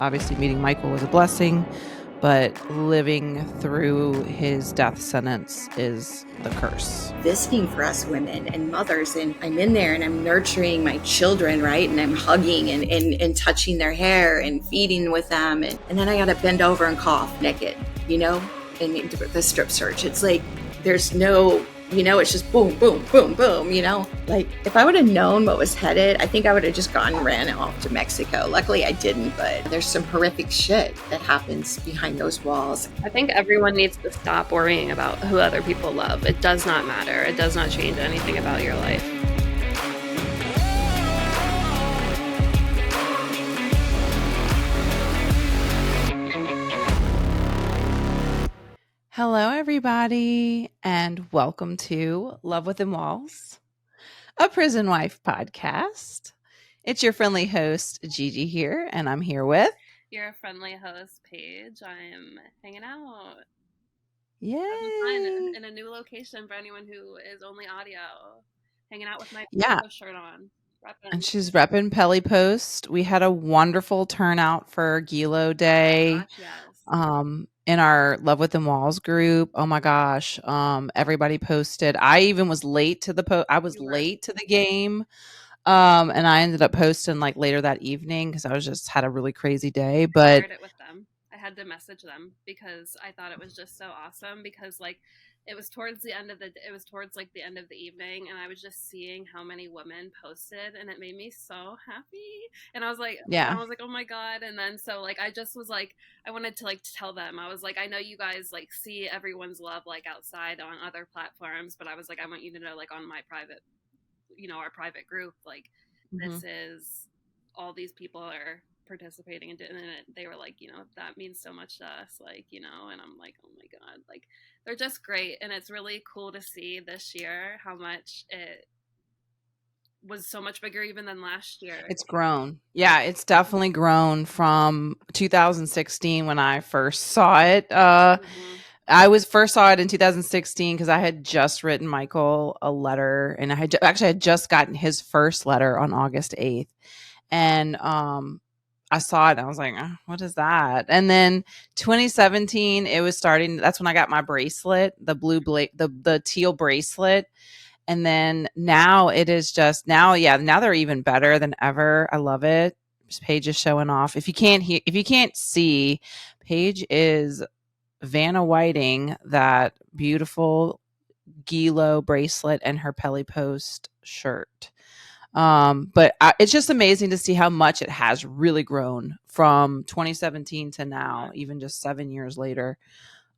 Obviously, meeting Michael was a blessing, but living through his death sentence is the curse. Visiting for us women and mothers, and I'm in there and I'm nurturing my children, right? And I'm hugging and touching their hair and feeding with them. And then I got to bend over and cough naked, and the strip search. It's like there's no, it's just boom, boom, boom, boom, Like if I would have known what was headed, I think I would have just gone and ran off to Mexico. Luckily I didn't, but there's some horrific shit that happens behind those walls. I think everyone needs to stop worrying about who other people love. It does not matter. It does not change anything about your life. Hello, everybody, and welcome to Love Within Walls, a prison wife podcast. It's your friendly host, Gigi here, and I'm here with... Your friendly host, Paige. I'm hanging out. Yay! In a new location for anyone who is only audio. Hanging out with my shirt on. Reppin'. And she's repping Pelly Post. We had a wonderful turnout for Gilo Day. Oh my gosh, yes. In our Love Within Walls group. Oh my gosh. Everybody posted. I even was late to the I was late to the game. And I ended up posting like later that evening because I was just had a really crazy day. But I shared it with them. I had to message them because I thought it was just so awesome because like it was towards the end of the evening, and I was just seeing how many women posted, and it made me so happy. And I was like, oh my god. And then so like I just was like, I wanted to like tell them, I was like, I know you guys like see everyone's love like outside on other platforms, but I was like, I want you to know like on my private, our private group, like this is all these people are participating in it. They were like, that means so much to us, like, and I'm like, oh my god, like they're just great. And it's really cool to see this year how much it was so much bigger even than last year. It's grown. Yeah, it's definitely grown from 2016 when I first saw it. I first saw it in 2016 because I had just written Michael a letter, and I had just gotten his first letter on August 8th. And I saw it and I was like, what is that? And then 2017, it was starting. That's when I got my bracelet, the blue the teal bracelet. And then now it is just now they're even better than ever. I love it. Paige is showing off. If you can't see, Paige is Vanna Whiting that beautiful Gilo bracelet and her Pelly Post shirt. But it's just amazing to see how much it has really grown from 2017 to now, even just 7 years later.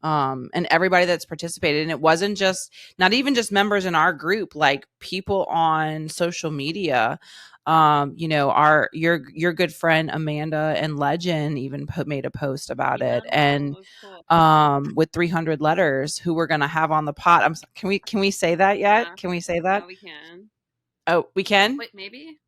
And everybody that's participated. And it wasn't not even just members in our group, like people on social media. Your good friend Amanda and Legend even made a post about it, and with 300 letters who we're gonna have on the pot. Can we say that yet? Yeah. Can we say that? Yeah, we can. Oh, we can? Wait, maybe.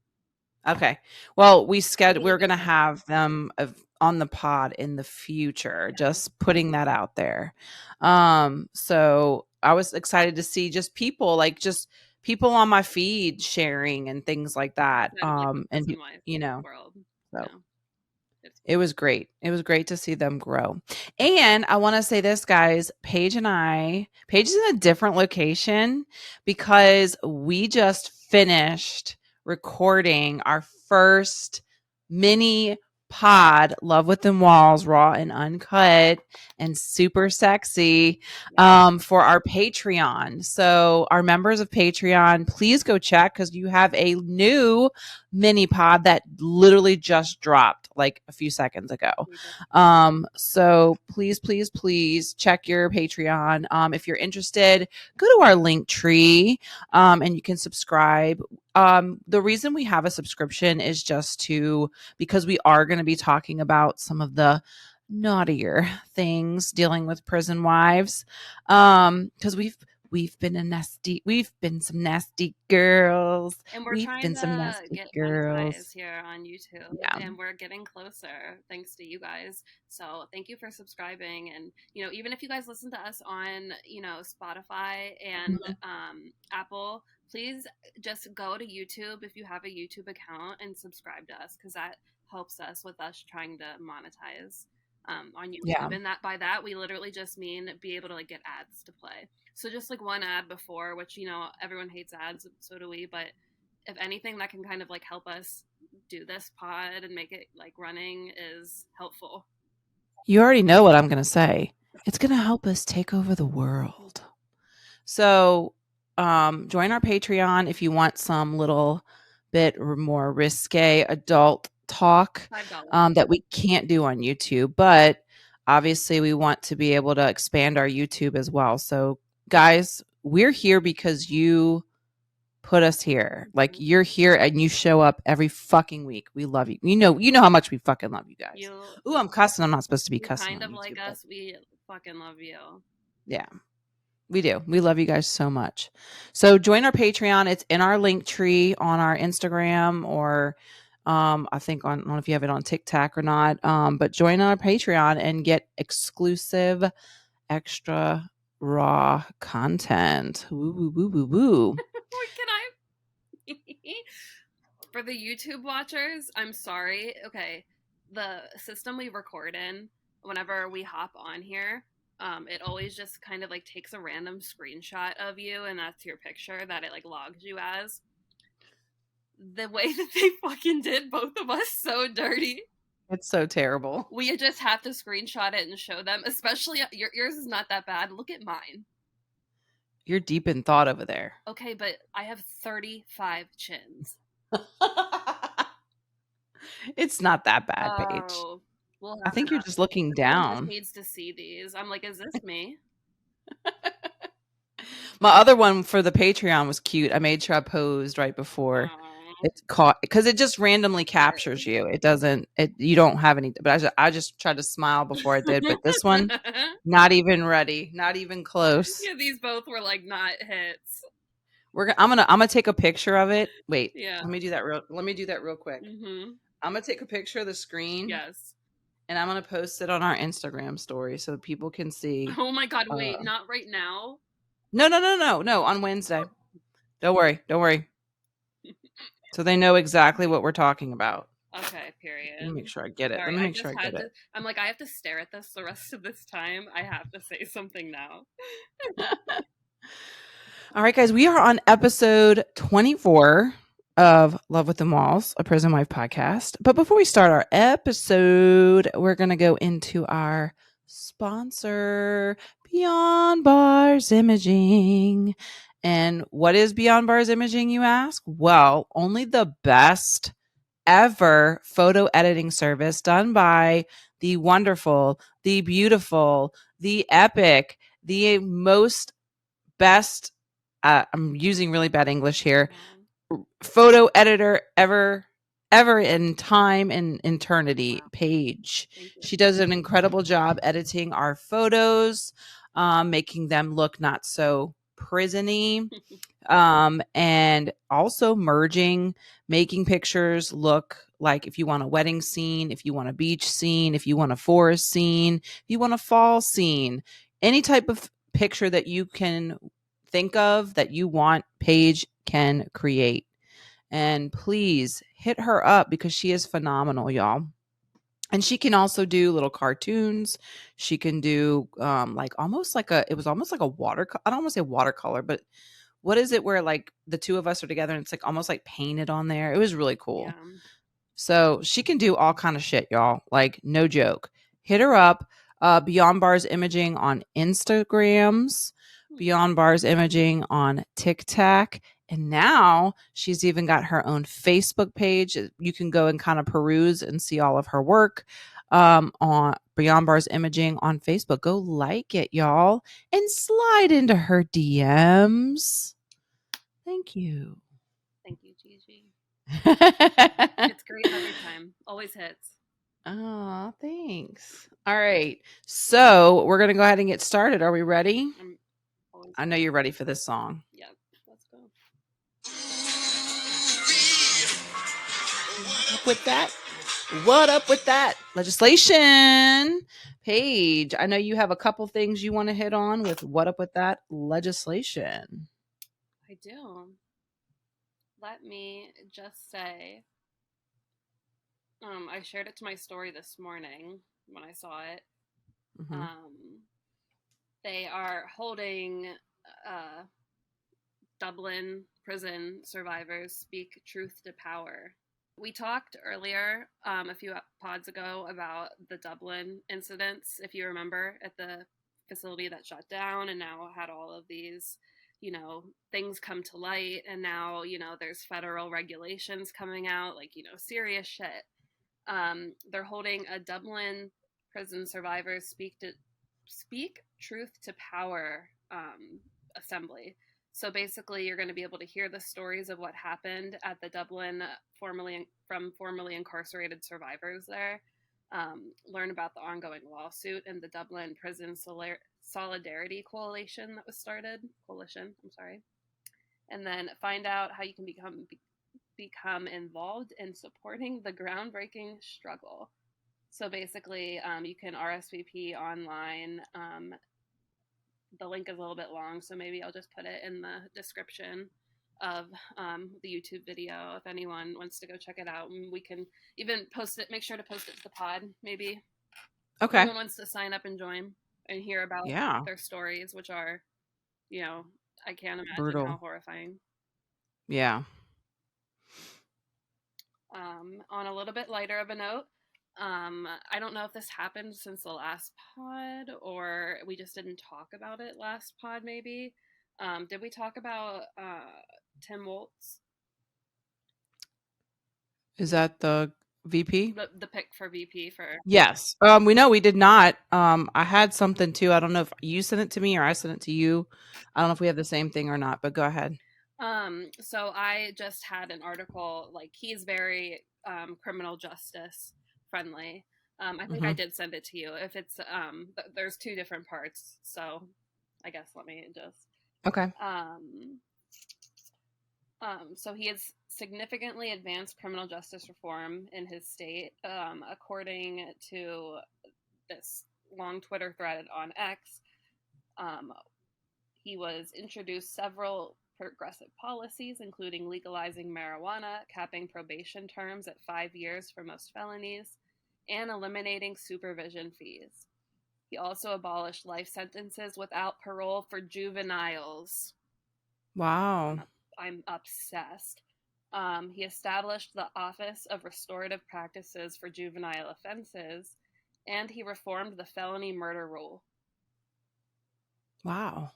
Okay. Well, we're gonna have them on the pod in the future. Yeah. Just putting that out there. So I was excited to see just people on my feed sharing and things like that. World. So it was great. It was great to see them grow. And I want to say this, guys, Paige is in a different location because we just finished recording our first mini pod, Love Within Walls, raw and uncut and super sexy, for our Patreon. So our members of Patreon, please go check because you have a new mini pod that literally just dropped like a few seconds ago. So please check your Patreon. If you're interested, go to our link tree, and you can subscribe. The reason we have a subscription is because we are going to be talking about some of the naughtier things dealing with prison wives. Because we've been some nasty girls. And we're trying to get girls here on YouTube. Yeah. And we're getting closer thanks to you guys. So thank you for subscribing. And, even if you guys listen to us on, Spotify and Apple, please just go to YouTube if you have a YouTube account and subscribe to us because that helps us with us trying to monetize on YouTube. Yeah. And that by that we literally just mean be able to like get ads to play. So just like one ad before, which you know everyone hates ads, so do we. But if anything that can kind of like help us do this pod and make it like running is helpful. You already know what I'm going to say. It's going to help us take over the world. So join our Patreon if you want some little bit more risque adult talk $5. that we can't do on YouTube. But obviously, we want to be able to expand our YouTube as well. So, guys, we're here because you put us here. Like, you're here and you show up every fucking week. We love you. You know how much we fucking love you guys. Ooh, I'm cussing. I'm not supposed to be cussing. Kind of on YouTube, like us. We fucking love you. Yeah. We do. We love you guys so much. So join our Patreon. It's in our link tree on our Instagram or I think I don't know if you have it on TikTok or not. But join our Patreon and get exclusive extra raw content. Woo woo woo woo woo. Can I for the YouTube watchers, I'm sorry. Okay. The system we record in, whenever we hop on here, it always just kind of like takes a random screenshot of you and that's your picture that it like logs you as. The way that they fucking did both of us so dirty. It's so terrible. We just have to screenshot it and show them, especially yours is not that bad. Look at mine. You're deep in thought over there. Okay, but I have 35 chins. It's not that bad, Paige. Oh, we'll I think you're just looking down. Just needs to see these. I'm like, is this me? My other one for the Patreon was cute. I made sure I posed right before it's caught because it just randomly captures you. It doesn't. You don't have any. But I just tried to smile before I did. But this one, not even ready. Not even close. Yeah, these both were like not hits. I'm gonna take a picture of it. Wait. Yeah. Let me do that real quick. Mm-hmm. I'm gonna take a picture of the screen. Yes. And I'm gonna post it on our Instagram story so people can see. Oh my God! Wait, not right now. No. On Wednesday. Don't worry. So they know exactly what we're talking about. Okay, period. Let me make sure I get it. Sorry, Let me make sure I get it. I'm like, I have to stare at this the rest of this time. I have to say something now. All right, guys, we are on episode 24 of Love with the Malls, a Prison Wife podcast. But before we start our episode, we're going to go into our sponsor, Beyond Bars Imaging. And what is Beyond Bars Imaging, you ask? Well, only the best ever photo editing service done by the wonderful, the beautiful, the epic, the most best, I'm using really bad English here, photo editor ever in time and eternity, Paige. She does an incredible job editing our photos, making them look not so prison-y, and also making pictures look like if you want a wedding scene, if you want a beach scene, if you want a forest scene, if you want a fall scene, any type of picture that you can think of that you want, Paige can create. And please hit her up because she is phenomenal, y'all. And she can also do little cartoons. She can do almost like a watercolor. I don't want to say watercolor, but what is it where like the two of us are together and it's like almost like painted on there. It was really cool. Yeah. So she can do all kind of shit, y'all. Like, no joke. Hit her up. Beyond Bars Imaging on Instagrams. Beyond Bars Imaging on TikTok. And now she's even got her own Facebook page. You can go and kind of peruse and see all of her work on Beyond Bars Imaging on Facebook. Go like it, y'all, and slide into her DMs. Thank you. Thank you, Gigi. It's great every time. Always hits. Oh, thanks. All right. So we're going to go ahead and get started. Are we ready? I know you're ready for this song. Yep. Let's go. What up with that? Legislation. Paige, I know you have a couple things you want to hit on with what up with that legislation. I do. Let me just say, I shared it to my story this morning when I saw it. Mm-hmm. They are holding uh, Dublin prison survivors speak truth to power. We talked earlier, a few pods ago, about the Dublin incidents, if you remember, at the facility that shut down and now had all of these, things come to light. And now, there's federal regulations coming out, like, serious shit. They're holding a Dublin prison survivors speak truth to power assembly. So basically, you're going to be able to hear the stories of what happened at the Dublin formerly incarcerated survivors there. Learn about the ongoing lawsuit and the Dublin Prison Solidarity Coalition that was started. I'm sorry. And then find out how you can become involved in supporting the groundbreaking struggle. So basically, you can RSVP online. The link is a little bit long, so maybe I'll just put it in the description of the YouTube video if anyone wants to go check it out. And we can even post it, make sure to post it to the pod, maybe. Okay. If anyone wants to sign up and join and hear about their stories, which are, I can't imagine brutal. how horrifying. Yeah. On a little bit lighter of a note, I don't know if this happened since the last pod or we just didn't talk about it last pod, maybe. Did we talk about Tim Waltz? Is that the VP? The pick for VP for... Yes. We know we did not. I had something too. I don't know if you sent it to me or I sent it to you. I don't know if we have the same thing or not, but go ahead. So I just had an article, like, he's very criminal justice friendly. I think I did send it to you. If it's there's two different parts, so I guess let me just... Okay. So he has significantly advanced criminal justice reform in his state, according to this long Twitter thread on X. He was introduced several progressive policies, including legalizing marijuana, capping probation terms at 5 years for most felonies, and eliminating supervision fees. He also abolished life sentences without parole for juveniles. Wow. I'm obsessed. He established the Office of Restorative Practices for Juvenile Offenses, and he reformed the felony murder rule. Wow.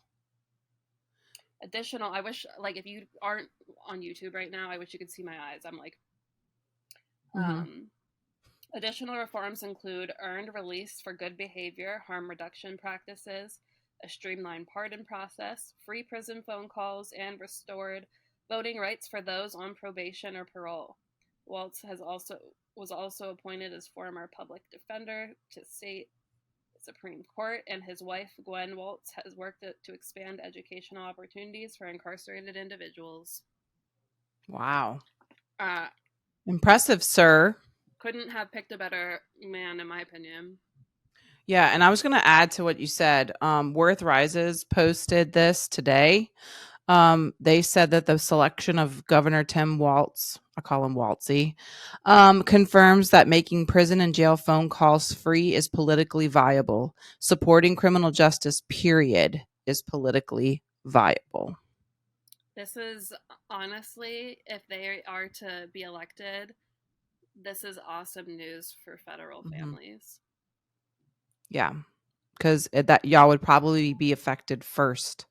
I wish, like, if you aren't on YouTube right now, I wish you could see my eyes. I'm like, additional reforms include earned release for good behavior, harm reduction practices, a streamlined pardon process, free prison phone calls, and restored voting rights for those on probation or parole. Waltz was also appointed as former public defender to state Supreme Court, and his wife, Gwen Waltz, has worked to expand educational opportunities for incarcerated individuals. Wow. Impressive, sir. Couldn't have picked a better man, in my opinion. Yeah, and I was going to add to what you said. Worth Rises posted this today. They said that the selection of Governor Tim Waltz, I call him Waltzy, confirms that making prison and jail phone calls free is politically viable. Supporting criminal justice, period, is politically viable. This is, honestly, if they are to be elected, this is awesome news for federal families. Yeah, because that y'all would probably be affected first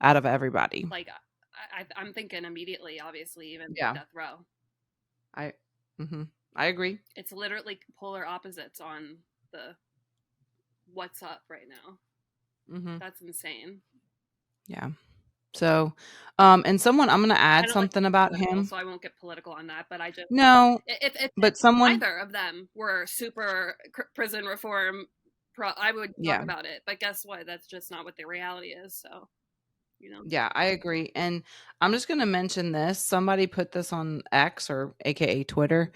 out of everybody. Like, I'm thinking immediately, obviously, even death row. I agree. It's literally polar opposites on the what's up right now. That's insane. Yeah. So, and someone, I'm going to add something about him. So I won't get political on that, but I just... No, if either of them were super prison reform, I would talk about it. But guess what? That's just not what the reality is, so... Yeah, I agree. And I'm just going to mention this. Somebody put this on X, or AKA Twitter.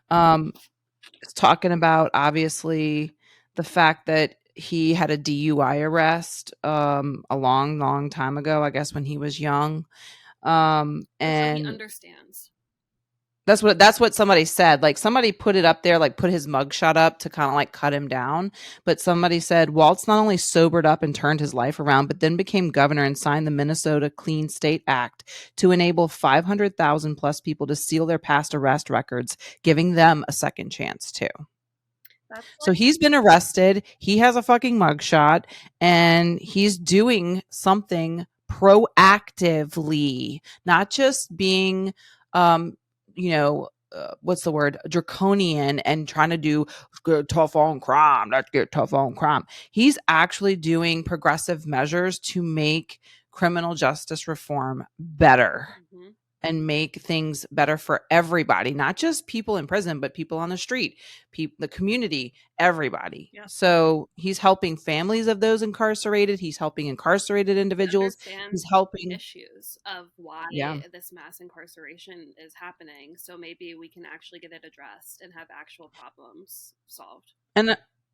It's talking about, obviously, the fact that he had a DUI arrest a long time ago, I guess when he was young. And so he understands. That's what somebody said. Like somebody put it up there, like put his mugshot up to kind of like cut him down. But somebody said Waltz not only sobered up and turned his life around, but then became governor and signed the Minnesota Clean State Act to enable 500,000 plus people to seal their past arrest records, giving them a second chance too. That's So like, he's been arrested. He has a fucking mugshot and he's doing something proactively, not just being, um, you know, what's the word? Draconian and trying to do good tough on crime. Let's get tough on crime. He's actually doing progressive measures to make criminal justice reform better mhm. and make things better for everybody, not just people in prison, but people on the street, people, the community, everybody. Yeah. So he's helping families of those incarcerated. He's helping incarcerated individuals. Understand He's helping. issues of why Yeah. this mass incarceration is happening, so maybe we can actually get it addressed and have actual problems solved.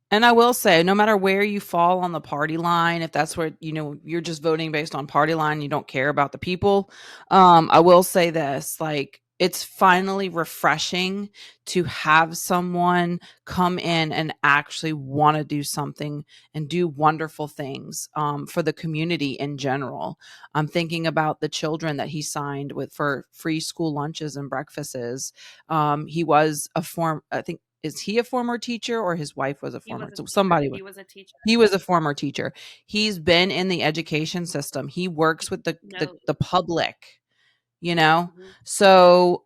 And I will say, no matter where you fall on the party line, if that's where, you're just voting based on party line, you don't care about the people. I will say this, like, it's finally refreshing to have someone come in and actually want to do something and do wonderful things for the community in general. I'm thinking about the children that he signed with for free school lunches and breakfasts. He was I think, is he a former teacher or his wife was a former? So somebody was. He was a teacher. He was a former teacher. He's been in the education system. He works with the public, Mhm. So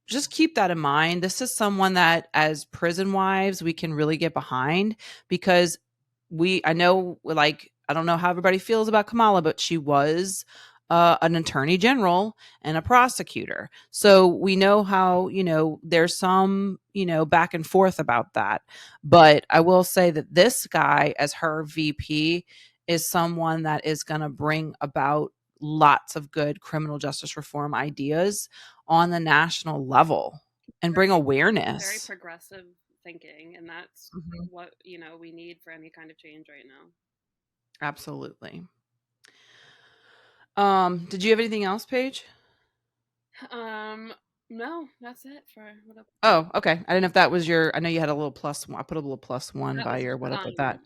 just keep that in mind. This is someone that as prison wives we can really get behind because I know, like, I don't know how everybody feels about Kamala, but she was an attorney general and a prosecutor. So we know how, there's some, back and forth about that. But I will say that this guy, as her VP, is someone that is going to bring about lots of good criminal justice reform ideas on the national level and bring Very awareness. progressive thinking, and that's Mhm. what we need for any kind of change right now. Absolutely. Did you have anything else, Paige? No, that's it for what up. Oh, okay. I didn't know if that was I know you had a little plus one. I put a little plus one That by was your what up with that. um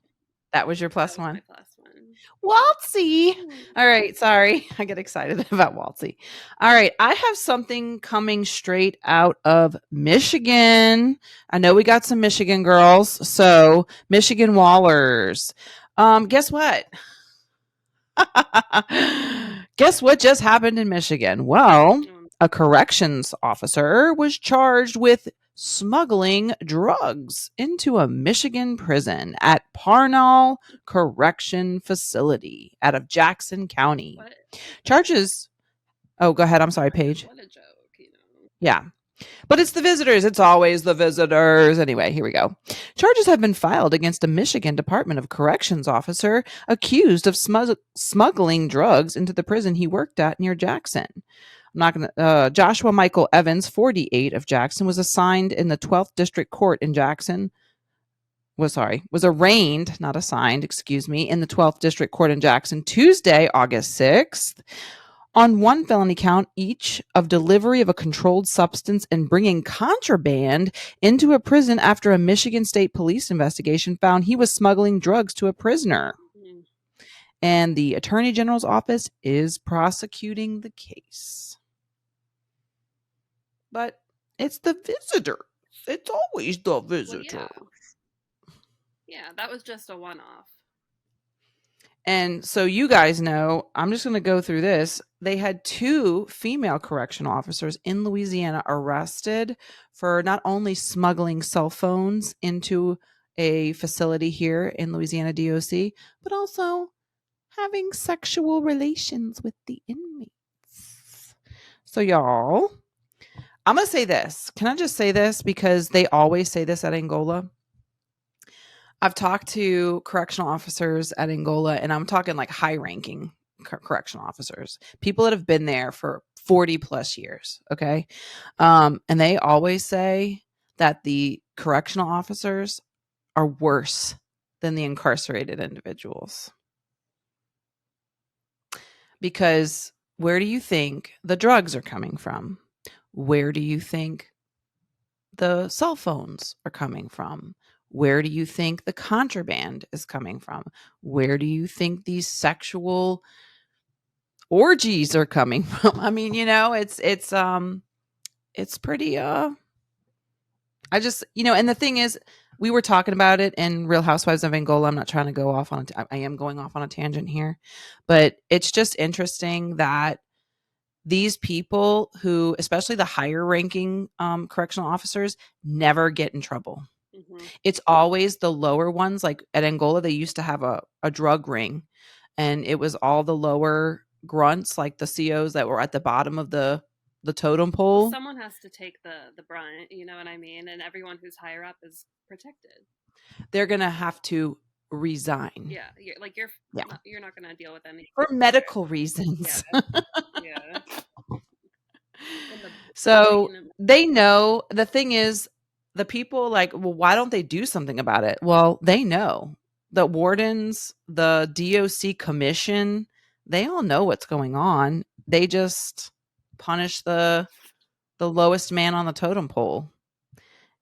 That was your that plus was my one. plus one. Waltzy. Ooh. All right, sorry. I get excited about Waltzy. All right, I have something coming straight out of Michigan. I know we got some Michigan girls, so Michigan Wallers. Guess what? Guess what just happened in Michigan? Well, a corrections officer was charged with smuggling drugs into a Michigan prison at Parole Correction Facility out of Jackson County. What? Charges. Oh, go ahead. I'm sorry, Paige. What a joke, Yeah. But it's the visitors. It's always the visitors. Anyway, here we go. Charges have been filed against a Michigan Department of Corrections officer accused of smuggling drugs into the prison he worked at near Jackson. I'm not going to. Joshua Michael Evans, 48, of Jackson, was assigned in the 12th District Court in Jackson. Was arraigned, not assigned, excuse me, in the 12th District Court in Jackson Tuesday, August 6th. On one felony count each of delivery of a controlled substance and bringing contraband into a prison after a Michigan State Police investigation found he was smuggling drugs to a prisoner. Mm. And the Attorney General's office is prosecuting the case. But it's the visitor. It's always the visitor. Well, yeah, that was just a one-off. And so you guys know, I'm just going to go through this. They had 2 female correctional officers in Louisiana arrested for not only smuggling cell phones into a facility here in Louisiana DOC, but also having sexual relations with the inmates. So y'all, I'm going to say this. Can I just say this? Because they always say this at Angola. I've talked to correctional officers at Angola, and I'm talking like high-ranking correctional officers, people that have been there for 40 plus years. Okay. And they always say that the correctional officers are worse than the incarcerated individuals. Because where do you think the drugs are coming from? Where do you think the cell phones are coming from? Where do you think the contraband is coming from? Where do you think these sexual orgies are coming from? I mean, it's pretty I just, and the thing is, we were talking about it in Real Housewives of Angola. I'm not trying to go off on I am going off on a tangent here, but it's just interesting that these people who, especially the higher ranking correctional officers, never get in trouble. Mm-hmm. It's always the lower ones. Like at Angola, they used to have a drug ring, and it was all the lower grunts, like the COs that were at the bottom of the totem pole. Someone has to take the brunt, you know what I mean? And everyone who's higher up is protected. They're gonna have to resign. Yeah, you're not gonna deal with any for medical reasons. Yeah. So they know. The thing is, the people like, well, why don't they do something about it? Well, they know. The wardens, the DOC commission, they all know what's going on. They just punish the lowest man on the totem pole.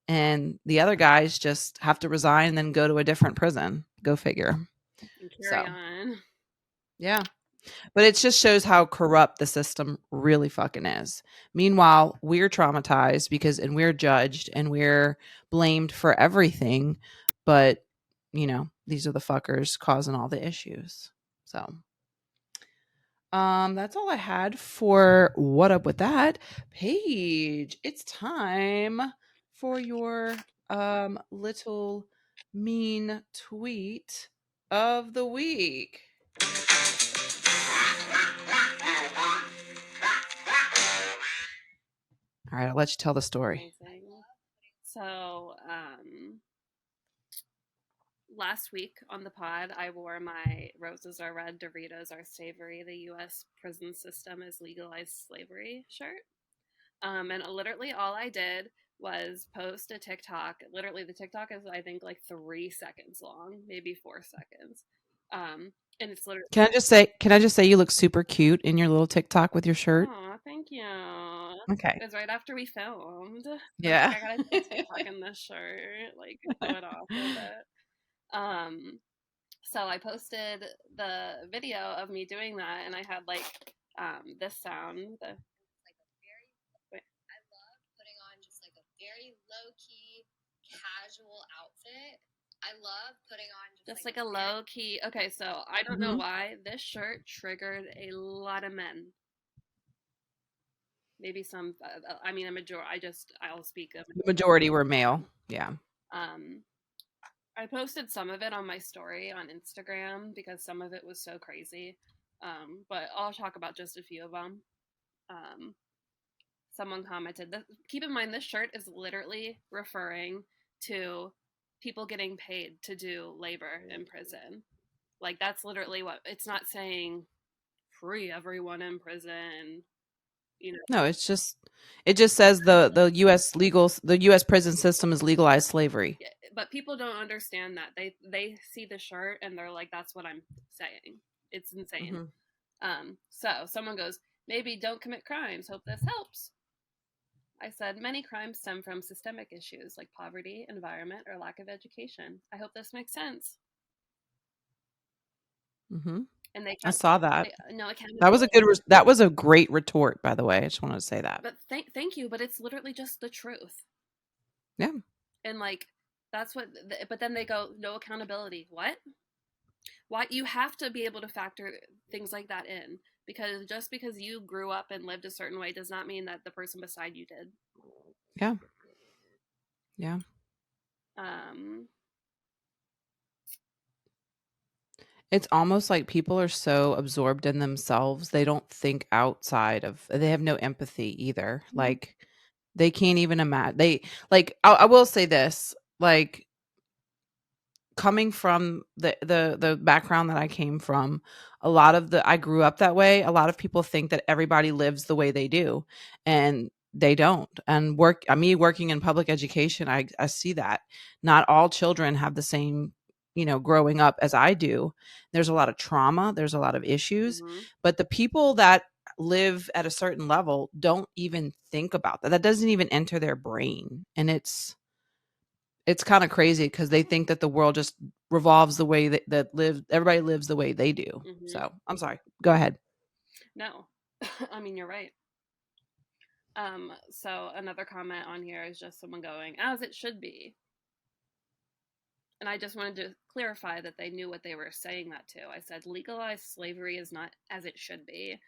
And the other guys just have to resign and then go to a different prison. Go figure. And carry on. Yeah. But it just shows how corrupt the system really fucking is. Meanwhile, we're traumatized and we're judged and we're blamed for everything. But, these are the fuckers causing all the issues. So, that's all I had for What Up With That. Paige, it's time for your little mean tweet of the week. All right, I'll let you tell the story. Amazing. So, last week on the pod, I wore my Roses Are Red, Doritos Are Savory, the U.S. prison system is legalized slavery shirt. And literally all I did was post a TikTok. Literally, the TikTok is, I think, like 3 seconds long, maybe 4 seconds. And it's literally. Can I just say you look super cute in your little TikTok with your shirt? Oh, thank you. Okay. It was right after we filmed. Yeah. I gotta take TikTok in this shirt, like show it off a little bit. So I posted the video of me doing that, and I had like this sound. Like a very, I love putting on just like a very low key, casual outfit. I love putting on just like a low key. Okay, so I don't know why this shirt triggered a lot of men. Maybe some. I mean, a majority. I'll speak of. The majority were male. Yeah. I posted some of it on my story on Instagram because some of it was so crazy. But I'll talk about just a few of them. Someone commented that, keep in mind, this shirt is literally referring to people getting paid to do labor in prison. Like, that's literally what it's not saying. Free everyone in prison. No, it just says the U.S. prison system is legalized slavery. Yeah, but people don't understand that. They see the shirt and they're like, that's what I'm saying. It's insane. So someone goes, maybe don't commit crimes. Hope this helps. I said, many crimes stem from systemic issues like poverty, environment, or lack of education. I hope this makes sense. And I saw that. That was a great retort, by the way. I just wanted to say that. But thank you. But it's literally just the truth. Yeah. And like, that's what. But then they go, no accountability. What? Why? You have to be able to factor things like that in, because just because you grew up and lived a certain way does not mean that the person beside you did. Yeah. Yeah. It's almost like people are so absorbed in themselves, they don't think outside of. They have no empathy either. Like, they can't even imagine. I will say this, like, coming from the background that I came from, I grew up that way. A lot of people think that everybody lives the way they do, and they don't. And me working in public education, I see that not all children have the same, growing up as I do. There's a lot of trauma. There's a lot of issues, but the people that live at a certain level don't even think about that. That doesn't even enter their brain. And it's kind of crazy because they think that the world just revolves the way that everybody lives the way they do. Mhm. So I'm sorry. Go ahead. No, I mean, you're right. So another comment on here is just someone going, as it should be. And I just wanted to clarify that they knew what they were saying that to. I said, legalized slavery is not as it should be.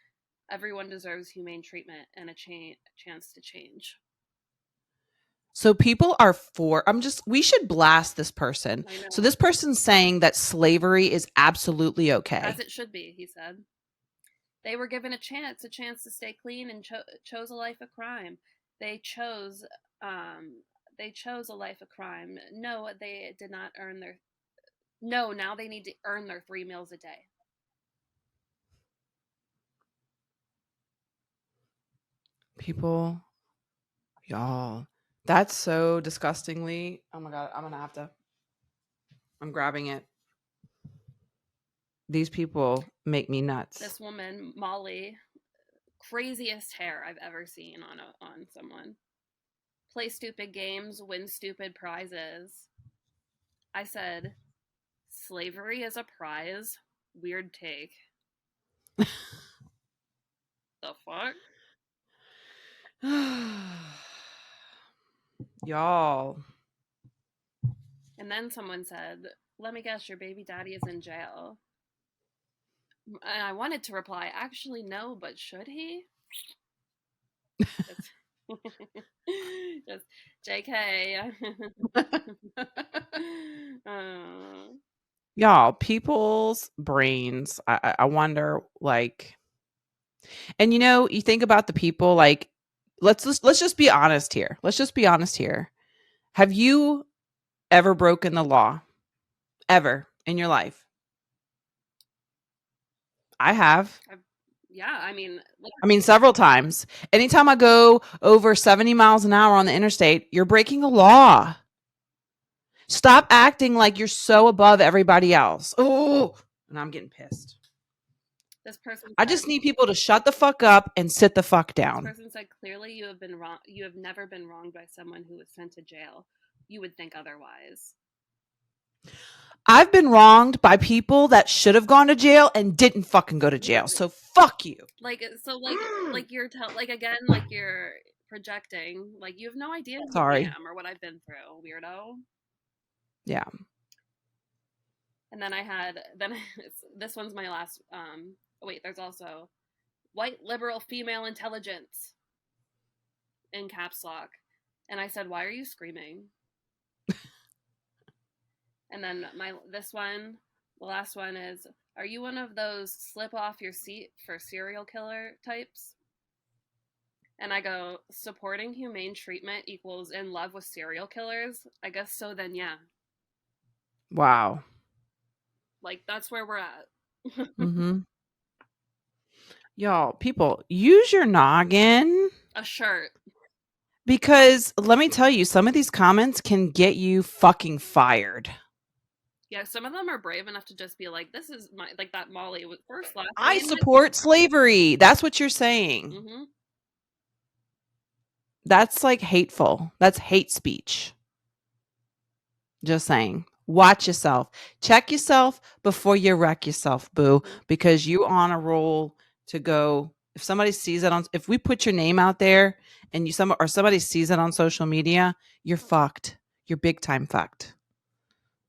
Everyone deserves humane treatment and a chance to change. So people are we should blast this person. I know. So this person's saying that slavery is absolutely okay. As it should be, he said. They were given a chance to stay clean and chose a life of crime. They chose a life of crime. No, they did not earn their. No, now they need to earn their 3 meals a day. People, y'all, that's so disgustingly. Oh my God, I'm grabbing it. These people make me nuts. This woman, Molly, craziest hair I've ever seen on someone. Play stupid games, win stupid prizes. I said, slavery is a prize? Weird take. The fuck? Y'all. And then someone said, let me guess, your baby daddy is in jail. And I wanted to reply, actually, no, but should he? Just JK. Y'all, people's brains, I wonder, like, and you think about the people, like, let's just be honest here. Let's just be honest here. Have you ever broken the law? Ever in your life? I have. Yeah, I mean, several times. Anytime I go over 70 miles an hour on the interstate, you're breaking the law. Stop acting like you're so above everybody else. Oh, and I'm getting pissed. This person I just need people to shut the fuck up and sit the fuck down. This person said, clearly you have been wrong. You have never been wronged by someone who was sent to jail. You would think otherwise. I've been wronged by people that should have gone to jail and didn't fucking go to jail. So fuck you. Like you're you're projecting. Like, you have no idea who I am or what I've been through, weirdo. Yeah. And then this one's my last. Wait, there's also white liberal female intelligence in caps lock. And I said, why are you screaming? And then the last one is, are you one of those slip off your seat for serial killer types? And I go, supporting humane treatment equals in love with serial killers? I guess so, then yeah. Wow. Like, that's where we're at. Mm-hmm. Y'all, people, use your noggin. A shirt. Because let me tell you, some of these comments can get you fucking fired. Yeah, some of them are brave enough to just be like, this is my, like that Molly with first last. I support slavery. That's what you're saying. Mm-hmm. That's like hateful. That's hate speech. Just saying. Watch yourself. Check yourself before you wreck yourself, boo. Because you on a roll to go. If somebody sees it if we put your name out there and somebody sees it on social media, you're fucked. You're big time fucked.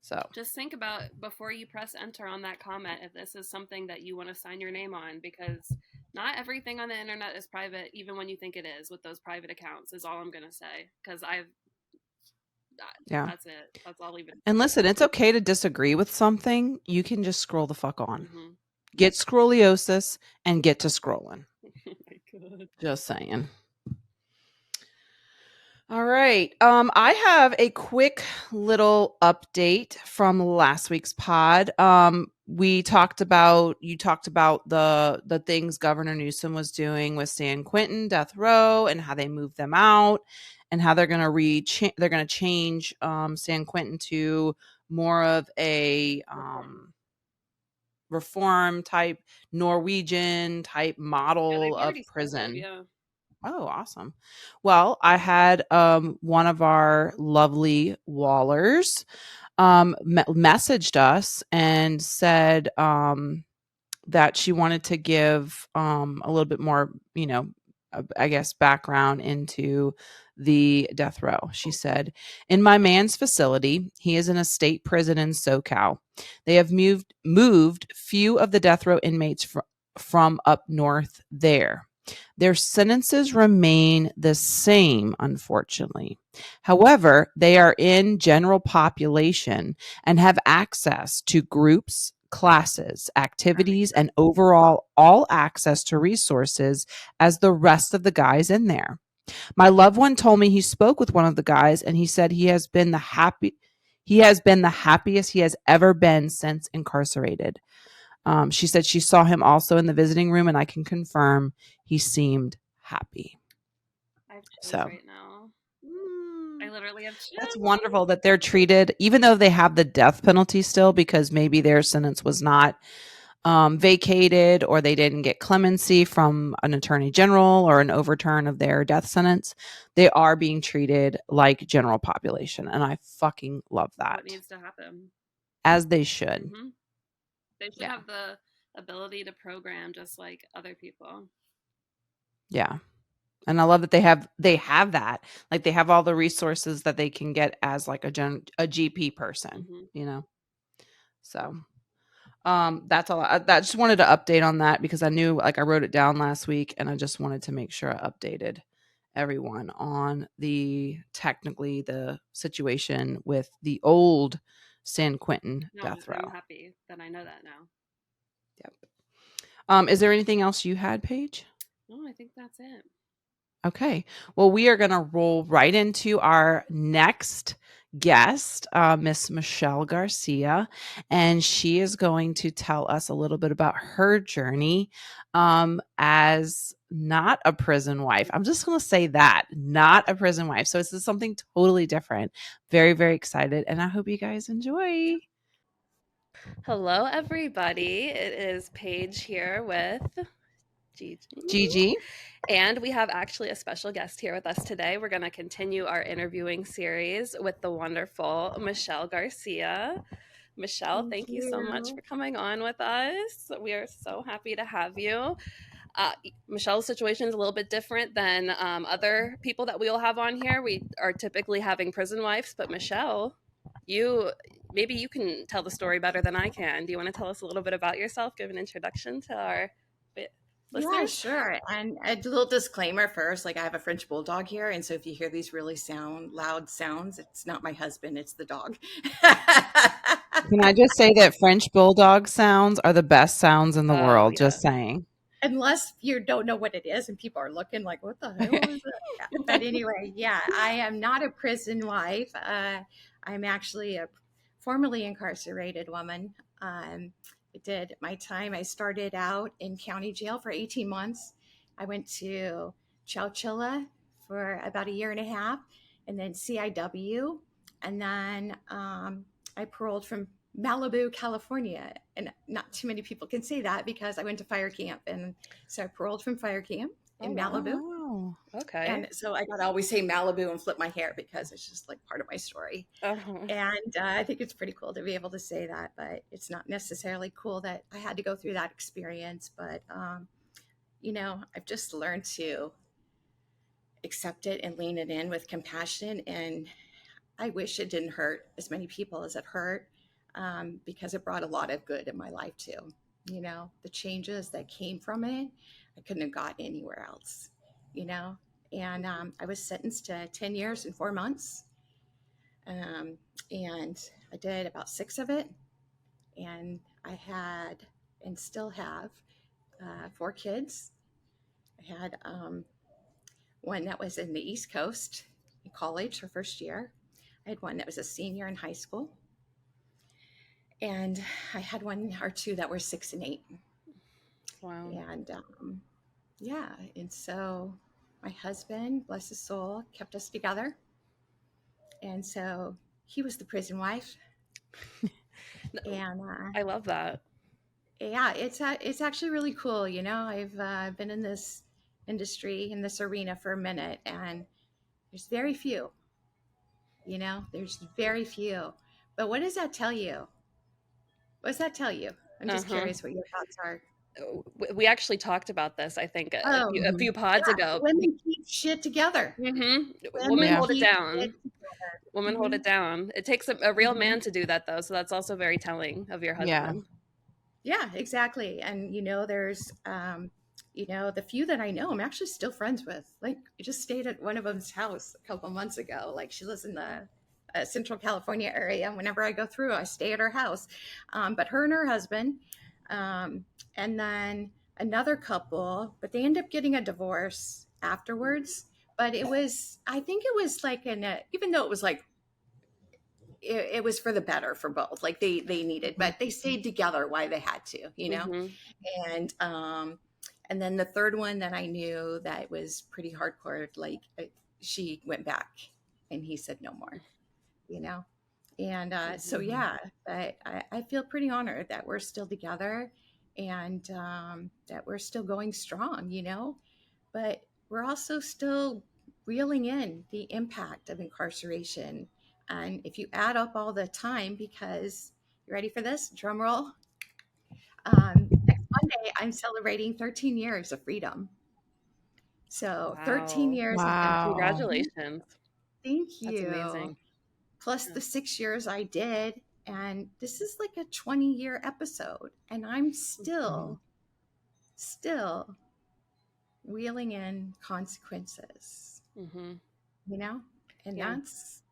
So just think about before you press enter on that comment if this is something that you want to sign your name on, because not everything on the internet is private, even when you think it is with those private accounts, is all I'm going to say. Because that's it. That's all even. And listen, it's okay to disagree with something. You can just scroll the fuck on. Mm-hmm. Get scrolliosis and get to scrolling. Oh my God. Just saying. All right. I have a quick little update from last week's pod. You talked about the things Governor Newsom was doing with San Quentin death row and how they moved them out and how they're going to change San Quentin to more of a reform type, Norwegian type Yeah, model they've of already started, prison. yeah. Oh, awesome. Well, I had one of our lovely Wallers messaged us and said that she wanted to give a little bit more, I guess, background into the death row. She said, in my man's facility, he is in a state prison in SoCal. They have moved few of the death row inmates from up north there. Their sentences remain the same, unfortunately. However, they are in general population and have access to groups, classes, activities, and overall all access to resources as the rest of the guys in there. My loved one told me he spoke with one of the guys and he said he has been the happiest he has ever been since incarcerated. She said she saw him also in the visiting room, and I can confirm he seemed happy. I have chills So right now. I literally have chills. that's wonderful that they're treated, even though they have the death penalty still, because maybe their sentence was not vacated or they didn't get clemency from an attorney general or an overturn of their death sentence. They are being treated like general population, and I fucking love that. What needs to happen? As they should. Mm-hmm. They should have the ability to program just like other people. Yeah. And I love that they have that. Like they have all the resources that they can get as like a GP person, So that's all. I just wanted to update on that because I knew, like, I wrote it down last week and I just wanted to make sure I updated everyone on technically the situation with the old San Quentin death row. I'm happy that I know that now. Yep. Is there anything else you had, Paige? No, I think that's it. Okay. Well, we are going to roll right into our next guest, Miss Michelle Garcia, and she is going to tell us a little bit about her journey as not a prison wife. I'm just going to say that, not a prison wife. So this is something totally different. Very, very excited, and I hope you guys enjoy. Hello, everybody. It is Paige here with Gigi. And we have actually a special guest here with us today. We're going to continue our interviewing series with the wonderful Michelle Garcia. Michelle, thank you so much for coming on with us. We are so happy to have you. Michelle's situation is a little bit different than other people that we'll have on here. We are typically having prison wives, but Michelle, maybe you can tell the story better than I can. Do you want to tell us a little bit about yourself, give an introduction to our listeners? Yeah, sure. And a little disclaimer first, like I have a French bulldog here. And so if you hear these really loud sounds, it's not my husband, it's the dog. Can I just say that French bulldog sounds are the best sounds in the world? Yeah. Just saying. Unless you don't know what it is and people are looking like, what the hell is it? Yeah. But anyway, yeah, I am not a prison wife. I'm actually a formerly incarcerated woman. I did my time. I started out in county jail for 18 months. I went to Chowchilla for about a year and a half, and then CIW. And then I paroled from Malibu, California. And not too many people can say that because I went to fire camp. And so I paroled from fire camp in Malibu. Wow. Okay. And so I got to always say Malibu and flip my hair because it's just like part of my story. And I think it's pretty cool to be able to say that, but it's not necessarily cool that I had to go through that experience. But, I've just learned to accept it and lean it in with compassion. And I wish it didn't hurt as many people as it hurt. Because it brought a lot of good in my life too. The changes that came from it, I couldn't have got anywhere else, and I was sentenced to 10 years and 4 months. And I did about 6 of it. And I had, and still have, 4 kids. I had one that was in the East Coast in college, her first year. I had one that was a senior in high school. And I had 1 or 2 that were 6 and 8. Wow. And and so my husband, bless his soul, kept us together. And so he was the prison wife. And I love that. yeah, it's actually really cool. I've been in this industry, in this arena for a minute, and there's very few. There's very few. But what does that tell you? What does that tell you? I'm just Uh-huh. curious what your thoughts are. We actually talked about this, I think, Oh, a few pods yeah, ago. women keep shit together. Women Women Yeah. hold it keep down. shit together. Women hold Mhm, it down. It takes a real mhm. man to do that, though. So that's also very telling of your Yeah. husband. Yeah, exactly. And there's the few that I know I'm actually still friends with. Like, I just stayed at one of them's house a couple months ago. Like, she lives in the Central California area. Whenever I go through, I stay at her house. But her and her husband, um, and then another couple, but they end up getting a divorce afterwards. But I think it was like even though it was like it was for the better for both. Like, they needed, but they stayed together while they had to, and and then the third one that I knew that was pretty hardcore, like, she went back and he said no more, you know and so yeah, but I feel pretty honored that we're still together, and that we're still going strong, but we're also still reeling in the impact of incarceration. And if you add up all the time, because you ready for this? Drum roll. Next Monday, I'm celebrating 13 years of freedom. So 13 Wow. years of Wow. Congratulations. Thank That's you. amazing. Plus the 6 years I did. And this is like a 20-year episode. And I'm still wheeling in consequences, Mm-hmm. and Yeah, that's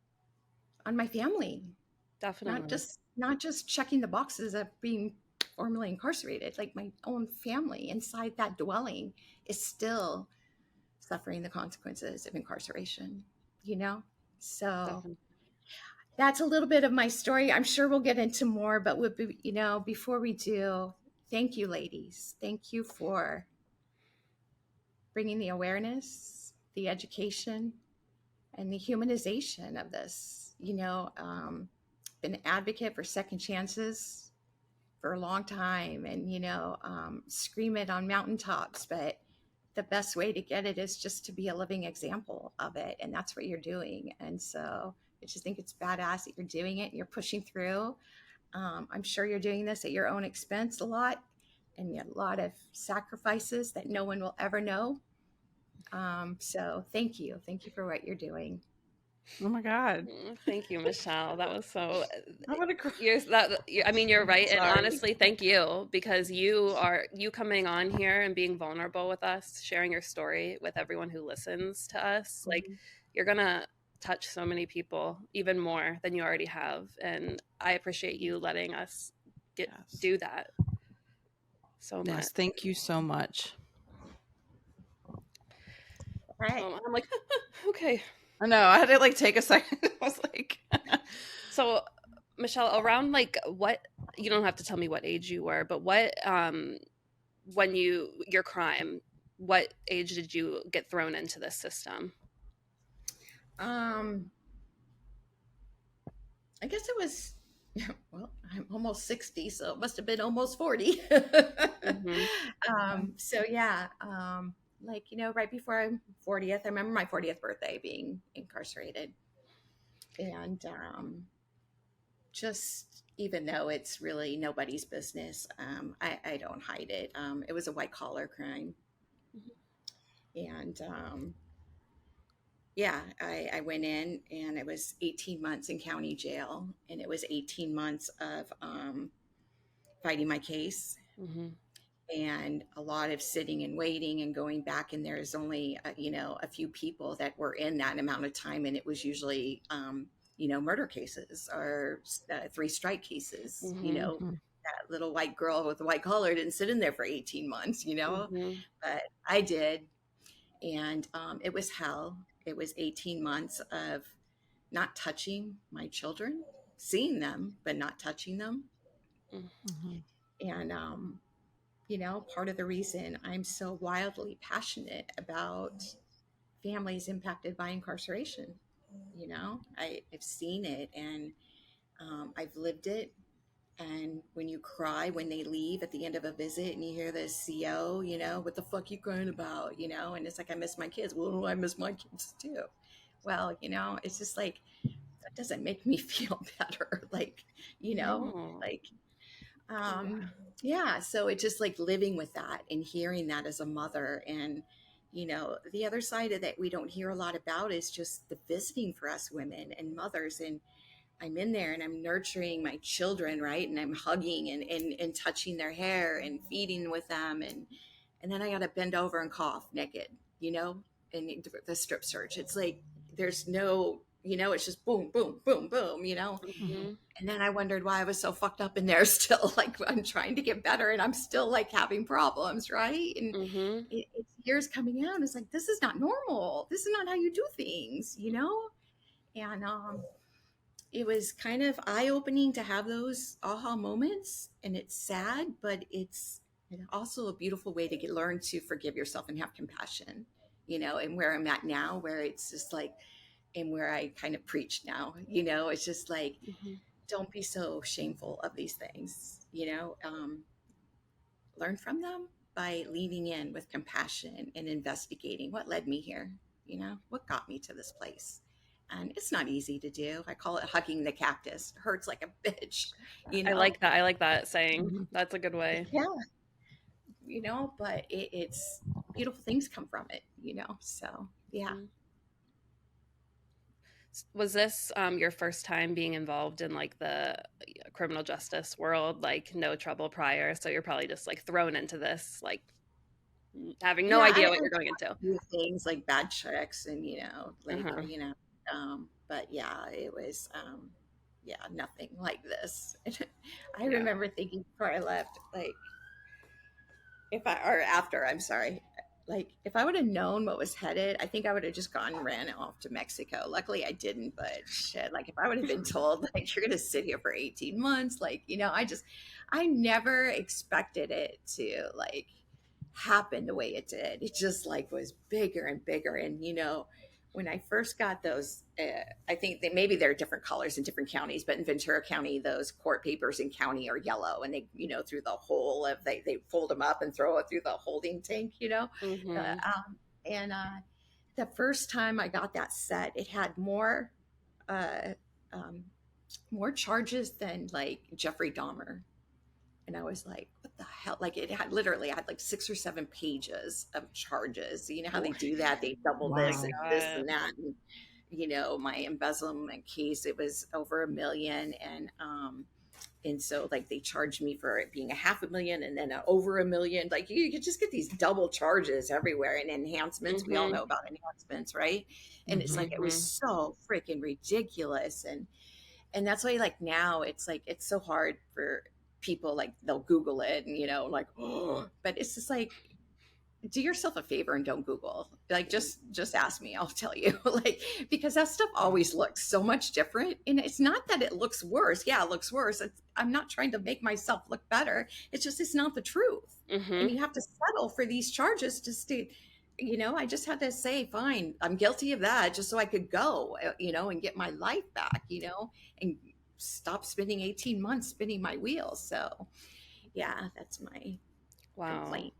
on my family, not definitely. just checking the boxes of being formally incarcerated. Like, my own family inside that dwelling is still suffering the consequences of incarceration, so Definitely. that's a little bit of my story. I'm sure we'll get into more, but before we do, thank you, ladies. Thank you for bringing the awareness, the education, and the humanization of this. Been an advocate for second chances for a long time, and scream it on mountaintops, but the best way to get it is just to be a living example of it, and that's what you're doing. And so I just think it's badass that you're doing it and you're pushing through. I'm sure you're doing this at your own expense a lot, and a lot of sacrifices that no one will ever know. So thank you for what you're doing. Oh my God. Thank you, Michelle. That was so. I'm gonna cry. I mean, you're right, and Sorry. honestly, thank you, because you coming on here and being vulnerable with us, sharing your story with everyone who listens to us. Like, you're gonna touch so many people, even more than you already have, and I appreciate you letting us do that so much. Yes, thank you so much. Right. I'm like, okay. I know. I had to take a second. I was like, So, Michelle, around what, you don't have to tell me what age you were, but what when your crime, what age did you get thrown into this system? I guess it was, well, I'm almost 60, so it must have been almost 40. So yeah, right before I'm 40th, I remember my 40th birthday being incarcerated. And just, even though it's really nobody's business, I don't hide it. It was a white collar crime. And yeah, I went in, and it was 18 months in county jail, and it was 18 months of fighting my case, and a lot of sitting and waiting and going back. And there's only a few people that were in that amount of time, and it was usually murder cases or 3-strike cases. That little white girl with the white collar didn't sit in there for 18 months, but I did. And it was hell. It was 18 months of not touching my children, seeing them, but not touching them. And, part of the reason I'm so wildly passionate about families impacted by incarceration, I've seen it, and I've lived it, And when you cry when they leave at the end of a visit and you hear the CO, what the fuck you crying about, and it's like, I miss my kids. Well, I miss my kids too. Well, it's just like, that doesn't make me feel better. Like, No. like, yeah. So it's just like living with that and hearing that as a mother. And, the other side of that we don't hear a lot about is just the visiting for us women and mothers. And I'm in there and I'm nurturing my children, right? And I'm hugging and touching their hair and feeding with them. And then I got to bend over and cough naked, and the strip search. It's like, there's no, it's just boom, boom, boom, boom, Mm-hmm. And then I wondered why I was so fucked up in there still. Like, I'm trying to get better and I'm still like having problems, right? And Mm-hmm. it's years coming out. It's like, this is not normal. This is not how you do things, And it was kind of eye-opening to have those aha moments. And it's sad, but it's also a beautiful way to learn to forgive yourself and have compassion, and where I'm at now, where it's just like, and where I kind of preach now, it's just like, Mm-hmm. don't be so shameful of these things, learn from them by leaning in with compassion and investigating what led me here, what got me to this place. And it's not easy to do. I call it hugging the cactus. It hurts like a bitch, I like that. I like that saying. Mm-hmm. That's a good way. Yeah, but it's beautiful things come from it, so yeah. Mm-hmm. Was this your first time being involved in like the criminal justice world, like no trouble prior? So you're probably just like thrown into this, like having no Yeah, idea I what you're going into. do things like bad checks and like Uh-huh. but yeah, it was yeah, nothing like this. I Yeah. remember thinking before I left, like, I'm sorry, like, if I would have known what was headed, I think I would have just gone and ran off to Mexico. Luckily I didn't, but shit, like, if I would have been told, like, you're gonna sit here for 18 months, like, I never expected it to, like, happen the way it did. It just, like, was bigger and bigger. And, when I first got those, I think maybe they're different colors in different counties, but in Ventura County, those court papers in county are yellow, and they, through the hole of, they fold them up and throw it through the holding tank, Mm-hmm. and the first time I got that set, it had more, uh, more charges than like Jeffrey Dahmer. And I was like, what the hell? Like, it had literally, I had like 6 or 7 pages of charges. You know how they do that? They double Wow. this and this and that. And, my embezzlement case, it was over $1 million. And so, like, they charged me for it being $500,000 and then over $1 million. Like, you could just get these double charges everywhere, and enhancements. We all Mm-hmm. know about enhancements, right? And it's like, it was so freaking ridiculous. And that's why, like, now it's like, it's so hard for people, like, they'll Google it and, like, oh, but it's just like, do yourself a favor and don't Google. Like, just ask me, I'll tell you. Like, because that stuff always looks so much different. And it's not that it looks worse. Yeah, it looks worse. I'm not trying to make myself look better. It's just, it's not the truth. Mm-hmm. And you have to settle for these charges just to, I just had to say, fine, I'm guilty of that, just so I could go, and get my life back, and stop spending 18 months spinning my wheels. So yeah, that's my Wow. complaint.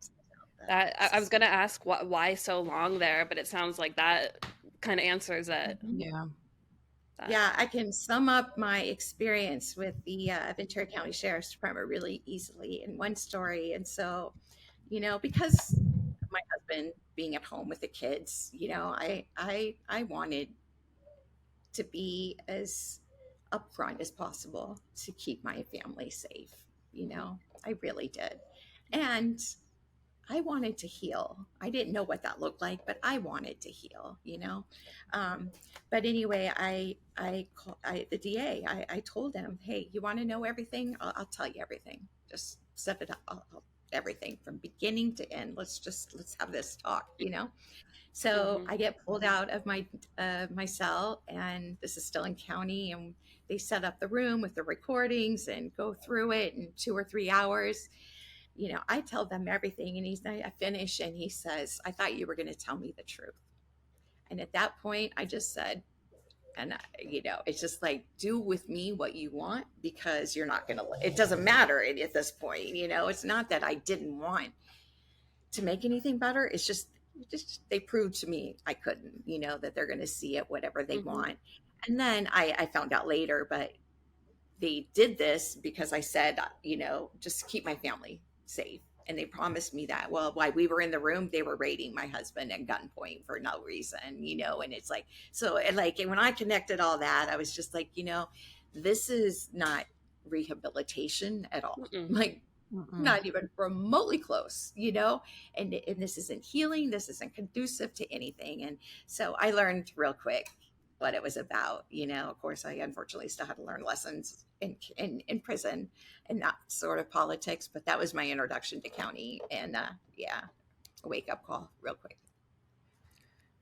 That I was going to ask why so long there, but it sounds like that kind of answers it. Yeah. Yeah, I can sum up my experience with the Ventura County Sheriff's Department really easily in one story. And so, because of my husband being at home with the kids, I wanted to be as upfront as possible to keep my family safe. I really did. And I wanted to heal. I didn't know what that looked like, but I wanted to heal, but anyway, the DA, I told him, hey, you want to know everything? I'll tell you everything. Just set it up, everything from beginning to end. Let's have this talk, So I get pulled out of my cell, and this is still in county, and they set up the room with the recordings and go through it in 2 or 3 hours. I tell them everything, and I finish, and he says, I thought you were going to tell me the truth. And at that point, I just said, And it's just like, do with me what you want, because you're not gonna, it doesn't matter at this point. It's not that I didn't want to make anything better. It's just they proved to me I couldn't, that they're going to see it whatever they want. And then I found out later, but they did this because I said, just keep my family safe. And they promised me that. Well, while we were in the room, they were raiding my husband at gunpoint for no reason, and it's like, so like, and when I connected all that, I was just like, this is not rehabilitation at all. Like, not even remotely close, and this isn't healing. This isn't conducive to anything. And so I learned real quick what it was about. Of course, I unfortunately still had to learn lessons in prison and that sort of politics, but that was my introduction to county. And yeah, a wake up call real quick.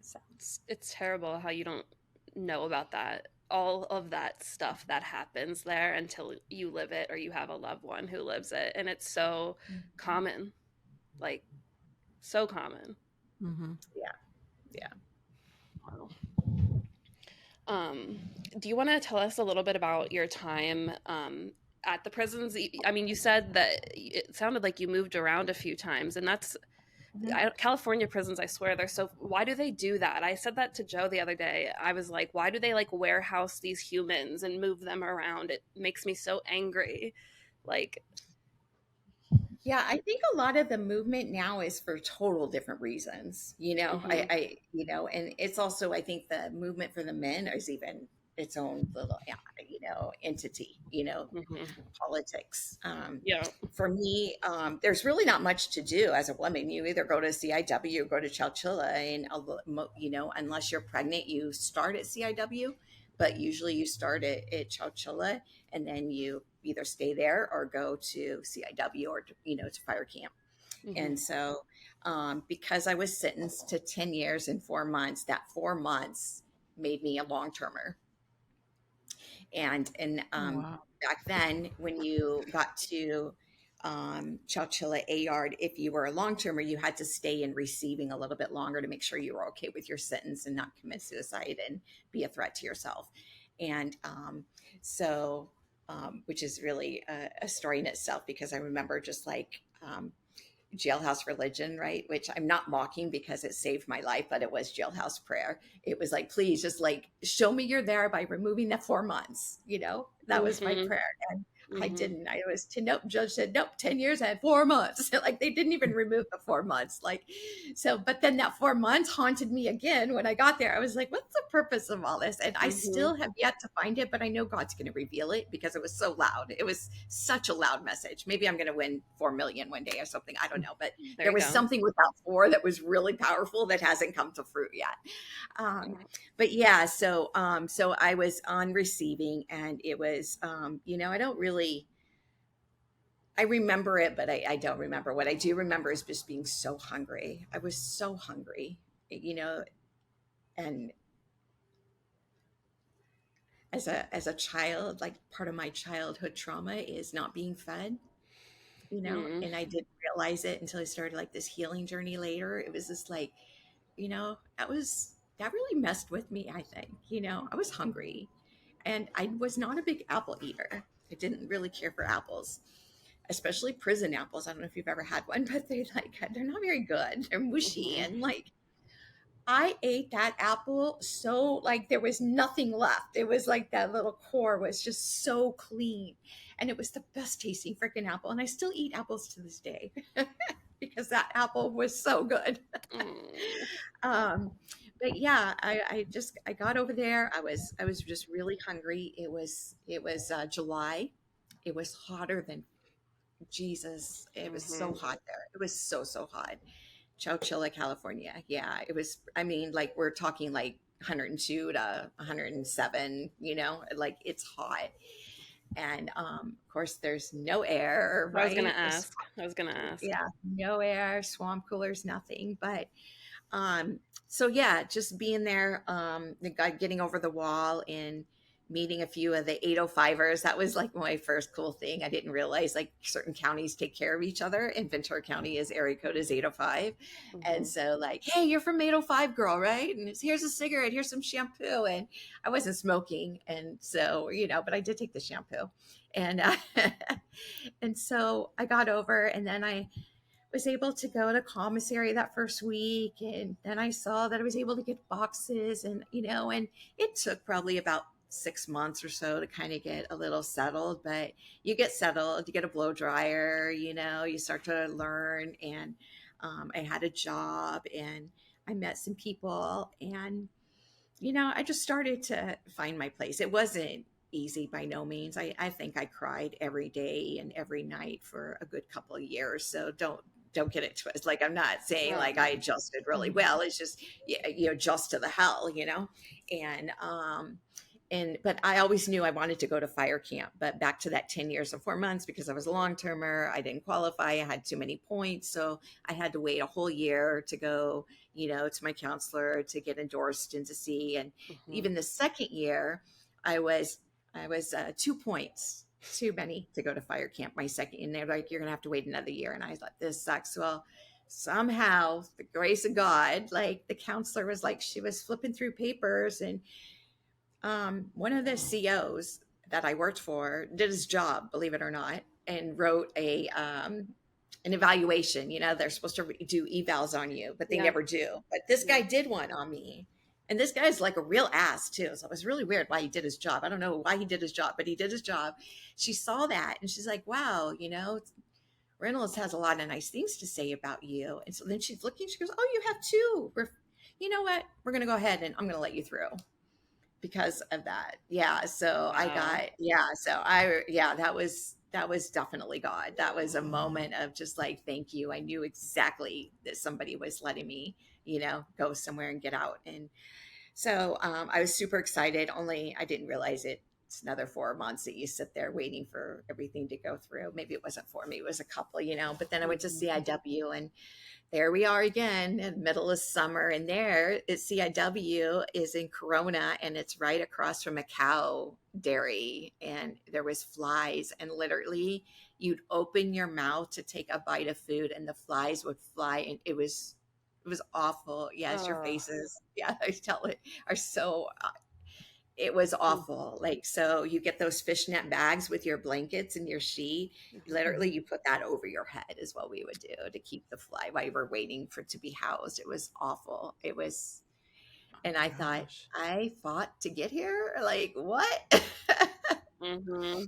So it's terrible how you don't know about that, all of that stuff that happens there, until you live it or you have a loved one who lives it. And it's so common, like so common. Yeah. Wow. Do you want to tell us a little bit about your time at the prisons? I mean, you said that it sounded like you moved around a few times, and that's California prisons, I swear, they're so, why do they do that? I said that to Joe the other day. I was like, why do they like warehouse these humans and move them around? It makes me so angry. Like, yeah, I think a lot of the movement now is for total different reasons. I and it's also, I think the movement for the men is even its own little, entity, politics. yeah. For me, there's really not much to do as a woman. You either go to CIW or go to Chowchilla, and unless you're pregnant, you start at CIW, but usually you start at Chowchilla, and then you either stay there or go to CIW or to fire camp. And so because I was sentenced to 10 years and 4 months, that 4 months made me a long-termer. And Wow. back then, when you got to Chowchilla A Yard, if you were a long-termer, you had to stay in receiving a little bit longer to make sure you were okay with your sentence and not commit suicide and be a threat to yourself. And so, which is really a story in itself, because I remember just like jailhouse religion, right? Which I'm not mocking because it saved my life, but it was jailhouse prayer. It was like, please just like show me you're there by removing the 4 months. That was my prayer. And I didn't. I was nope. Judge said nope. 10 years and 4 months. Like they didn't even remove the 4 months. Like so. But then that 4 months haunted me again when I got there. I was like, what's the purpose of all this? And I still have yet to find it. But I know God's going to reveal it because it was so loud. It was such a loud message. Maybe I'm going to win 4 million one day or something. I don't know. But there was something with that 4 that was really powerful that hasn't come to fruit yet. But yeah. So so I was on receiving, and it was I don't really. I remember it, but I don't remember. What I do remember is just being so hungry. I was so hungry, and as a child, like part of my childhood trauma is not being fed, and I didn't realize it until I started like this healing journey later. It was just like, that really messed with me, I think. I was hungry, and I was not a big apple eater. I didn't really care for apples, especially prison apples. I don't know if you've ever had one, but they're not very good. They're mushy. And like, I ate that apple so like there was nothing left. It was like that little core was just so clean, and it was the best tasting freaking apple. And I still eat apples to this day because that apple was so good. But yeah, I got over there. I was just really hungry. It was July. It was hotter than Jesus. It was so hot there. It was so hot. Chowchilla, California. Yeah, it was. I mean, like we're talking like 102 to 107. Like it's hot. And of course, there's no air. Right? I was gonna ask. Yeah, no air, swamp coolers, nothing. But so yeah, just being there, getting over the wall, and meeting a few of the 805ers. That was like my first cool thing. I didn't realize like certain counties take care of each other, and Ventura County is area code is 805. And so like, hey, you're from 805, girl, right? And here's a cigarette, here's some shampoo. And I wasn't smoking. And so, but I did take the shampoo. And and so I got over, and then I was able to go to commissary that first week, and then I saw that I was able to get boxes, and and it took probably about 6 months or so to kind of get a little settled. But you get settled, you get a blow dryer, you start to learn. And I had a job, and I met some people, and I just started to find my place. It wasn't easy by no means. I think I cried every day and every night for a good couple of years. So don't get it twisted. Like, I'm not saying like I adjusted really well. It's just you adjust to the hell, but I always knew I wanted to go to fire camp. But back to that 10 years and 4 months, because I was a long-termer, I didn't qualify. I had too many points. So I had to wait a whole year to go, to my counselor to get endorsed and to see. And even the second year, I was 2 points too many to go to fire camp my second. And they're like, you're going to have to wait another year. And I thought, this sucks. Well, somehow the grace of God, like the counselor was like, she was flipping through papers, and one of the COs that I worked for did his job, believe it or not, and wrote an evaluation. They're supposed to do evals on you, but they never do. But this guy did one on me. And this guy's like a real ass too. So it was really weird why he did his job. I don't know why he did his job, but he did his job. She saw that, and she's like, wow, Reynolds has a lot of nice things to say about you. And so then she's looking, she goes, oh, you have two. You know what? We're going to go ahead, and I'm going to let you through because of that. Yeah. So I got, that was definitely God. That was a moment of just like, thank you. I knew exactly that somebody was letting me, go somewhere and get out. And so I was super excited. Only I didn't realize it's another 4 months that you sit there waiting for everything to go through. Maybe it wasn't for me, it was a couple, but then I went to CIW, and there we are again in the middle of summer. And there is CIW is in Corona, and it's right across from a cow dairy. And there was flies, and literally you'd open your mouth to take a bite of food, and the flies would fly. And it was awful. Yes, your faces, I tell it, are so it was awful. Like, so you get those fishnet bags with your blankets and your sheet. Literally, you put that over your head is what we would do to keep the fly while you were waiting for it to be housed. It was awful. It was, and I thought, I fought to get here. Like, what? Wow.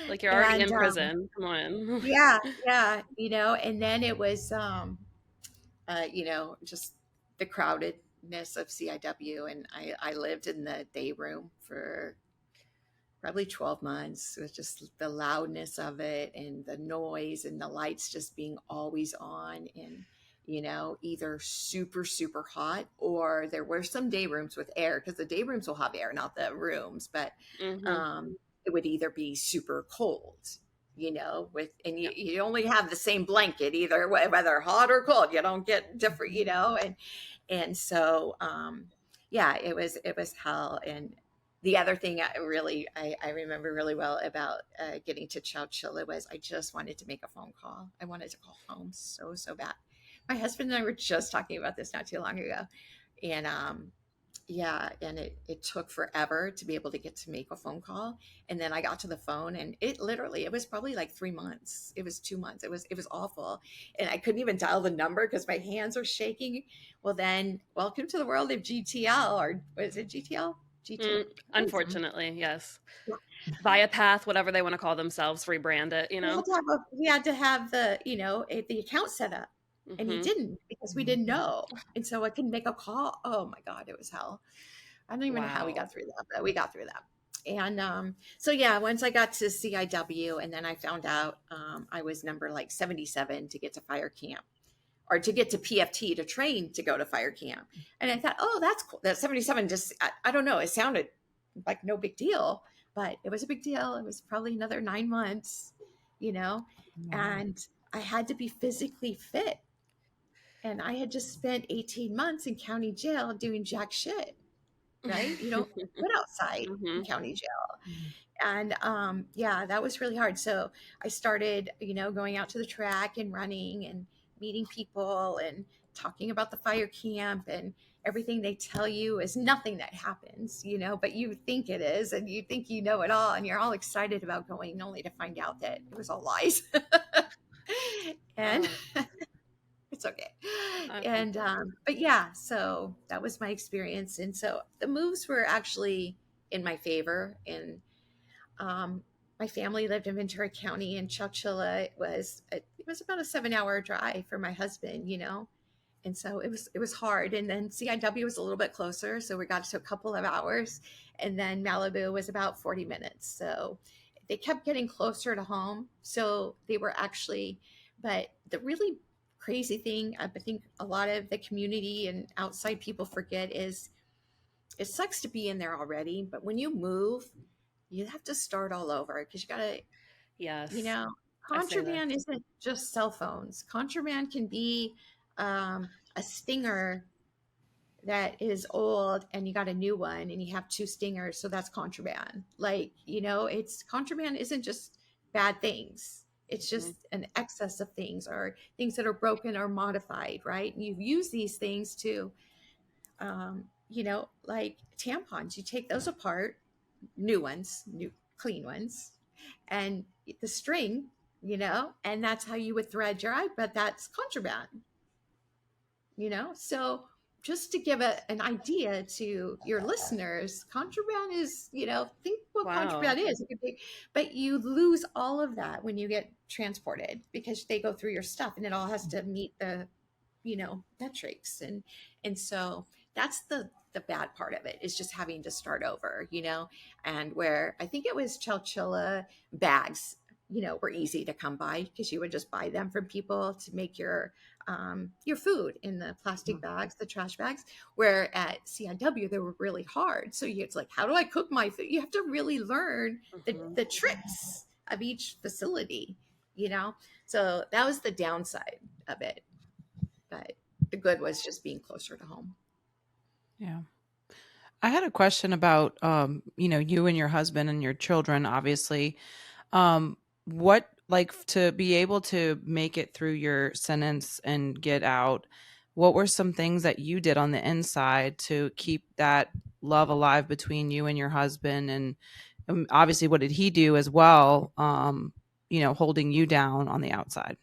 Like, you're already in prison. Come on. Yeah. And then it was, just the crowdedness of CIW. And I lived in the day room for probably 12 months. It was just the loudness of it, and the noise, and the lights just being always on, and either super, super hot, or there were some day rooms with air, because the day rooms will have air, not the rooms, but it would either be super cold, you only have the same blanket, either whether hot or cold. You don't get different, and so it was hell. And the other thing I remember really well about getting to Chowchilla was I just wanted to make a phone call. I wanted to call home so bad. My husband and I were just talking about this not too long ago, and and it took forever to be able to get to make a phone call. And then I got to the phone, and it was probably like 3 months. It was 2 months. It was awful. And I couldn't even dial the number because my hands are shaking. Well, then welcome to the world of GTL, or was it GTL? Unfortunately, yes. Viapath, whatever they want to call themselves, rebrand it, We had to have the, the account set up. And he didn't, because we didn't know. And so I couldn't make a call. Oh my God, it was hell. I don't even know how we got through that, but we got through that. And once I got to CIW, and then I found out I was number like 77 to get to fire camp, or to get to PFT to train to go to fire camp. And I thought, oh, that's cool. That 77 just, I don't know, it sounded like no big deal, but it was a big deal. It was probably another 9 months, and I had to be physically fit. And I had just spent 18 months in county jail doing jack shit. right? You don't put outside in county jail. And yeah, that was really hard. So I started, going out to the track and running and meeting people and talking about the fire camp, and everything they tell you is nothing that happens, but you think it is, and you think you know it all, and you're all excited about going, only to find out that it was all lies. And it's okay. And but yeah, so that was my experience. And so the moves were actually in my favor. And my family lived in Ventura County, and Chowchilla it was about a 7-hour drive for my husband, and so it was hard. And then CIW was a little bit closer, so we got to a couple of hours, and then Malibu was about 40 minutes. So they kept getting closer to home. So they were actually, but the really crazy thing I think a lot of the community and outside people forget is it sucks to be in there already, but when you move, you have to start all over, because you gotta, Yes. Contraband isn't just cell phones. Contraband can be a stinger that is old, and you got a new one, and you have two stingers, so that's contraband. Like, it's contraband isn't just bad things. It's just an excess of things, or things that are broken or modified, right? And you use these things to, like tampons. You take those apart, new ones, new clean ones, and the string, and that's how you would thread your eye, but that's contraband, so just to give an idea to your listeners, contraband is, think what contraband is. It could be, but you lose all of that when you get transported, because they go through your stuff, and it all has to meet the, metrics. And so that's the bad part of it, is just having to start over, and where I think it was Chelchilla bags, were easy to come by, because you would just buy them from people to make your food in the plastic bags, the trash bags, where at CIW, they were really hard. So it's like, how do I cook my food? You have to really learn the tricks of each facility, so that was the downside of it. But the good was just being closer to home. Yeah. I had a question about, you and your husband and your children, obviously. What, like, to be able to make it through your sentence and get out, what were some things that you did on the inside to keep that love alive between you and your husband? And obviously, what did he do as well, holding you down on the outside?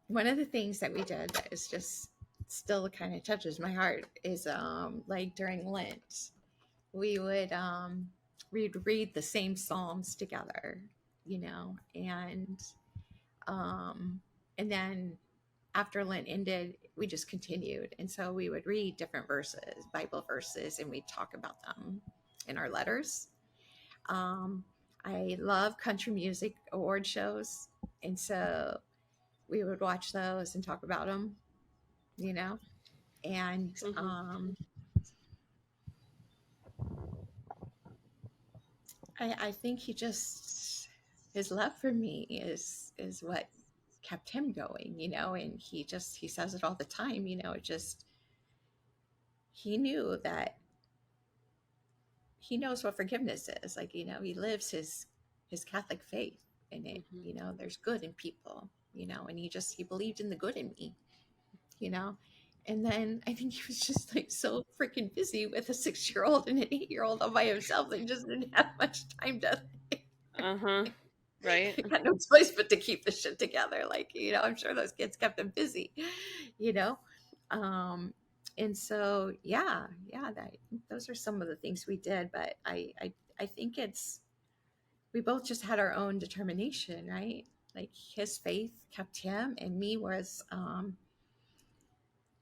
One of the things that we did that is just still kind of touches my heart is like during Lent, we would we'd read the same psalms together, and then after Lent ended, we just continued. And so we would read different verses, Bible verses, and we'd talk about them in our letters. I love country music award shows, and so we would watch those and talk about them, and I think his love for me is what kept him going, and he says it all the time, he knew that he knows what forgiveness is. Like, he lives his Catholic faith, and it, there's good in people, and he believed in the good in me, and then I think he was just like so freaking busy with a 6-year-old and an 8-year-old all by himself. They just didn't have much time to. Right. Got no choice but to keep the shit together. Like, I'm sure those kids kept him busy, and so, yeah, those are some of the things we did. But I think we both just had our own determination, right? Like, his faith kept him, and me was,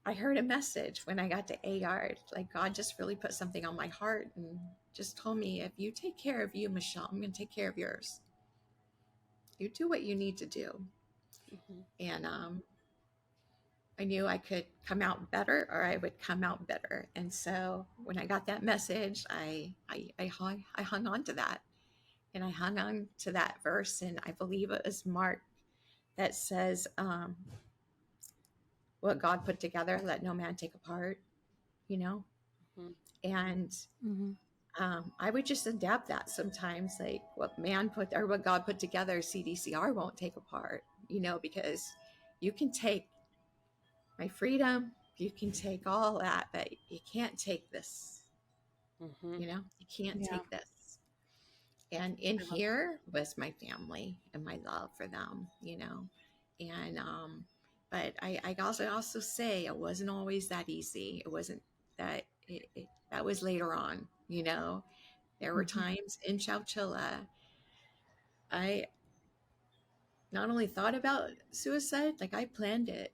I heard a message when I got to AR. Like, God just really put something on my heart and just told me, if you take care of you, Michelle, I'm going to take care of yours. You do what you need to do. And I knew I could come out better, or I would come out bitter. And so when I got that message, I hung on to that. And I hung on to that verse. And I believe it was Mark that says, what God put together, let no man take apart. you know, Mhm. and I would just adapt that sometimes, like what man put or what God put together, CDCR won't take apart, you know, because you can take my freedom, you can take all that, but you can't take this, Mhm. you know, you can't Yeah. take this. And in I love here was my family and my love for them, you know, and but I also say it wasn't always that easy. It wasn't that that was later on, you know. There were times in Chowchilla I not only thought about suicide, like I planned it.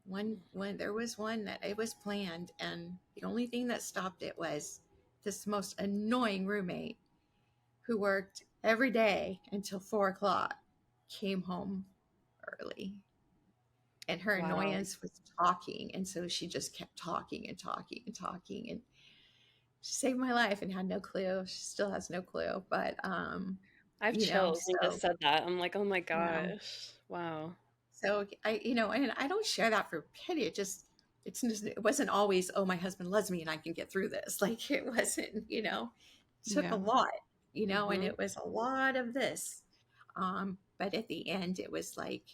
When there was one that it was planned, and the only thing that stopped it was this most annoying roommate who worked every day until 4 o'clock came home early, and her Wow. annoyance was talking, and so she just kept talking and talking and talking, and she saved my life and had no clue. She still has no clue, but I have you know, chills. You just so said that. I'm like, oh my yeah. gosh. Wow. So I, you know, and I don't share that for pity. It wasn't always, oh, my husband loves me and I can get through this. Like it wasn't, you know, it took a Yeah. lot, you know, and Mhm. it was a lot of this. But at the end, it was like,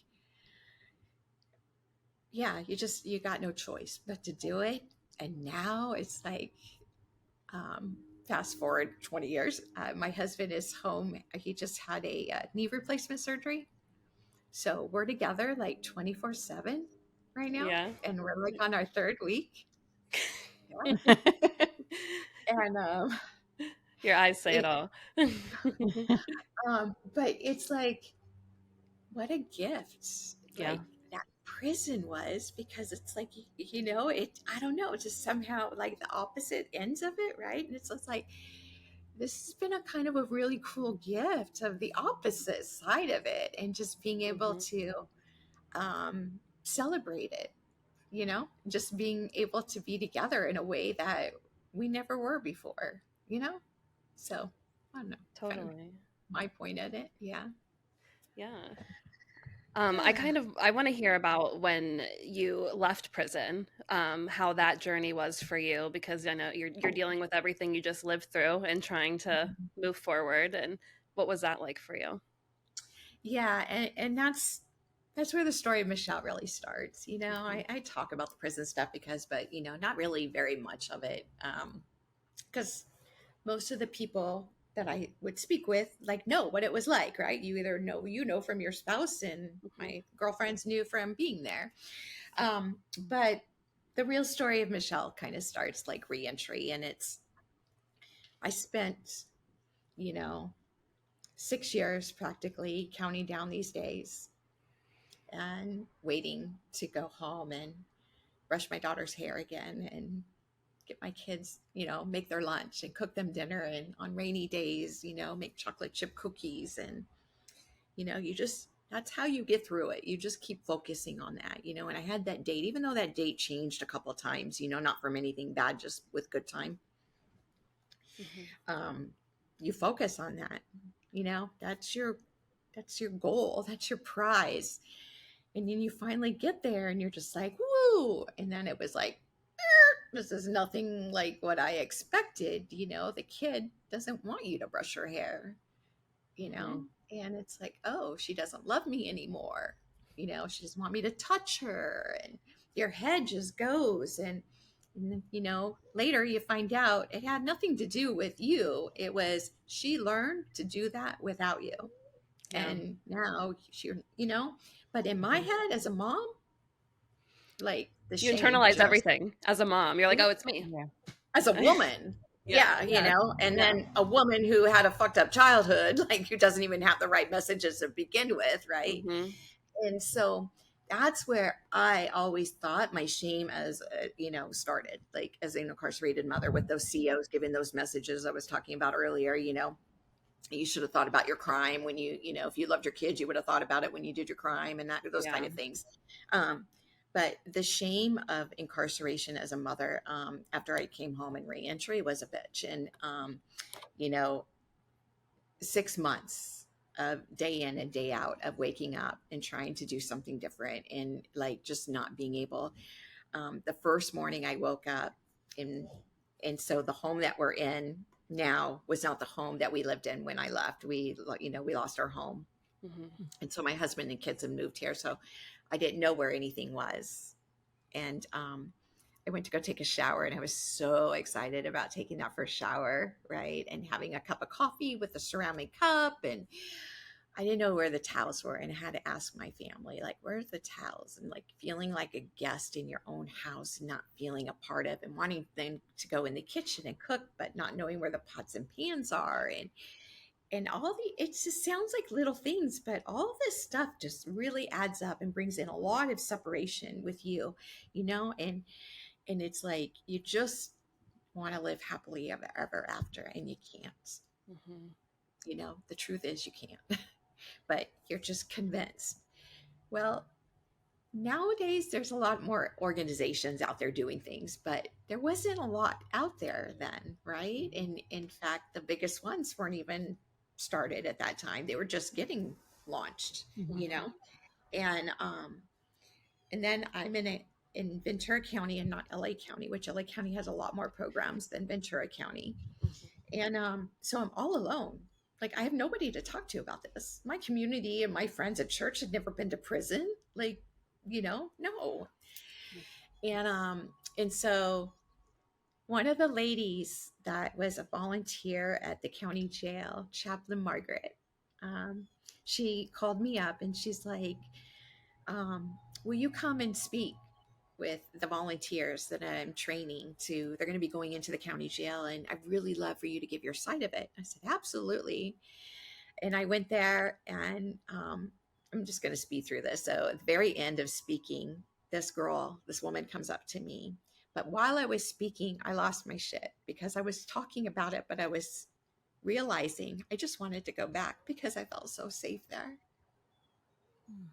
yeah, you got no choice but to do it. And now it's like, fast forward 20 years, my husband is home. He just had a knee replacement surgery. So we're together like 24/7 right now. Yeah. And we're like on our third week. Yeah. And Your eyes say it it all. but it's like what a gift Yeah. like that prison was, because it's like you know, it I don't know, just somehow like the opposite ends of it, right? And it's just like this has been a kind of a really cool gift of the opposite side of it, and just being able Mhm. to celebrate it, you know, just being able to be together in a way that we never were before, you know? So I don't know, kind of Totally. my point at it. Yeah. Yeah. Yeah. I want to hear about when you left prison, how that journey was for you, because I know you're dealing with everything you just lived through and trying to move forward. And what was that like for you? Yeah. And that's where the story of Michelle really starts. You know, I talk about the prison stuff but, you know, not really very much of it. Because most of the people that I would speak with like know what it was like, right? You either know, you know, from your spouse, and Mhm. my girlfriends knew from being there. But the real story of Michelle kind of starts like reentry, and I spent, you know, 6 years practically counting down these days and waiting to go home and brush my daughter's hair again and get my kids, you know, make their lunch and cook them dinner, and on rainy days, you know, make chocolate chip cookies. And, you know, you just, that's how you get through it. You just keep focusing on that, you know. And I had that date, even though that date changed a couple of times, you know, not from anything bad, just with good time. Mhm. um, you focus on that, you know, that's your goal, that's your prize. And then you finally get there and you're just like, woo. And then it was like, this is nothing like what I expected. You know, the kid doesn't want you to brush her hair, you know, Mhm. and it's like, oh, she doesn't love me anymore. You know, she doesn't want me to touch her, and your head just goes. And you know, later you find out it had nothing to do with you. It was she learned to do that without you. Yeah. And now she, you know, but in my head as a mom, like the You shame internalize just, everything as a mom. You're like, yeah, oh, it's me. Yeah. as a woman. Yeah. Yeah, you Yeah. know, and Yeah. then a woman who had a fucked up childhood, like who doesn't even have the right messages to begin with, right? Mhm. And so that's where I always thought my shame as you know, started, like as an incarcerated mother with those COs giving those messages I was talking about earlier. You know, you should have thought about your crime when you know, if you loved your kids, you would have thought about it when you did your crime, and that those kind Yeah. of things. um, but the shame of incarceration as a mother, after I came home in reentry, was a bitch. And you know, 6 months of day in and day out of waking up and trying to do something different, and like just not being able. The first morning I woke up, And so the home that we're in now was not the home that we lived in when I left. We lost our home. Mm-hmm. And so my husband and kids have moved here. So I didn't know where anything was. And I went to go take a shower, and I was so excited about taking that first shower, right? And having a cup of coffee with a ceramic cup. And I didn't know where the towels were. And I had to ask my family, like, where's the towels? And like feeling like a guest in your own house, not feeling a part of, and wanting them to go in the kitchen and cook, but not knowing where the pots and pans are. And it just sounds like little things, but all this stuff just really adds up and brings in a lot of separation with you, and it's like you just want to live happily ever after, and you can't. Mm-hmm. The truth is you can't, but you're just convinced. Well, nowadays there's a lot more organizations out there doing things, but there wasn't a lot out there then, right? And in fact, the biggest ones weren't even started at that time. They were just getting launched, Mhm. And then I'm in Ventura County and not LA County, which LA County has a lot more programs than Ventura County. And so I'm all alone. Like, I have nobody to talk to about this. My community and my friends at church had never been to prison. Like, no. And so one of the ladies that was a volunteer at the county jail, Chaplain Margaret, she called me up and she's like, will you come and speak with the volunteers that I'm training they're going to be going into the county jail, and I'd really love for you to give your side of it. I said, absolutely. And I went there, and I'm just going to speed through this. So at the very end of speaking, this woman comes up to me. But while I was speaking, I lost my shit because I was talking about it, but I was realizing I just wanted to go back because I felt so safe there.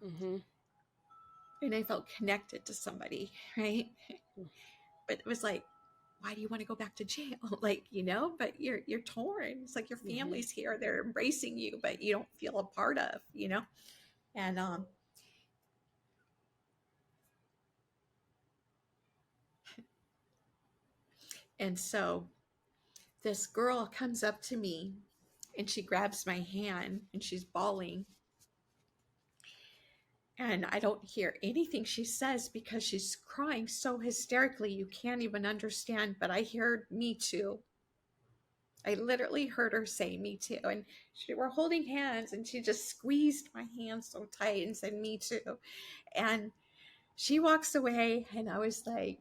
Mm-hmm. And I felt connected to somebody, right? But it was like, why do you want to go back to jail? Like, but you're torn. It's like your family's here, they're embracing you, but you don't feel a part of, and so this girl comes up to me and she grabs my hand and she's bawling. And I don't hear anything she says because she's crying so hysterically you can't even understand. But I heard me too. I literally heard her say me too. And we're holding hands and she just squeezed my hand so tight and said, me too. And she walks away and I was like,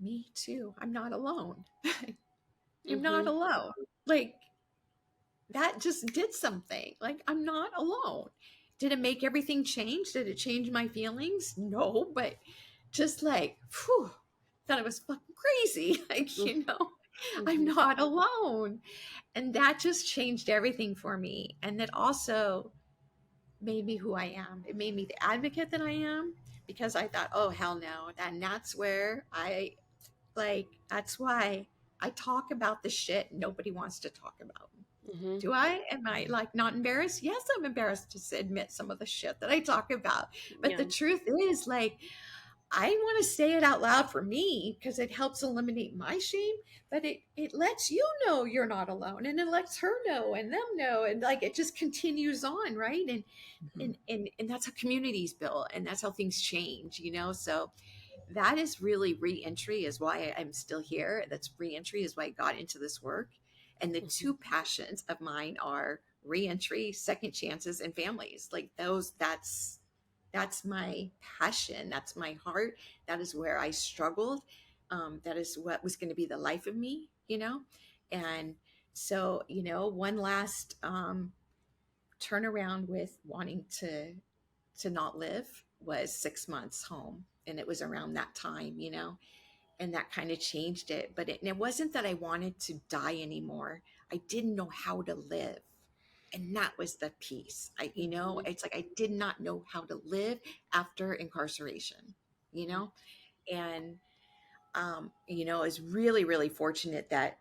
me too. I'm not alone. I'm not alone. Like, that just did something. Like, I'm not alone. Did it make everything change? Did it change my feelings? No, but just like, whew, thought it was fucking crazy. Like, I'm not alone. And that just changed everything for me. And that also made me who I am. It made me the advocate that I am, because I thought, oh, hell no. And that's where that's why I talk about the shit nobody wants to talk about. Do I? Am I like not embarrassed? Yes, I'm embarrassed to admit some of the shit that I talk about. But the truth is, like, I want to say it out loud for me because it helps eliminate my shame, but it lets you know you're not alone, and it lets her know and them know, and like it just continues on, right? And that's how communities build, and that's how things change, So that is really re-entry is why I'm still here. That's re-entry is why I got into this work. And the two passions of mine are re-entry, second chances, and families. Like that's my passion. That's my heart. That is where I struggled. That is what was going to be the life of me, And so, one last turnaround with wanting to not live was 6 months home. And it was around that time, and that kind of changed it. But it wasn't that I wanted to die anymore. I didn't know how to live. And that was the piece. It's like I did not know how to live after incarceration, and I was really, really fortunate that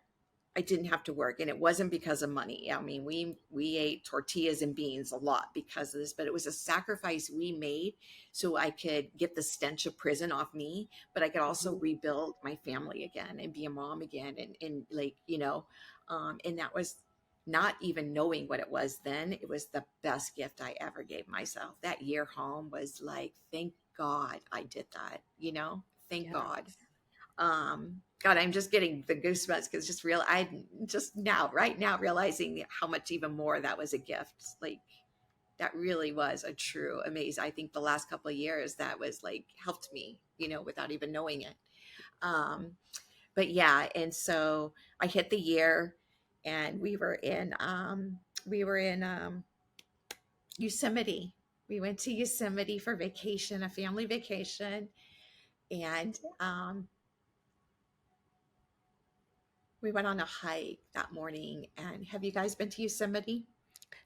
I didn't have to work, and it wasn't because of money. I mean, we ate tortillas and beans a lot because of this, but it was a sacrifice we made so I could get the stench of prison off me, but I could also rebuild my family again and be a mom again, and like, and that was not even knowing what it was then. It was the best gift I ever gave myself. That year home was like, thank God I did that, thank God. God, I'm just getting the goosebumps because I just now, right now, realizing how much even more that was a gift. Like, that really was a true amazing. I think the last couple of years that was like helped me, without even knowing it. But yeah, and so I hit the year, and we were in Yosemite. We went to Yosemite for vacation, a family vacation, and we went on a hike that morning. And have you guys been to Yosemite?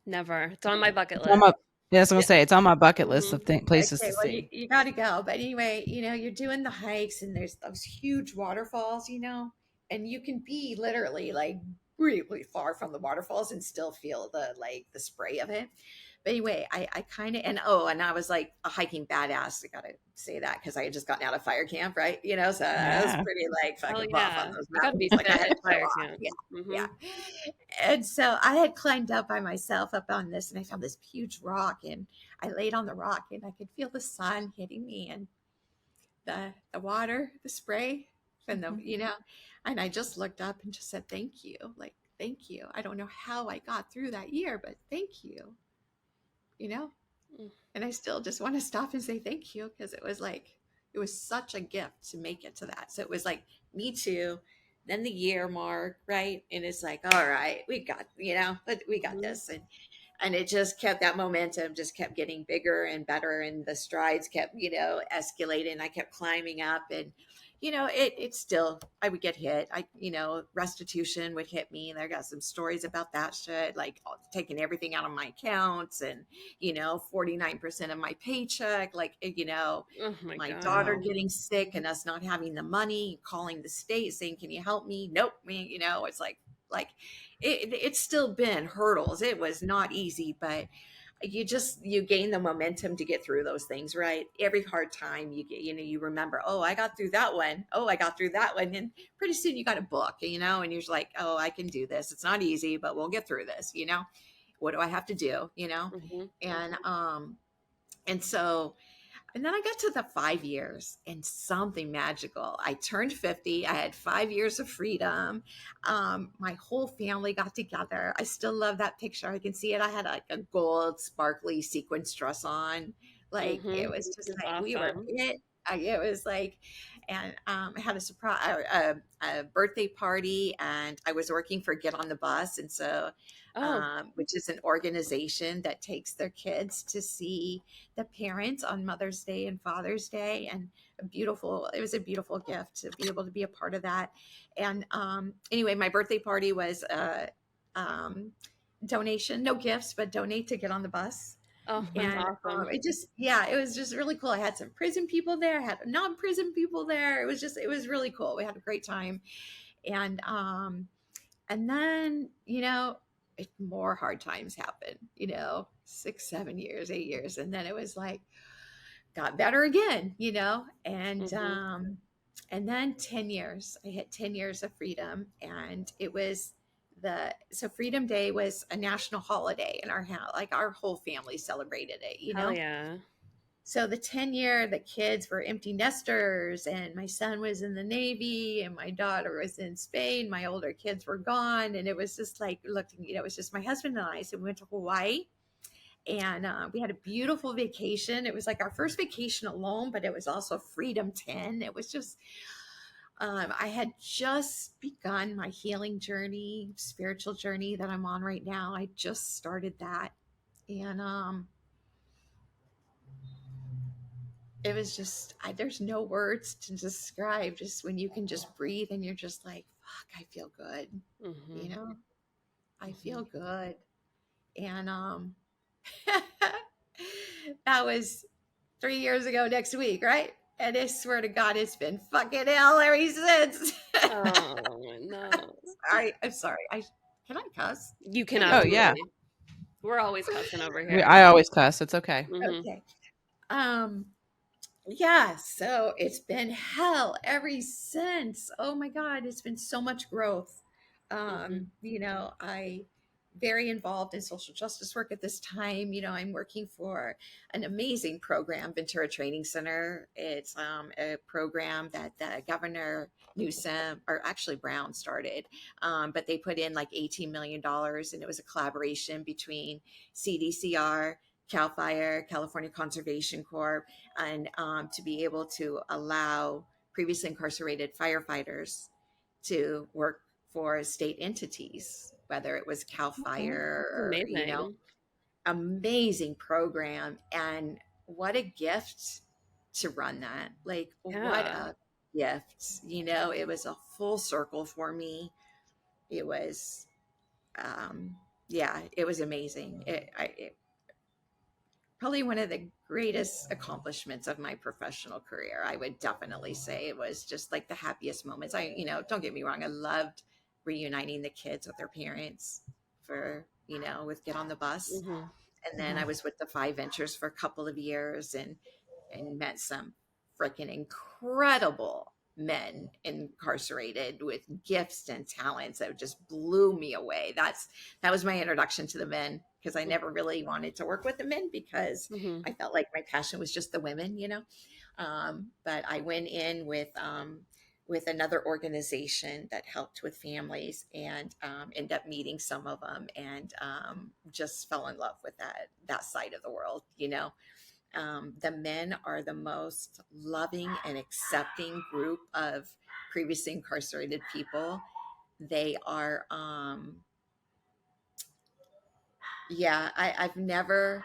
Never. It's on my bucket It's on list. my, yeah, I was gonna say it's on my bucket list of places Okay, to well, see. you got to go. But anyway, you're doing the hikes, and there's those huge waterfalls, and you can be literally like really far from the waterfalls and still feel the spray of it. But anyway, I kind of, and I was like a hiking badass. I gotta say that because I had just gotten out of fire camp, right? So I was Yeah. pretty like Hell fucking buff on yeah. those You gotta be mountains. Like I fit had at to show fire off. camp. Yeah. Mm-hmm. Yeah. And so I had climbed up by myself up on this, and I found this huge rock, and I laid on the rock, and I could feel the sun hitting me, and the water, the spray, and and I just looked up and just said, thank you. Like, thank you. I don't know how I got through that year, but thank you, and I still just want to stop and say thank you, because it was such a gift to make it to that. So it was like, me too. Then the year mark, right? And it's like, all right, we got, we got this. And it just kept, that momentum just kept getting bigger and better, and the strides kept escalating. I kept climbing up, and it still, I would get hit. Restitution would hit me, and I got some stories about that shit, like taking everything out of my accounts, and 49% of my paycheck, like Oh my God. daughter getting sick and us not having the money, calling the state saying, can you help me? Nope. It's like it's still been hurdles. It was not easy, but you gain the momentum to get through those things, right? Every hard time you get, you remember, oh, I got through that one. Oh, I got through that one. And pretty soon you got a book, and you're like, oh, I can do this. It's not easy, but we'll get through this. What do I have to do? And so, and then I got to the 5 years, and something magical. I turned 50. I had 5 years of freedom. My whole family got together. I still love that picture. I can see it. I had like a gold sparkly sequins dress on. Like, it was just That's like, we were awesome. it. It was like, and I had a surprise, a birthday party, and I was working for Get on the Bus. And so, which is an organization that takes their kids to see the parents on Mother's Day and Father's Day, and it was a beautiful gift to be able to be a part of that. And anyway, my birthday party was donation, no gifts, but donate to Get on the Bus. Oh, that's And awesome. it was just really cool. I had some prison people there, I had non-prison people there. It was really cool. We had a great time. And then, more hard times happened, 6, 7 years, 8 years. And then it was like, got better again, and then 10 years, I hit 10 years of freedom. And it was so Freedom Day was a national holiday in our house. Like, our whole family celebrated it, Hell yeah. So the 10-year, the kids were empty nesters, and my son was in the Navy, and my daughter was in Spain. My older kids were gone. And it was just like, it was just my husband and I. So we went to Hawaii, and we had a beautiful vacation. It was like our first vacation alone, but it was also Freedom 10. It was just, I had just begun my healing journey, spiritual journey that I'm on right now. I just started that. And it was just, there's no words to describe, just when you can just breathe and you're just like, fuck, I feel good. I feel good. And that was 3 years ago next week, right? And I swear to God, it's been fucking hell ever since. Oh no. I'm sorry. Can I cuss? You can Oh, absolutely. yeah. We're always cussing over here. I always cuss. It's okay. Mhm. Okay. Yeah, so it's been hell ever since. Oh my God, it's been so much growth. I very involved in social justice work at this time. I'm working for an amazing program, Ventura Training Center. It's a program that Governor Newsom, or actually Brown, started, but they put in like $18 million, and it was a collaboration between CDCR, CAL FIRE, California Conservation Corps, and to be able to allow previously incarcerated firefighters to work for state entities, whether it was CAL FIRE or, Amazing. amazing program. And what a gift to run that. Like, what Yeah. a gift. It was a full circle for me. It was, it was amazing. It probably one of the greatest accomplishments of my professional career. I would definitely say it was just like the happiest moments. Don't get me wrong, I loved reuniting the kids with their parents for, with Get on the Bus. Mhm. And then I was with the Five Ventures for a couple of years and met some freaking incredible men incarcerated with gifts and talents that just blew me away. That was my introduction to the men, because I never really wanted to work with the men because Mhm. I felt like my passion was just the women, but I went in with another organization that helped with families, and ended up meeting some of them, and just fell in love with that side of the world. The men are the most loving and accepting group of previously incarcerated people. They are, I've never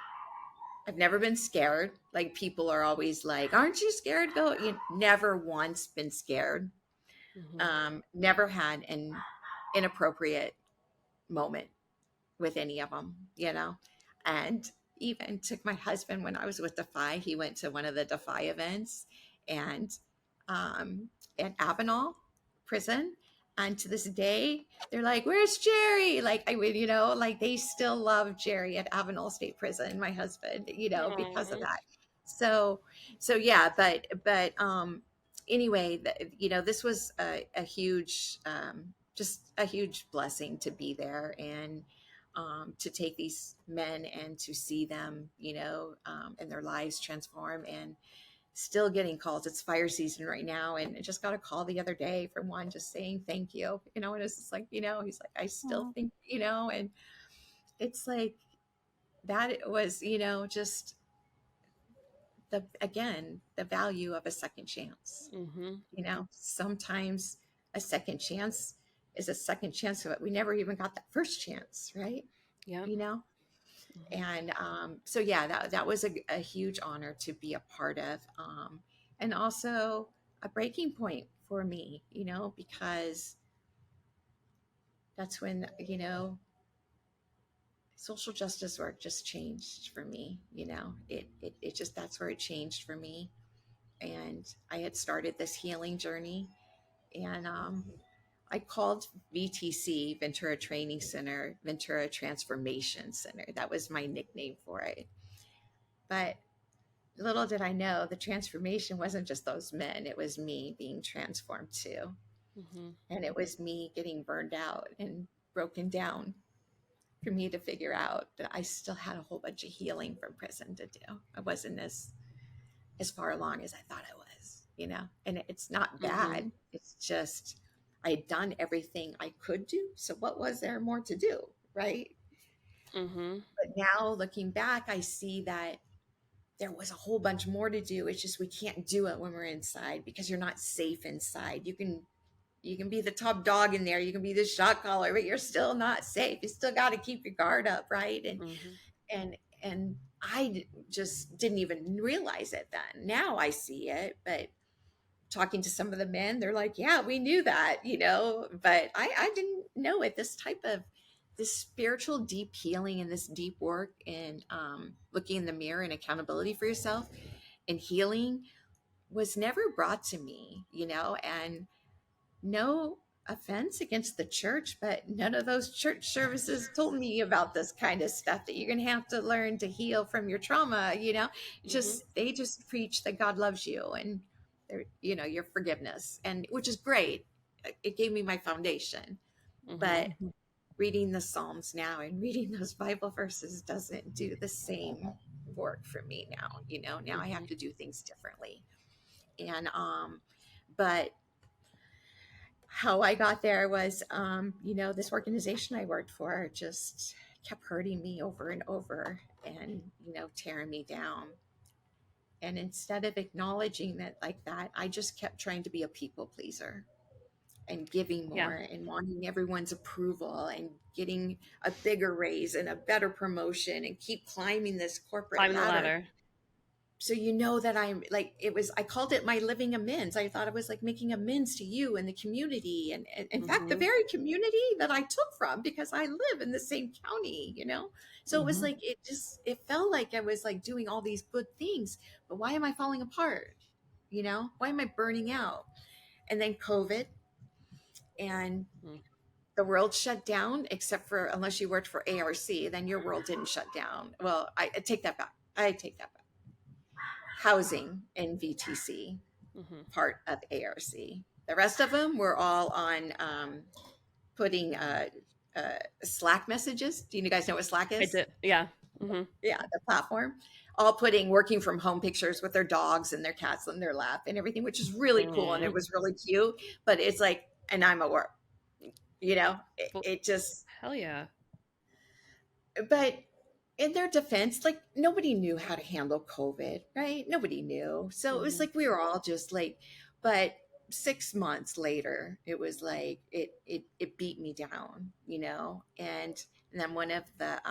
been scared. Like, people are always like, "Aren't you scared?" Go. Never once been scared. Mhm. Never had an inappropriate moment with any of them. And even took my husband when I was with Defy. He went to one of the Defy events, and um, at Avenal prison. And to this day, they're like, "Where's Jerry?" Like, I would, like, they still love Jerry at Avenal State Prison, my husband, because of Aw. that. So yeah, but anyway, this was a huge, just a huge blessing to be there, and to take these men and to see them, and their lives transform, and still getting calls. It's fire season right now, and I just got a call the other day from one just saying thank you. And it's just like, he's like, "I still think," and it's like, that it was, just the value of a second chance. Mhm. Sometimes a second chance is a second chance, but we never even got that first chance, right? Yep. And so yeah, that was a huge honor to be a part of, and also a breaking point for me, because that's when, social justice work just changed for me. It just, that's where it changed for me. And I had started this healing journey, and I called VTC, Ventura Training Center, Ventura Transformation Center. That was my nickname for it. But little did I know, the transformation wasn't just those men, it was me being transformed too. Mhm. And it was me getting burned out and broken down, for me to figure out that I still had a whole bunch of healing from prison to do. I wasn't as far along as I thought I was, and it's not bad. Mhm. It's just, I had done everything I could do. So what was there more to do? Right. Mhm. But now looking back, I see that there was a whole bunch more to do. It's just, we can't do it when we're inside, because you're not safe inside. You can be the top dog in there, you can be the shot caller, but you're still not safe. You still got to keep your guard up, right? Mhm. And I just didn't even realize it then. Now I see it, but talking to some of the men, they're like, "Yeah, we knew that," but I didn't know it. This spiritual deep healing and this deep work, and looking in the mirror and accountability for yourself and healing was never brought to me, and no offense against the church, but none of those church services told me about this kind of stuff that you're going to have to learn to heal from your trauma. Just they just preach that God loves you and your forgiveness, and which is great. It gave me my foundation. But reading the Psalms now and reading those Bible verses doesn't do the same work for me now. Now I have to do things differently. And but how I got there was, this organization I worked for just kept hurting me over and over and, tearing me down. And instead of acknowledging that like that, I just kept trying to be a people pleaser and giving more and wanting everyone's approval and getting a bigger raise and a better promotion and keep climbing this corporate ladder. So that I'm like, I called it my living amends. I thought it was like making amends to you and the community. And in fact, the very community that I took from, because I live in the same county, So it was like, it felt like I was like doing all these good things, but why am I falling apart? Why am I burning out? And then COVID and the world shut down, except for unless you worked for ARC, then your world didn't shut down. Well, I take that back. Housing and VTC, part of ARC. The rest of them were all on putting Slack messages. Do you guys know what Slack is? I did. Yeah. Yeah, the platform. All putting working from home pictures with their dogs and their cats in their lap and everything, which is really cool. And it was really cute. But it's like, and I'm at work. It just. Hell yeah. But in their defense, like nobody knew how to handle COVID, right? Nobody knew. So it was like we were all just like, but 6 months later, it was like it beat me down, And then one of the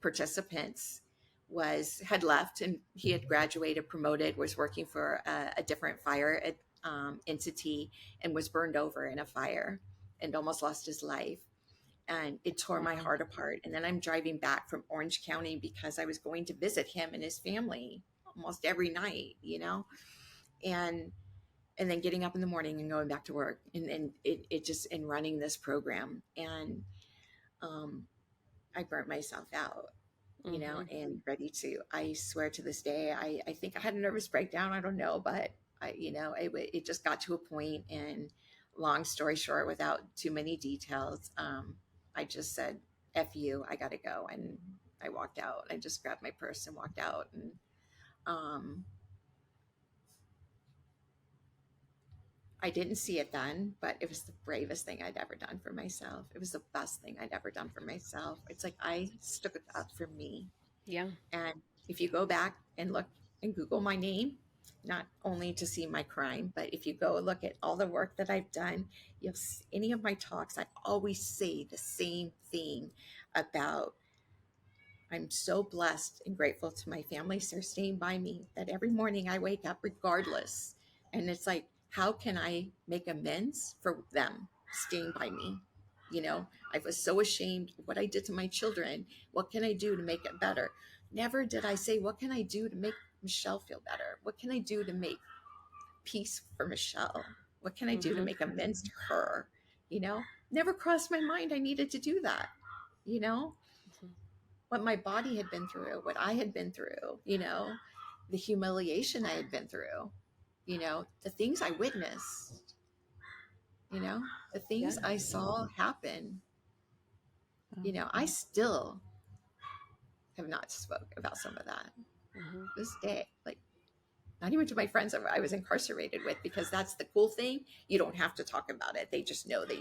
participants had left, and he had graduated, promoted, was working for a different fire entity, and was burned over in a fire and almost lost his life. And it tore my heart apart. And then I'm driving back from Orange County because I was going to visit him and his family almost every night, and then getting up in the morning and going back to work and it just in running this program. And I burnt myself out, and ready to, I swear to this day, I think I had a nervous breakdown. I don't know, but it just got to a point, and long story short, without too many details, I just said, F you, I got to go. And I walked out. I just grabbed my purse and walked out. And I didn't see it then, but it was the bravest thing I'd ever done for myself. It was the best thing I'd ever done for myself. It's like I stuck it up for me. Yeah. And if you go back and look and Google my name, not only to see my crime, but if you go look at all the work that I've done, you'll see any of my talks, I always say the same thing about I'm so blessed and grateful to my family for staying by me, that every morning I wake up regardless. And it's like, how can I make amends for them staying by me? I was so ashamed of what I did to my children. What can I do to make it better? Never did I say, what can I do to make Michelle feel better? What can I do to make peace for Michelle? What can I do to make amends to her? Never crossed my mind I needed to do that. What my body had been through, what I had been through, the humiliation I had been through, the things I witnessed, the things I saw happen. I still have not spoke about some of that this day, like not even to my friends that I was incarcerated with, because that's the cool thing. You don't have to talk about it. They just know that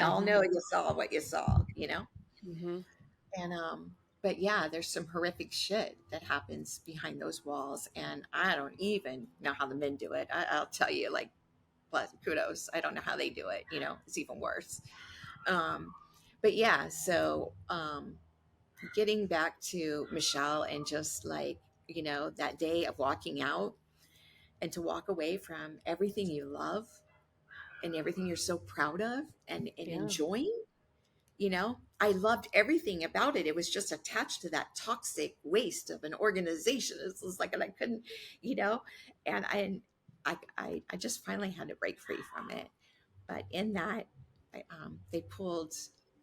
all know you saw what you saw, And but yeah, there's some horrific shit that happens behind those walls, and I don't even know how the men do it. I'll tell you, like, kudos. I don't know how they do it. It's even worse. But yeah, so getting back to Michelle, and just like, that day of walking out, and to walk away from everything you love and everything you're so proud of and enjoying, I loved everything about it. It was just attached to that toxic waste of an organization. It was like, and I couldn't, and I just finally had to break free from it. But in that, they pulled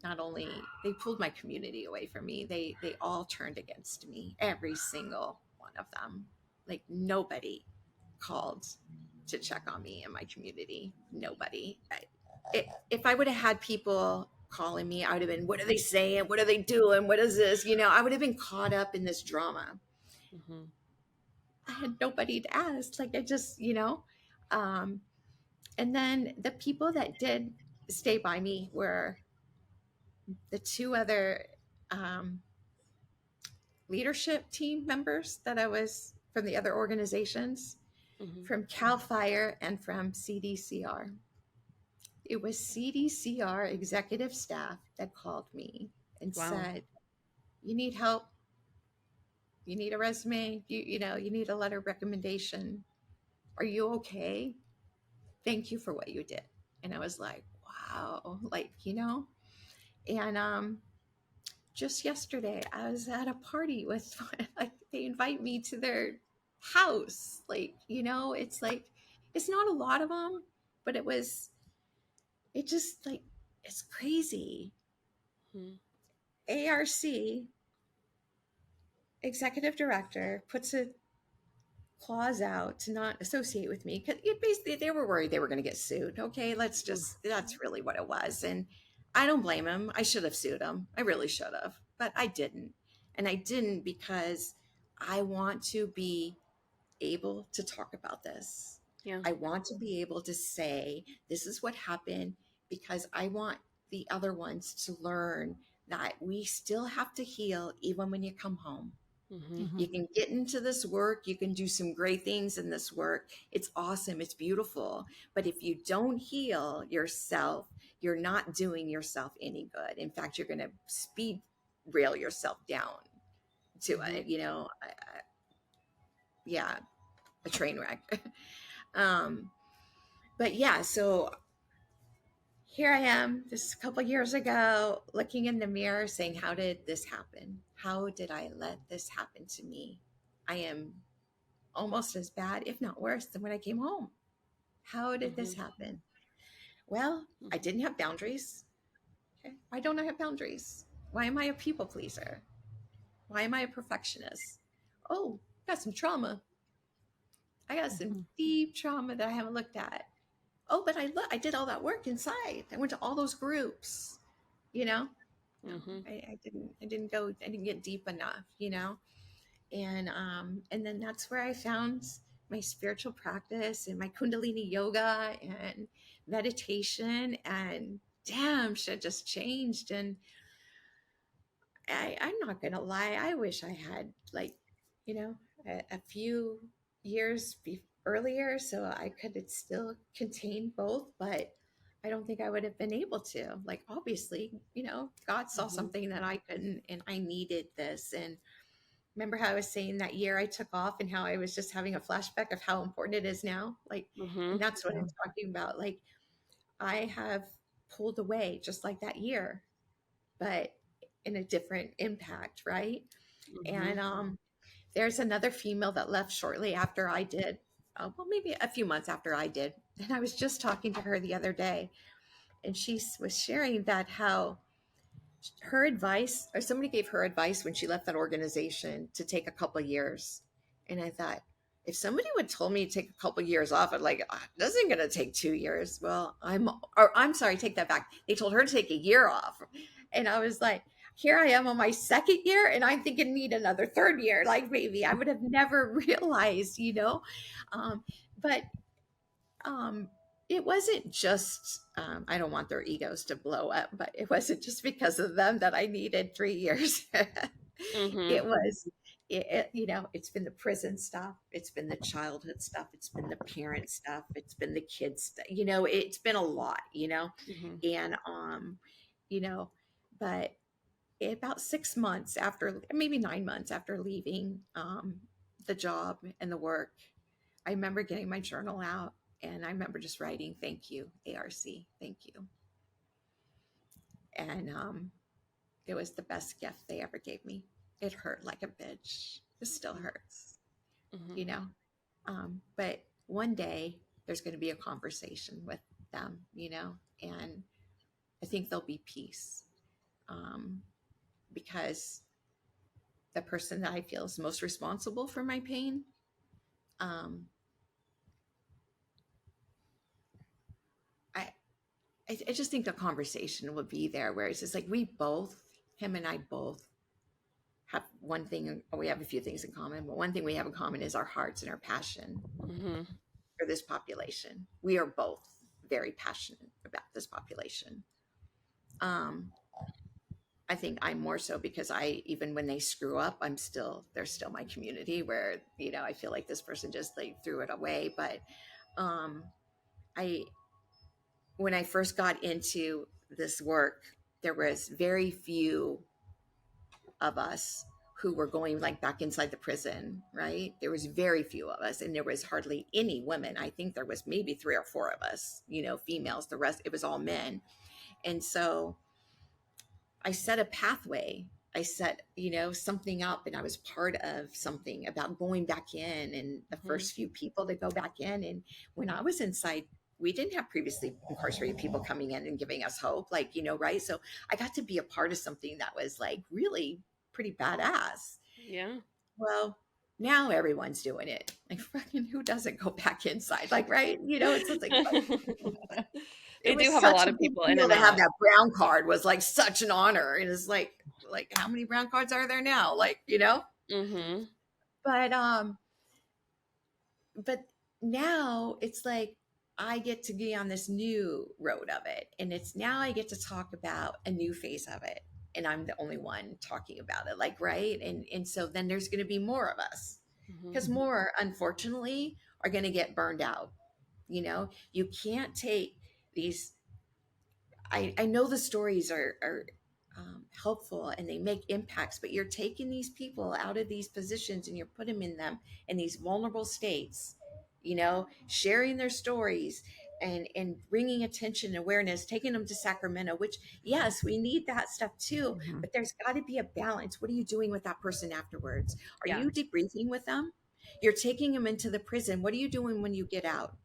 they pulled my community away from me. They all turned against me, every single one of them. Like nobody called to check on me in my community. Nobody. If I would have had people calling me, I would have been, what are they saying? What are they doing? What is this? I would have been caught up in this drama. Mm-hmm. I had nobody to ask. Like I just, and then the people that did stay by me were the two other um, leadership team members that I was from the other organizations, Mm-hmm. from CAL FIRE and from CDCR. It was CDCR executive staff that called me and said, you need help. You need a resume. You need a letter of recommendation. Are you okay? Thank you for what you did. And I was like, wow, and just yesterday I was at a party with like they invite me to their house. It's like it's not a lot of them, but it just like it's crazy. Mm-hmm. ARC executive director puts a clause out to not associate with me because basically they were worried they were going to get sued. Okay, that's really what it was. And I don't blame him. I should have sued him. I really should have, but I didn't. And I didn't because I want to be able to talk about this. Yeah. I want to be able to say, this is what happened, because I want the other ones to learn that we still have to heal even when you come home. Mm-hmm. You can get into this work. You can do some great things in this work. It's awesome. It's beautiful. But if you don't heal yourself, you're not doing yourself any good. In fact, you're going to speed rail yourself down to Mm-hmm. a train wreck. But yeah, so here I am, this a couple years ago, looking in the mirror saying, how did this happen? How did I let this happen to me? I am almost as bad, if not worse, than when I came home. How did this happen? Well, I didn't have boundaries. Okay. Why don't I have boundaries? Why am I a people pleaser? Why am I a perfectionist? Oh, I got some trauma. I got some deep trauma that I haven't looked at. Oh, but I did all that work inside. I went to all those groups, No, I didn't get deep enough, and then that's where I found my spiritual practice and my Kundalini yoga and meditation, and damn, shit just changed. And I'm not gonna lie, I wish I had a few years earlier so I could still contain both, but I don't think I would have been able to. Like, obviously, God saw something that I couldn't, and I needed this. And remember how I was saying that year I took off and how I was just having a flashback of how important it is now? And that's what I'm talking about. Like, I have pulled away just like that year, but in a different impact, right? And there's another female that left shortly after I did. Well, maybe a few months after I did. And I was just talking to her the other day, and she was sharing that how her advice, or somebody gave her advice when she left that organization, to take a couple of years. And I thought, if somebody would told me to take a couple of years off, I'd like, this isn't going to take 2 years. Well, I'm sorry, take that back. They told her to take a year off. And I was like, here I am on my second year, and I'm thinking need another third year. Like, maybe I would have never realized, but it wasn't just, I don't want their egos to blow up, but it wasn't just because of them that I needed 3 years. It was, it's been the prison stuff. It's been the childhood stuff. It's been the parent stuff. It's been the kids stuff. It's been a lot, and, but about 6 months after, maybe 9 months after leaving the job and the work, I remember getting my journal out, and I remember just writing, thank you, ARC, thank you. And it was the best gift they ever gave me. It hurt like a bitch. It still hurts, But one day there's going to be a conversation with them, and I think there'll be peace, because the person that I feel is most responsible for my pain, um, I, I just think the conversation will be there where it's just like him and I both have one thing, we have a few things in common, but one thing we have in common is our hearts and our passion for this population. We are both very passionate about this population. I think I'm more so because even when they screw up, they're still my community where, I feel like this person just like threw it away. But I when I first got into this work, there was very few of us who were going like back inside the prison, right? There was very few of us, and there was hardly any women. I think there was maybe 3 or 4 of us, females. The rest, it was all men. And so I set a pathway. I set, something up, and I was part of something about going back in and the first few people to go back in. And when I was inside, we didn't have previously incarcerated people coming in and giving us hope, right? So I got to be a part of something that was like really pretty badass. Yeah. Well, now everyone's doing it. Like, fucking who doesn't go back inside? Like, right? It's just like they do have a lot of people in and to out. have that brown card was like such an honor. And it's like how many brown cards are there now? But now it's like I get to be on this new road of it, and it's now I get to talk about a new phase of it, and I'm the only one talking about it, right? And so then there's going to be more of us, because more, unfortunately, are going to get burned out. You can't take these. I know the stories are helpful and they make impacts, but you're taking these people out of these positions and you're putting them in these vulnerable states, sharing their stories and bringing attention and awareness, taking them to Sacramento, which, yes, we need that stuff too, but there's got to be a balance. What are you doing with that person afterwards? Are you debriefing with them? You're taking them into the prison. What are you doing when you get out?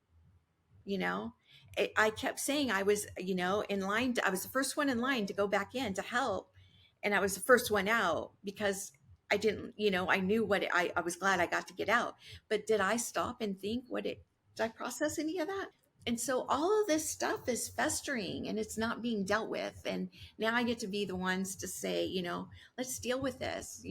I kept saying I was, in line. I was the first one in line to go back in to help. And I was the first one out because I didn't, I knew I was glad I got to get out. But did I stop and think did I process any of that? And so all of this stuff is festering and it's not being dealt with. And now I get to be the ones to say, let's deal with this.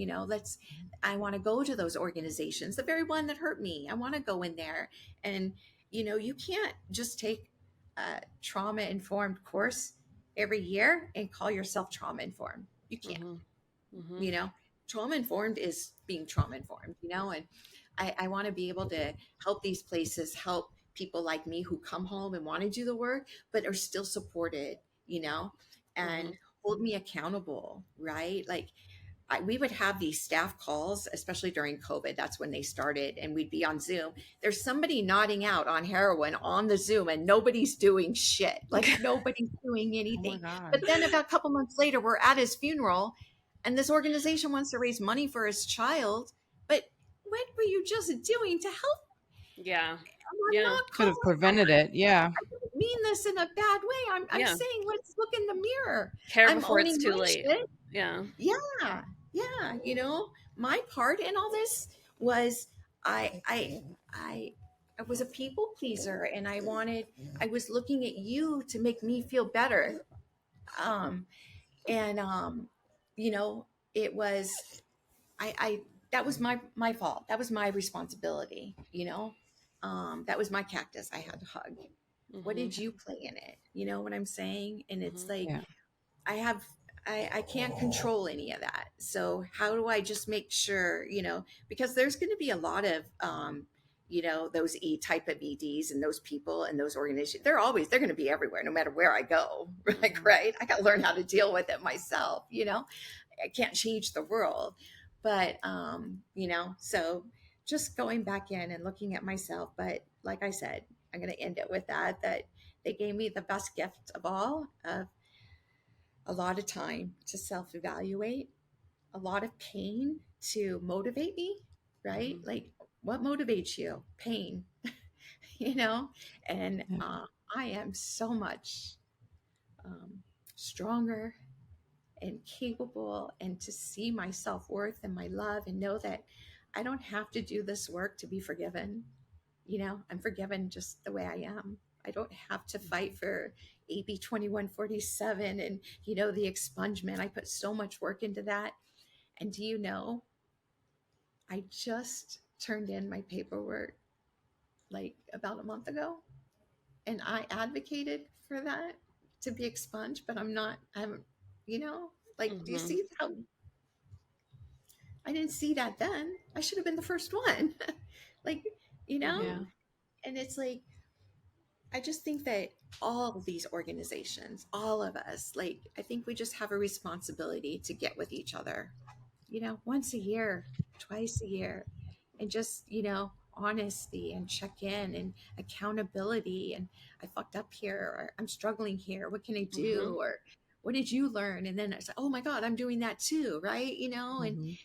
I want to go to those organizations, the very one that hurt me. I want to go in there. And, you can't just take a trauma-informed course every year and call yourself trauma-informed. You can't. Trauma-informed is being trauma-informed, and I want to be able to help these places, help people like me who come home and want to do the work, but are still supported, and hold me accountable, right? Like, we would have these staff calls, especially during COVID. That's when they started, and we'd be on Zoom. There's somebody nodding out on heroin on the Zoom, and nobody's doing shit. Like, nobody's doing anything. But then about a couple months later, we're at his funeral, and this organization wants to raise money for his child. But what were you just doing to help? Yeah. Could have prevented it. Yeah. I don't mean this in a bad way. I'm saying, let's look in the mirror. Care before it's too late. Shit. Yeah. My part in all this was I was a people pleaser, and I was looking at you to make me feel better. It was that was my fault. That was my responsibility. That was my cactus I had to hug. What did you play in it? You know what I'm saying? And it's like, I can't control any of that. So how do I just make sure, because there's going to be a lot of, those type of EDs and those people and those organizations, they're going to be everywhere, no matter where I go. Right. I got to learn how to deal with it myself. I can't change the world, but, so just going back in and looking at myself. But like I said, I'm going to end it with that they gave me the best gift of all, of a lot of time to self-evaluate, a lot of pain to motivate me, right? Like, what motivates you? Pain, and I am so much stronger and capable, and to see my self-worth and my love and know that I don't have to do this work to be forgiven. I'm forgiven just the way I am. I don't have to fight for AB 2147 and, the expungement. I put so much work into that. And do you know, I just turned in my paperwork like about a month ago, and I advocated for that to be expunged, but like, do you see how I didn't see that then? I should have been the first one. Like, Yeah. and it's like, I just think that all of these organizations, all of us, like, I think we just have a responsibility to get with each other, once a year, twice a year, and just, honesty and check in and accountability. And I fucked up here, or I'm struggling here. What can I do? Or what did you learn? And then I said, oh my God, I'm doing that too. Right. And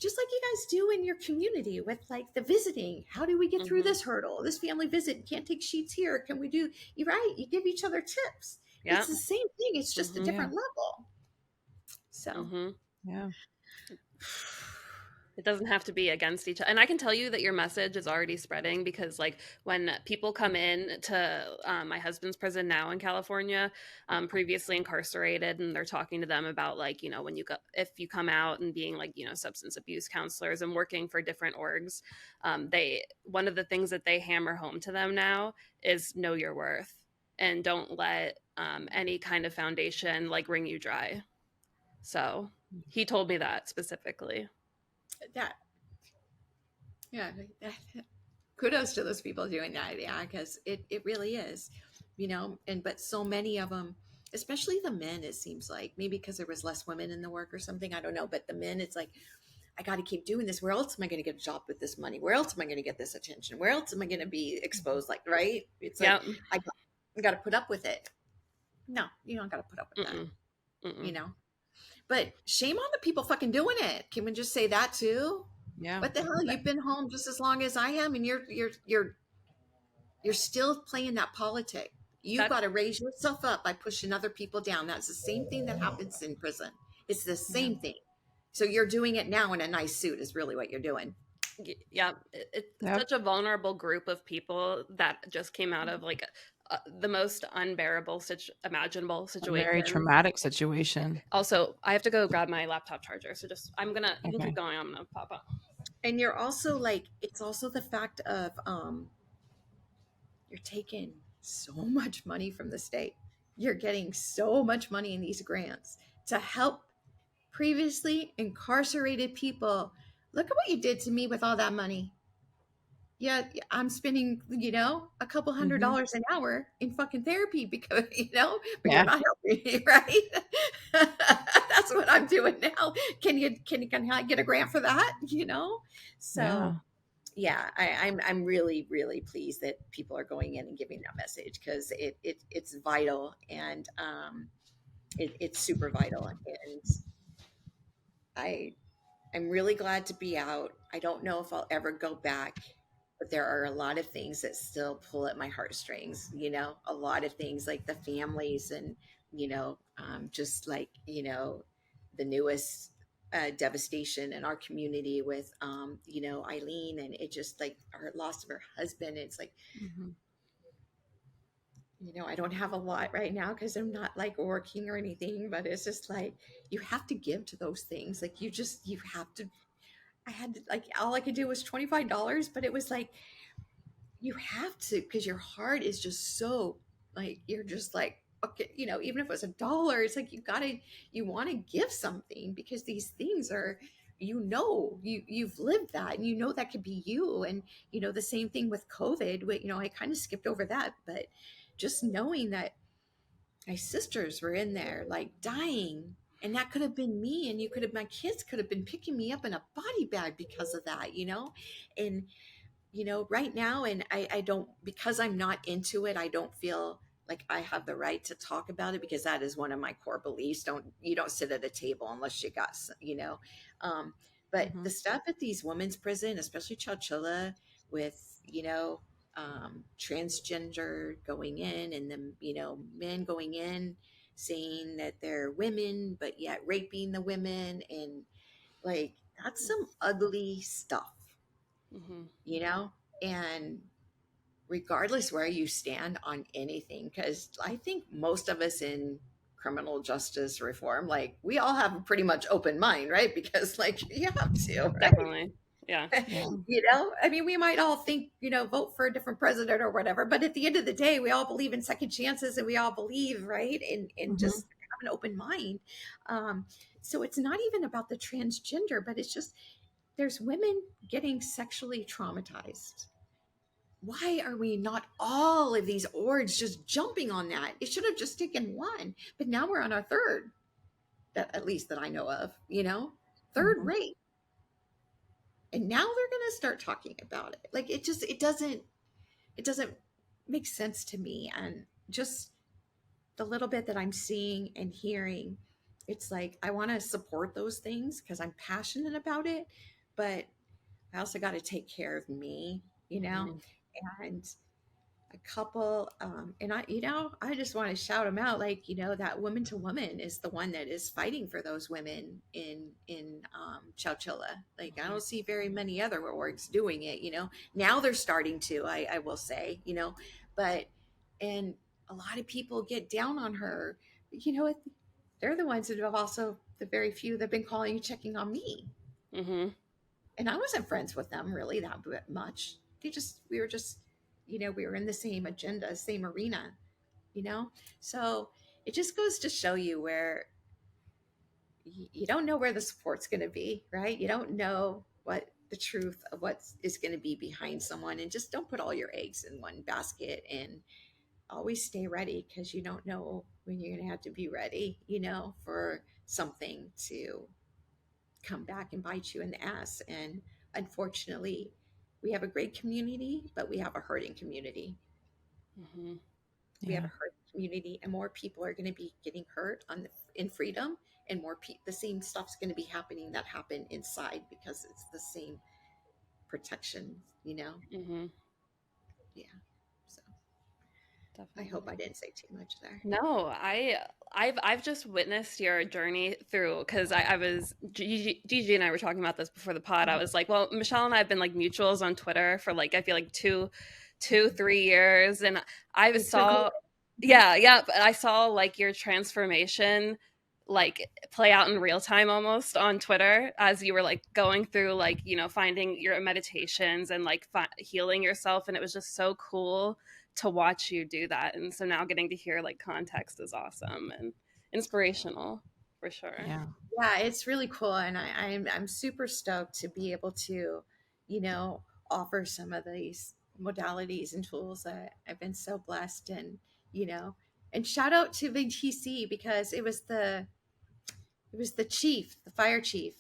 just like you guys do in your community with like the visiting. How do we get through this hurdle? This family visit, can't take sheets here. Can we do, you're right. You give each other tips. Yeah. It's the same thing. It's just a different level. So, yeah. It doesn't have to be against each other. And I can tell you that your message is already spreading, because like when people come in to my husband's prison now in California, previously incarcerated, and they're talking to them about like, when if you come out and being like, substance abuse counselors and working for different orgs, one of the things that they hammer home to them now is know your worth, and don't let any kind of foundation like wring you dry. So he told me that specifically. Kudos to those people doing that. Yeah, because it really is, but so many of them, especially the men, it seems like, maybe because there was less women in the work or something, I don't know, but the men, it's like, I got to keep doing this. Where else am I going to get a job with this money? Where else am I going to get this attention? Where else am I going to be exposed? Like, right? It's like, I got to put up with it. No, you don't got to put up with that. But shame on the people fucking doing it. Can we just say that too? Yeah. What the hell? You've been home just as long as I am, and you're still playing that politic. You got to raise yourself up by pushing other people down. That's the same thing that happens in prison. It's the same thing. So you're doing it now in a nice suit is really what you're doing. Yeah, it's such a vulnerable group of people that just came out of like the most unbearable imaginable situation. A very traumatic situation. Also, I have to go grab my laptop charger. So you can keep going. I'm gonna pop up. And you're also like, it's also the fact of you're taking so much money from the state. You're getting so much money in these grants to help previously incarcerated people. Look at what you did to me with all that money. Yeah, I'm spending, a couple $100 an hour in fucking therapy because, but you're not helping me, right? That's what I'm doing now. Can I get a grant for that? So yeah, I'm really, really pleased that people are going in and giving that message, because it's vital, and it's super vital. And I'm really glad to be out. I don't know if I'll ever go back, but there are a lot of things that still pull at my heartstrings, a lot of things like the families and, just like, the newest devastation in our community with, Eileen, and it just like her loss of her husband. It's like, I don't have a lot right now because I'm not like working or anything, but it's just like, you have to give to those things. Like you have to, I had to, like, all I could do was $25, but it was like, you have to, because your heart is just so like, you're just like, okay, even if it was $1, it's like, you want to give something, because these things are, you've lived that, and that could be you. And, the same thing with COVID, I kind of skipped over that, but just knowing that my sisters were in there like dying, and that could have been me, and my kids could have been picking me up in a body bag because of that, and, right now, and I don't, because I'm not into it, I don't feel like I have the right to talk about it, because that is one of my core beliefs. You don't sit at a table unless you got, but the stuff at these women's prison, especially Chowchilla, with, transgender going in, and then, men going in saying that they're women, but yet raping the women. And like, that's some ugly stuff, and regardless where you stand on anything, because I think most of us in criminal justice reform, like, we all have a pretty much open mind, right? Because like, you have to, right? Definitely. Yeah. I mean, we might all think, vote for a different president or whatever, but at the end of the day, we all believe in second chances, and we all believe, right, in just have an open mind. So it's not even about the transgender, but it's just, there's women getting sexually traumatized. Why are we not all of these orgs just jumping on that? It should have just taken one, but now we're on our third, that at least that I know of, third rape. And now they're going to start talking about it. Like, it doesn't make sense to me. And just the little bit that I'm seeing and hearing, it's like, I want to support those things because I'm passionate about it, but I also got to take care of me, and a couple, and I just want to shout them out. Like, that Woman to Woman is the one that is fighting for those women in Chowchilla. Like, I don't see very many other orgs doing it. Now they're starting to, I will say, but, and a lot of people get down on her. But they're the ones that have also, the very few that have been calling and checking on me. And I wasn't friends with them really that much. We were just, we were in the same agenda, same arena, So it just goes to show you where you don't know where the support's going to be, right? You don't know what the truth of what is going to be behind someone, and just don't put all your eggs in one basket, and always stay ready, because you don't know when you're going to have to be ready, for something to come back and bite you in the ass. And unfortunately, we have a great community, but we have a hurting community. We have a hurting community, and more people are going to be getting hurt in freedom, and more the same stuff's going to be happening that happened inside, because it's the same protection, Yeah. So definitely. I hope I didn't say too much there. No, I've just witnessed your journey through, because I was Gigi and I were talking about this before the pod. I was like, well, Michelle and I have been like mutuals on Twitter for like, I feel like 3 years, and I saw, but I saw like your transformation like play out in real time almost on Twitter, as you were like going through, like, finding your meditations and like healing yourself, and it was just so cool to watch you do that. And so now getting to hear like context is awesome and inspirational for sure. Yeah, it's really cool, and I'm super stoked to be able to, offer some of these modalities and tools. I've been so blessed, and and shout out to VTC, because it was the chief, the fire chief,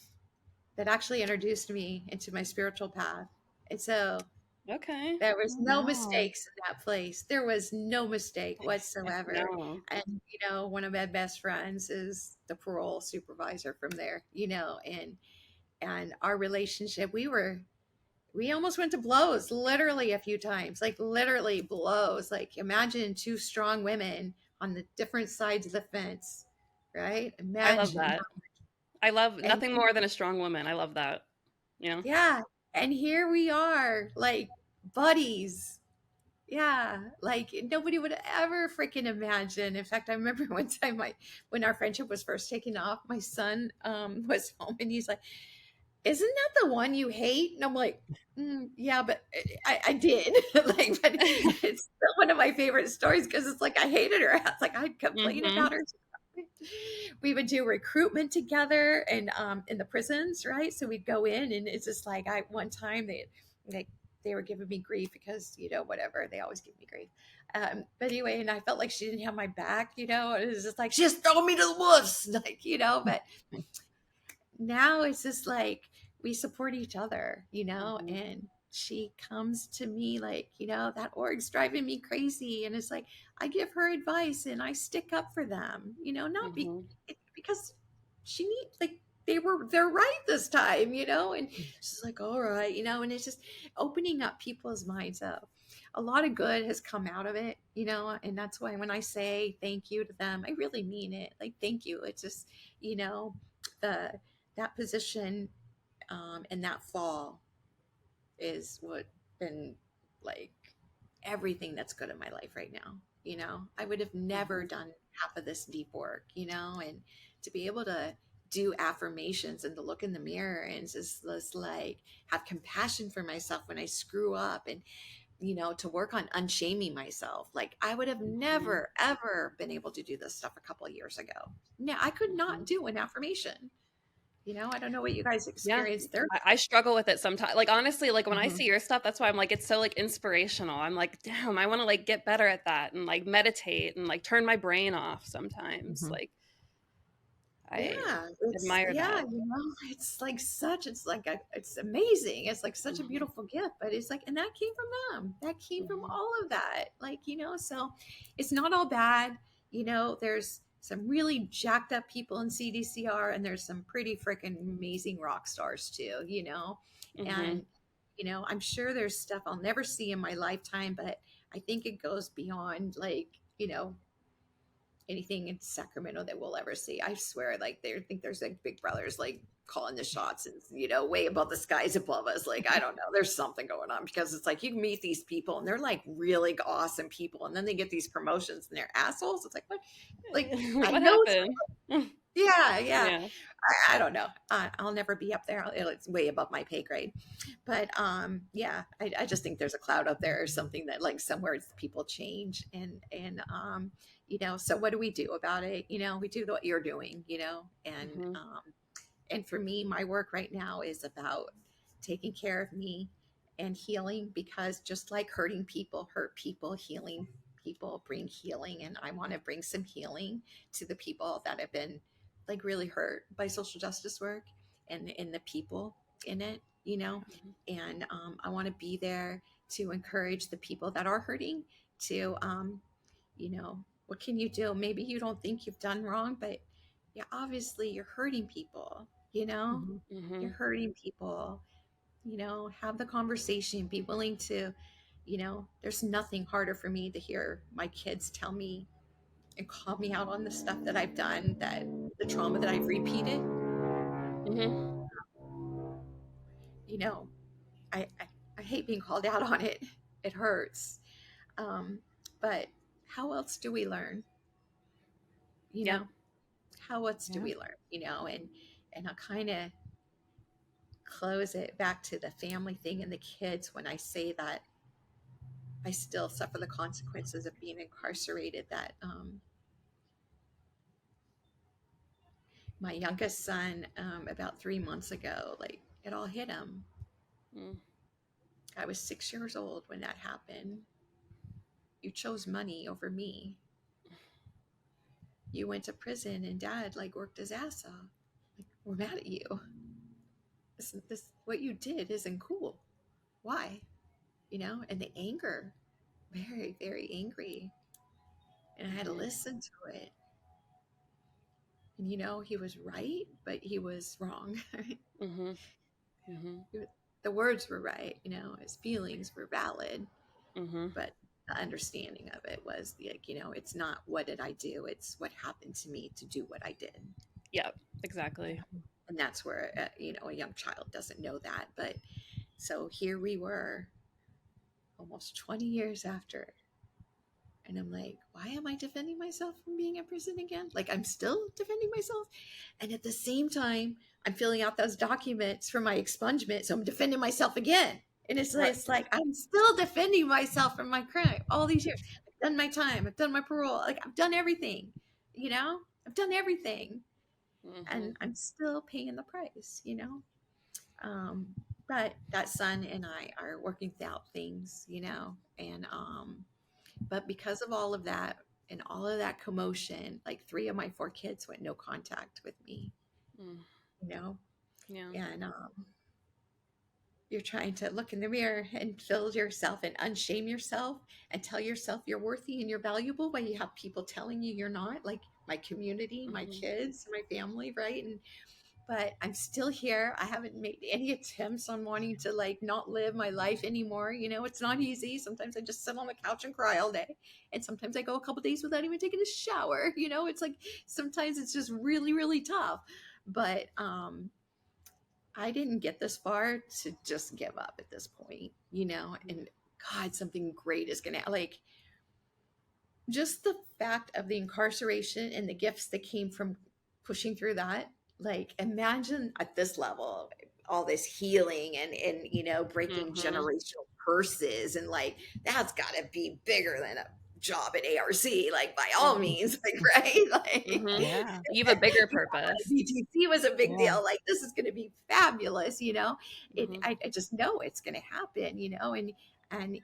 that actually introduced me into my spiritual path. And so there was no mistakes in that place. There was no mistake whatsoever. No. And, one of my best friends is the parole supervisor from there, and our relationship, we almost went to blows, literally a few times, like literally blows. Like, imagine two strong women on the different sides of the fence, right? Imagine. I love that. I love nothing more than a strong woman. I love that. Yeah. And here we are, like buddies. Yeah. Like, nobody would ever freaking imagine. In fact, I remember one time when our friendship was first taking off, my son was home, and he's like, isn't that the one you hate? And I'm like, yeah, but I did. Like, but it's still one of my favorite stories, because it's like, I hated her. It's like, I'd complain about her. We would do recruitment together, and in the prisons, right? So we'd go in, and it's just like, one time they were giving me grief because, whatever, they always give me grief. But anyway, and I felt like she didn't have my back, it was just like, she just throw me to the wolves, like, but now it's just like, we support each other, and she comes to me like, that org's driving me crazy. And it's like, I give her advice and I stick up for them, not because she needs, like, they're right this time, and she's like, all right, and it's just opening up people's minds up. a lot of good has come out of it, you know, and that's why when I say thank you to them, I really mean it. Like, thank you. It's just, you know, the that position and that fall is what been like everything that's good in my life right now. You know, I would have never done half of this deep work, you know, and to be able to do affirmations and to look in the mirror and just like have compassion for myself when I screw up, and you know, to work on unshaming myself. Like, I would have never ever been able to do this stuff a couple of years ago. No, I could not do an affirmation. You know, I don't know what you guys experienced there. I struggle with it sometimes. Like, honestly, like when I see your stuff, that's why I'm like, it's so like inspirational. I'm like, damn, I want to like get better at that and like meditate and like turn my brain off sometimes. Like, I admire that. You know, it's like it's amazing. It's like such a beautiful gift, but it's like, and that came from them. That came from all of that. Like, you know, so it's not all bad. You know, there's some really jacked up people in CDCR, and there's some pretty freaking amazing rock stars too, you know, and, you know, I'm sure there's stuff I'll never see in my lifetime, but I think it goes beyond, like, you know, anything in Sacramento that we'll ever see. I swear, like, they think there's like big brothers like calling the shots and, you know, way above the skies above us. Like, I don't know, there's something going on, because it's like you meet these people and they're like really awesome people, and then they get these promotions and they're assholes. It's like, what? Like, what I know happened? yeah. I don't know. I'll never be up there. It's way above my pay grade. But yeah, I just think there's a cloud up there or something that, like, somewhere people change, and you know, so what do we do about it? You know, we do what you're doing, you know, and for me, my work right now is about taking care of me and healing, because just like hurting people hurt people, healing people bring healing, and I want to bring some healing to the people that have been like really hurt by social justice work and the people in it, you know, and I want to be there to encourage the people that are hurting to, you know, what can you do? Maybe you don't think you've done wrong, but yeah, obviously you're hurting people, you know, you're hurting people, you know, have the conversation, be willing to, you know, there's nothing harder for me to hear my kids tell me and call me out on the stuff that I've done, that the trauma that I've repeated. You know, I hate being called out on it. It hurts. But how else do we learn? You know, how else do we learn? You know, and I'll kind of close it back to the family thing and the kids when I say that I still suffer the consequences of being incarcerated. That my youngest son, about 3 months ago, like, it all hit him. I was 6 years old when that happened. You chose money over me. You went to prison, and Dad like worked his ass off. Like, we're mad at you. This what you did isn't cool. Why? You know, and the anger, very, very angry. And I had to listen to it. And, you know, he was right, but he was wrong. The words were right, you know, his feelings were valid, but the understanding of it was like, you know, it's not what did I do, it's what happened to me to do what I did. Yeah, exactly. And that's where, you know, a young child doesn't know that. But so here we were almost 20 years after. And I'm like, why am I defending myself from being in prison again? Like, I'm still defending myself. And at the same time, I'm filling out those documents for my expungement. So I'm defending myself again. And it's like I'm still defending myself from my crime all these years. I've done my time. I've done my parole. Like, I've done everything, you know, I've done everything. And I'm still paying the price, you know. But that son and I are working out things, you know, and but because of all of that and all of that commotion, like 3 of my 4 kids went no contact with me, you know? And you're trying to look in the mirror and fill yourself and unshame yourself and tell yourself you're worthy and you're valuable while you have people telling you you're not, like my community, my kids, my family, right? but I'm still here. I haven't made any attempts on wanting to like not live my life anymore. You know, it's not easy. Sometimes I just sit on the couch and cry all day. And sometimes I go a couple days without even taking a shower. You know, it's like sometimes it's just really, really tough. But I didn't get this far to just give up at this point, you know, and God, something great is gonna like just the fact of the incarceration and the gifts that came from pushing through that. Like imagine at this level all this healing and you know breaking generational curses and like that's got to be bigger than a job at ARC, like by all means, like right, like Yeah. You have a bigger purpose. BTC was a big Yeah. deal. Like this is going to be fabulous, you know. Mhm. I just know it's going to happen, you know, and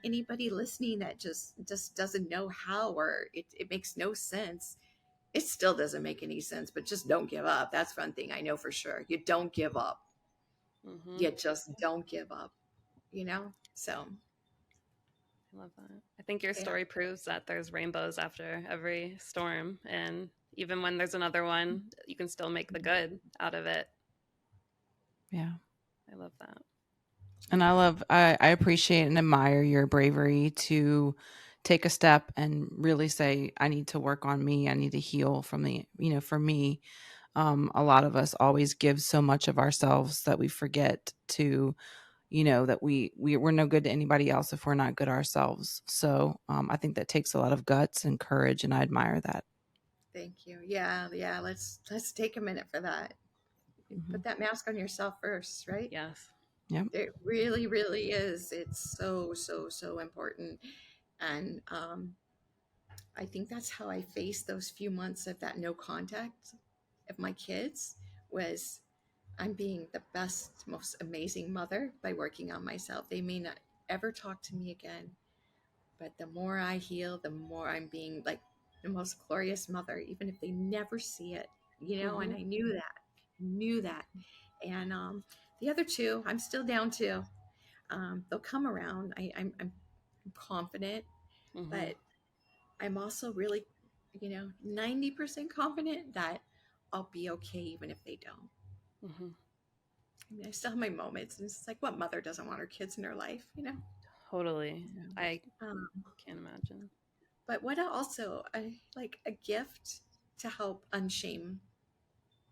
anybody listening that just doesn't know how or it makes no sense. It still doesn't make any sense, but just don't give up. That's one thing I know for sure. You don't give up. Mhm. You just don't give up, you know? So I love that. I think your yeah. story proves that there's rainbows after every storm, and even when there's another one, you can still make the good out of it. Yeah. I love that. And I appreciate and admire your bravery to take a step and really say, I need to work on me. I need to heal from the, you know, for me, a lot of us always give so much of ourselves that we forget to, you know, that we're no good to anybody else if we're not good ourselves. So I think that takes a lot of guts and courage, and I admire that. Thank you. Yeah, yeah. Let's take a minute for that. Put that mask on yourself first, right? Yes. Yep. It really, really is. It's so, so, so important. And I think that's how I faced those few months of that no contact of my kids was I'm being the best, most amazing mother by working on myself. They may not ever talk to me again, but the more I heal, the more I'm being like the most glorious mother, even if they never see it, you know, and I knew that. And the other two, I'm still down to. They'll come around. I'm confident, but I'm also really, you know, 90% confident that I'll be okay even if they don't. I mean, I still have my moments, and it's like, what mother doesn't want her kids in her life, you know? Totally. Yeah. I Um, can't imagine. but what also, like a gift to help unshame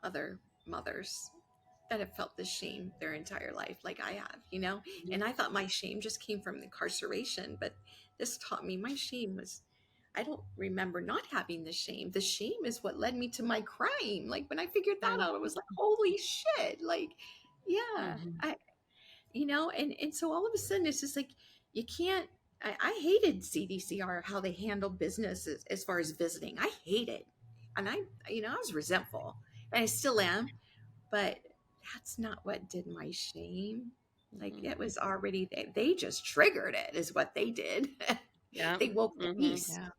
other mothers that have felt this shame their entire life, like I have, you know? And I thought my shame just came from incarceration, but this taught me my shame was, I don't remember not having the shame. The shame is what led me to my crime. Like when I figured that out, it was like, holy shit. Like, yeah, I, you know, and so all of a sudden it's just like, you can't, I hated CDCR, how they handle business as far as visiting. I hate it. And I, you know, I was resentful and I still am, but that's not what did my shame. Like it was already, they just triggered it is what they did. Yeah. They woke the beast, Yeah.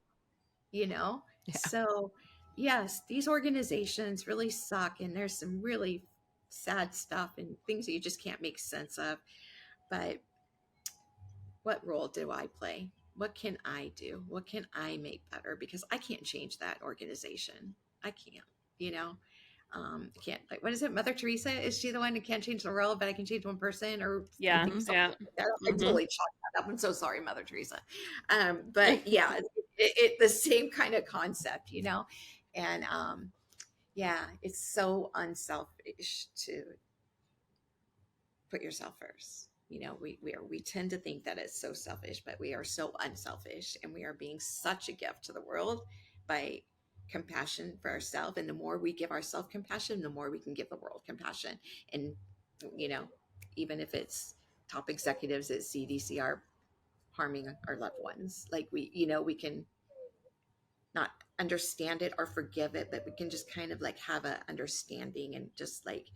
you know? Yeah. So yes, these organizations really suck. And there's some really sad stuff and things that you just can't make sense of. But what role do I play? What can I do? What can I make better? Because I can't change that organization. I can't, you know? I can't, like, what is it? Mother Teresa? Is she the one who can't change the world, but I can change one person? Or I Yeah. think something Yeah. like that. I totally chalked that up. I'm so sorry, Mother Teresa. But yeah, the same kind of concept, you know? And yeah, it's so unselfish to put yourself first. You know, we tend to think that it's so selfish, but we are so unselfish, and we are being such a gift to the world by compassion for ourselves. And the more we give ourselves compassion, the more we can give the world compassion. And you know, even if it's top executives at CDC are harming our loved ones, like we, you know, we can not understand it or forgive it, but we can just kind of like have a understanding and just like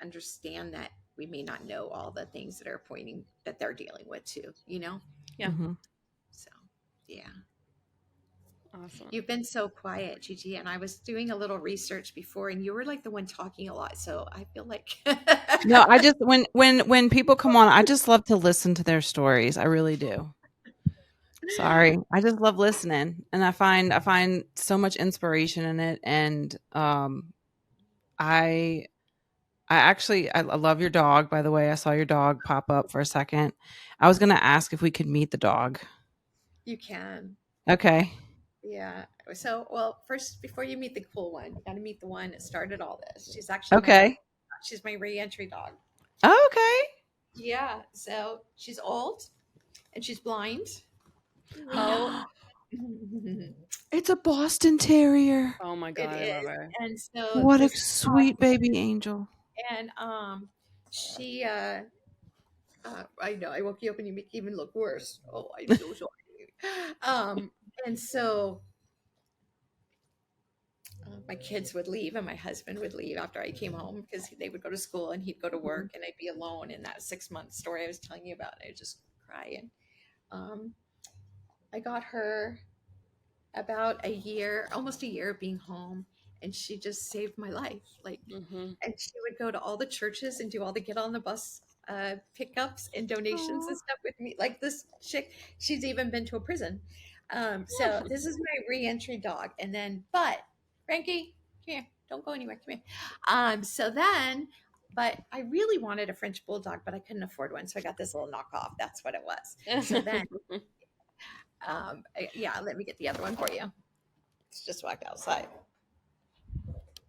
understand that we may not know all the things that are pointing that they're dealing with too, you know? Yeah. So yeah. Awesome. You've been so quiet, Gigi, and I was doing a little research before and you were like the one talking a lot. So I feel like No, I just when people come on, I just love to listen to their stories. I really do. Sorry. I just love listening, and I find so much inspiration in it, and I I love your dog, by the way. I saw your dog pop up for a second. I was going to ask if we could meet the dog. You can. Okay. Yeah. So, well, first, before you meet the cool one, you got to meet the one that started all this. She's actually Okay. she's my re-entry dog. Oh, okay. Yeah. So she's old and she's blind. Oh, It's a Boston Terrier. oh my God, I love her. And so What a this sweet baby angel. and she I know I woke you up and you make it even look worse. Oh, I'm so sorry. And so my kids would leave and my husband would leave after I came home because they would go to school and he'd go to work and I'd be alone in that 6-month story I was telling you about. I would just cry. And I got her about a year, almost a year of being home, and she just saved my life. Like, and she would go to all the churches and do all the get on the bus pickups and donations and stuff with me. Like this chick, she's even been to a prison. So this is my re-entry dog. And then, but Frankie, come here, don't go anywhere. Come here. So then, but I really wanted a French bulldog, but I couldn't afford one, so I got this little knockoff. That's what it was. So then. Yeah, let me get the other one for you. It's just walked outside.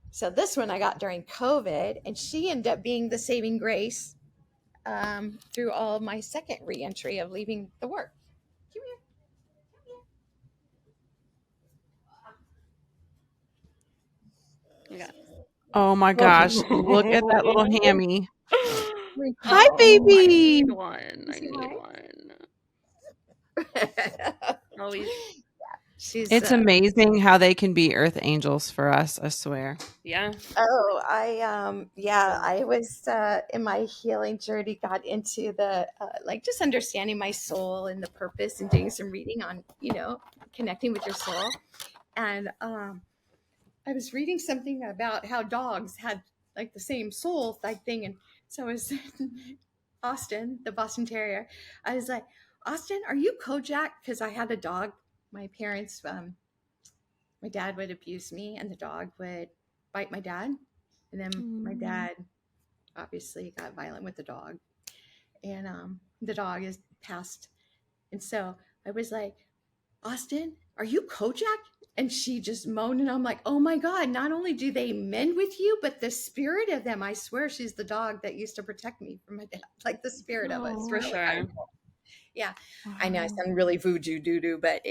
So this one I got during COVID, and she ended up being the saving grace through all my second reentry of leaving the work. Come Yeah. Oh my gosh. Look at that little hammy. here. Hi, baby. I need one. Oh, It's amazing how they can be earth angels for us, I swear. Yeah. Oh, I was in my healing journey, got into the like just understanding my soul and the purpose and doing some reading on, connecting with your soul. And I was reading something about how dogs had like the same soul type thing. And so I was Austin, the Boston Terrier. I was like, Austin, are you Kojak? Because I had a dog. My parents, my dad would abuse me and the dog would bite my dad. And then my dad obviously got violent with the dog. And the dog is passed. And so I was like, Austin, are you Kojak? And she just moaned, and I'm like, oh my God, not only do they mend with you, but the spirit of them, I swear she's the dog that used to protect me from my dad, like the spirit of us. For sure. Yeah. I know I sound really voodoo doo-doo, but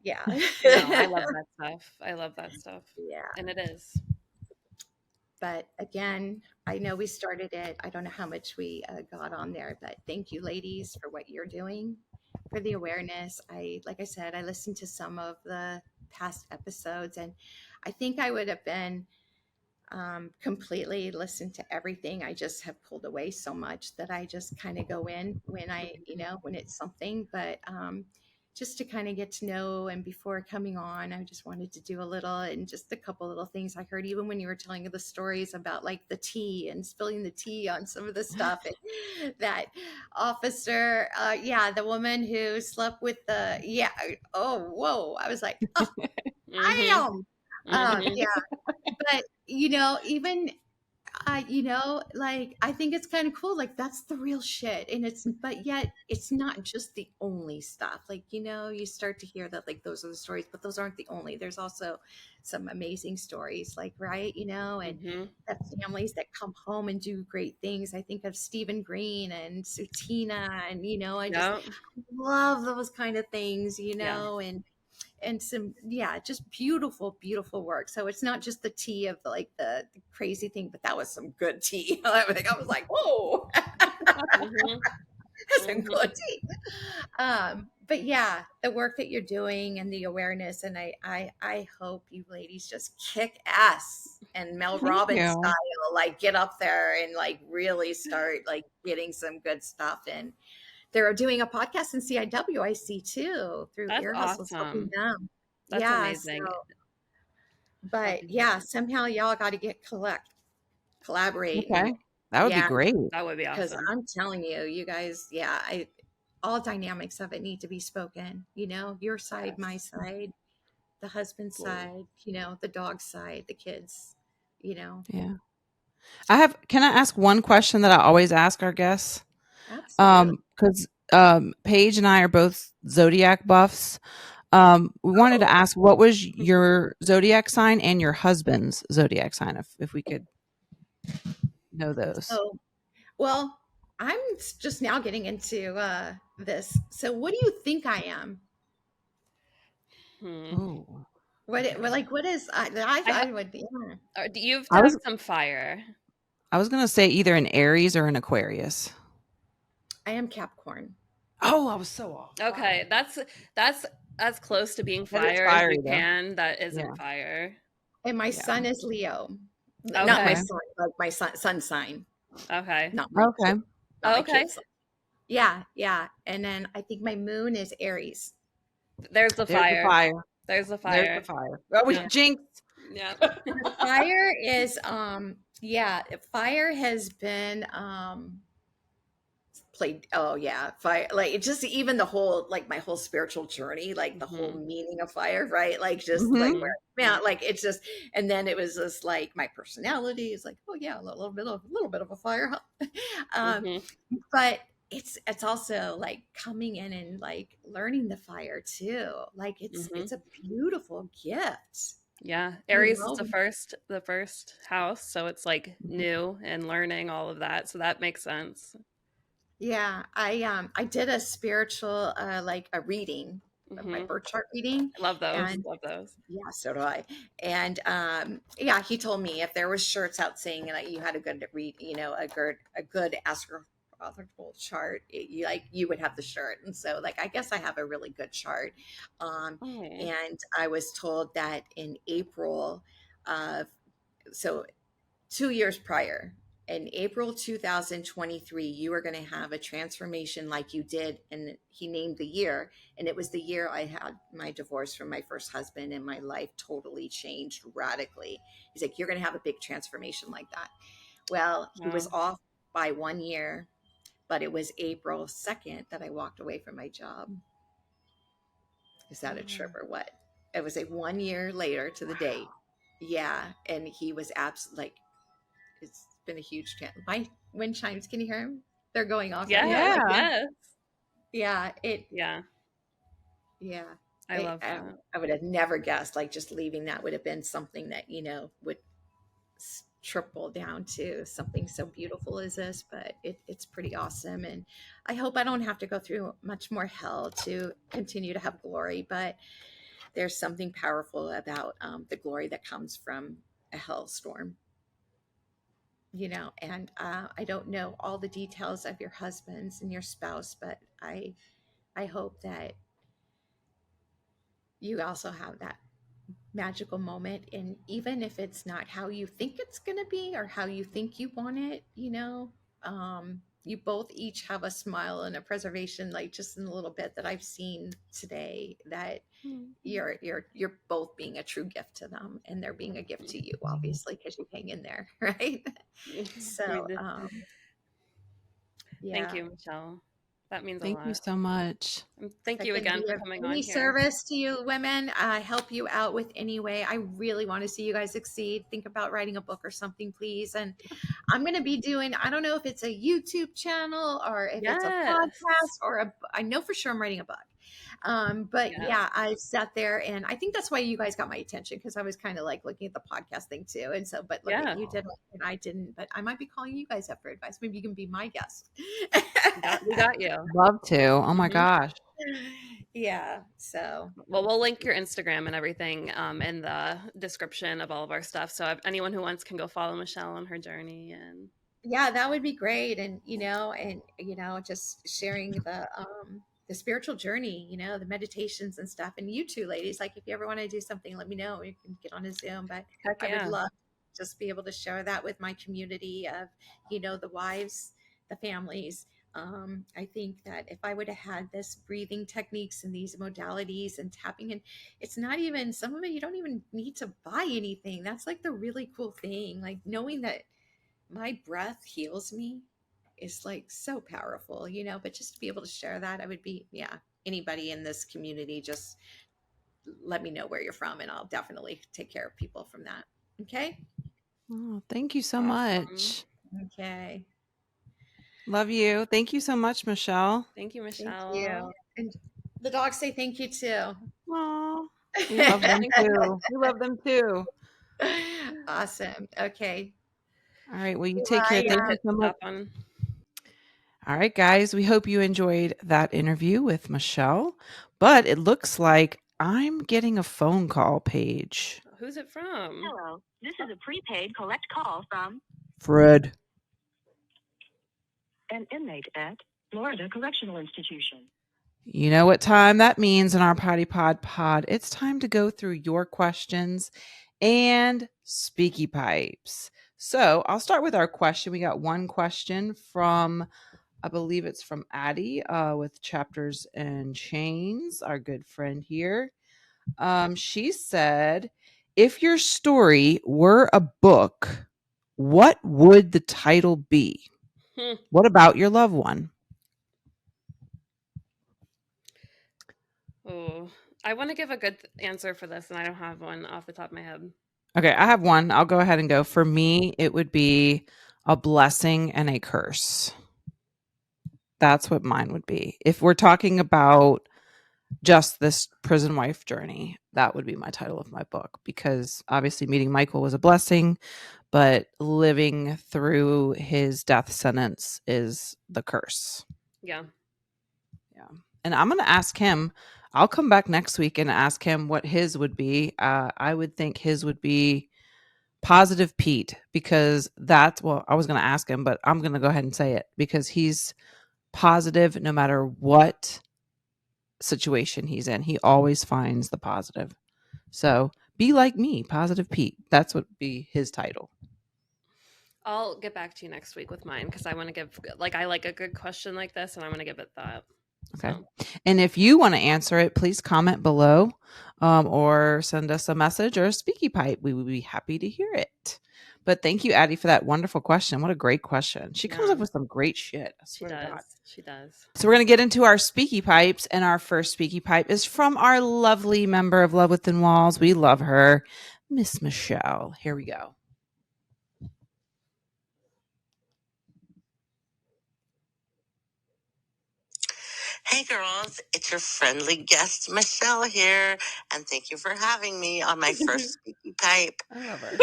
yeah. No, I love that stuff. I love that stuff. Yeah. And it is. But again, I know we started it. I don't know how much we got on there, but thank you, ladies, for what you're doing, for the awareness. Like I said, I listened to some of the past episodes, and I think I would have been completely listened to everything. I just have pulled away so much that I just kind of go in when when it's something, but just to kind of get to know. And before coming on, I just wanted to do a little, and just a couple little things I heard, even when you were telling the stories about like the tea and spilling the tea on some of the stuff. And that officer, the woman who slept with oh, whoa. I was like, oh, I am. But even like I think it's kind of cool. Like that's the real shit, and but yet it's not just the only stuff. Like you start to hear that like those are the stories, but those aren't the only. There's also some amazing stories, like right, and the families that come home and do great things. I think of Stephen Green and Sutina, and I just love those kind of things, and some just beautiful work. So it's not just the tea of like the crazy thing, but that was some good tea. I was like, whoa. That's some good tea. But yeah, the work that you're doing and the awareness, and I hope you ladies just kick ass and Mel Robbins style, like get up there and like really start like getting some good stuff in. They're doing a podcast in CIW, I see too, through That's Ear Hustles. awesome. Them. That's amazing. But somehow y'all got to collaborate. Okay. That would be great. That would be awesome. Because I'm telling you guys, all dynamics of it need to be spoken. Your side, my side, the husband's side, the dog's side, the kids, Yeah. Can I ask one question that I always ask our guests? Absolutely. Because Paige and I are both zodiac buffs. We wanted to Oh, ask what was your zodiac sign and your husband's zodiac sign, if we could know those. so well, I'm just now getting into this. So, what do you think I am? Hmm. Oh, What is I I ha- would be? Yeah. you've I to have was some fire. I was gonna say either an Aries or an Aquarius. I am Capricorn. Oh, I was so off. Wow. Okay, that's as close to being That is fire as fiery you though. can. That Yeah. isn't fire. And my Yeah. sun is Leo. Not my Okay. Okay. son, like my sun sign, Okay. not my Okay. kid, not my Okay. kid's son. Yeah, yeah. And then I think my moon is Aries. There's the There's the fire. fire. There's the There's the fire. fire. Oh, we Yeah. jinxed. Yeah. The fire is yeah, fire has been played, oh yeah, fire, like it just, even the whole, like my whole spiritual journey, like the whole Mhm. meaning of fire, right? Like just like Hmm. where, Mhm. yeah, like it's just, and then it was just like my personality is like, oh yeah, a little bit of a fire, huh? um Mhm. but it's also like coming in and like learning the fire too, like Mhm. it's a beautiful gift, Yeah. you Aries is know. the first house, so it's like new and learning all of that. So that makes sense. Yeah, I did a spiritual like a reading, my Mhm. birth chart reading, I love those. and Love those. yeah, so do I. And yeah, he told me if there was shirts out saying that you had a good read, you know, a good astrological chart, you like you would have the shirt. And so like I guess I have a really good chart. Um Oh. and I was told that in April, uh so 2 years prior, in April 2023, you were going to have a transformation like you did. And he named the year. And it was the year I had my divorce from my first husband, and my life totally changed radically. He's like, you're going to have a big transformation like that. Well, he was Wow. off by 1 year, but it was April 2nd that I walked away from my job. Is that a trip or what? It was a 1 year later to the date. Yeah. And he was absolutely like, it's been a huge chance. My wind chimes, can you hear them? They're going off right now. Yes. Like, Yeah. Yes. yeah, Yeah. yeah. I love that. I would have never guessed, like, just leaving that would have been something that, would triple down to something so beautiful as this, but it's pretty awesome. And I hope I don't have to go through much more hell to continue to have glory, but there's something powerful about the glory that comes from a hell storm. And I don't know all the details of your husband's and your spouse, but I hope that you also have that magical moment, and even if it's not how you think it's going to be or how you think you want it, you both each have a smile and a preservation, like just in a little bit that I've seen today, that Mhm. you're both being a true gift to them, and they're being a gift to you, obviously, because you hang in there. Right. We So did. Thank yeah, you, Michelle. That means a Thank you lot. so much. And if thank I you can again be for of coming on any here. service to you women, help you out with any way, I really want to see you guys succeed. Think about writing a book or something, please. And I'm going to be doing, I don't know if it's a YouTube channel or if it's a Yes. podcast I know for sure I'm writing a book. But Yes. yeah, I sat there, and I think that's why you guys got my attention, because I was kind of like looking at the podcast thing too. And so, but look, Yeah. you did one and I didn't, but I might be calling you guys up for advice. Maybe you can be my guest. We got you. Love to. Oh my Mhm. gosh. Yeah. So Well, we'll link your Instagram and everything in the description of all of our stuff. So if anyone who wants can go follow Michelle on her journey. And yeah, that would be great. And just sharing the spiritual journey, the meditations and stuff. And you two ladies, like if you ever want to do something, let me know. You can get on a Zoom. But heck I would yeah. love to just be able to share that with my community of, the wives, the families. I think that if I would have had this breathing techniques and these modalities and tapping in, it's not even, some of it you don't even need to buy anything. That's like the really cool thing. Like knowing that my breath heals me is like so powerful, but just to be able to share that, I would be, yeah, anybody in this community, just let me know where you're from, and I'll definitely take care of people from that. Okay. Oh, thank you so Awesome. much. Okay. Love you. Thank you so much, Michelle. Thank you, Thank Michelle. you. And the dogs say thank you too. Aw, we love them too. We love them too. Awesome. Okay. All right. Well, you take care. Bye. Thank you Hit so much. stop on. All right, guys. We hope you enjoyed that interview with Michelle. But it looks like I'm getting a phone call, Paige. Who's it from? Hello, this is a prepaid collect call from Fred. an inmate at Florida Correctional Institution. You know what time that means in our Potty Pod. It's time to go through your questions and speaky pipes. So I'll start with our question. We got one question from, I believe it's from Addie with Chapters and Chains, our good friend here. She said, if your story were a book, what would the title be? What about your loved one? Oh, I want to give a good answer for this, and I don't have one off the top of my head. Okay, I have one. I'll go ahead and go. For me, it would be a blessing and a curse. That's what mine would be. If we're talking about just this prison wife journey, that would be my title of my book, because obviously meeting Michael was a blessing, but living through his death sentence is the curse. Yeah. And I'm going to ask him. I'll come back next week and ask him what his would be. I would think his would be Positive Pete, because that's, well, I was going to ask him, but I'm going to go ahead and say it, because he's positive no matter what situation he's in. He always finds the positive. So be like me, Positive Pete. That's what would be his title. I'll get back to you next week with mine, because I want to give, like, I like a good question like this, and I want to give it thought. Okay. So. And if you want to answer it, please comment below or send us a message or a speaky pipe. We would be happy to hear it. But thank you, Addie, for that wonderful question. What a great question. She comes up with some great shit. I swear to God. She does. So we're going to get into our speaky pipes. And our first speaky pipe is from our lovely member of Love Within Walls. We love her, Miss Michelle. Here we go. Hey girls, it's your friendly guest Michelle here, and thank you for having me on my first speaky pipe. I love her.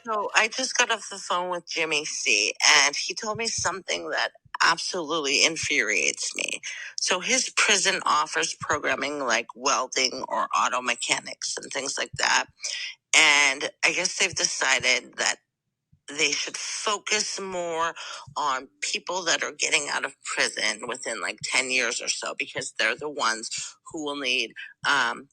So I just got off the phone with Jimmy C, and he told me something that absolutely infuriates me. So his prison offers programming like welding or auto mechanics and things like that. And I guess they've decided that they should focus more on people that are getting out of prison within like 10 years or so, because they're the ones who will need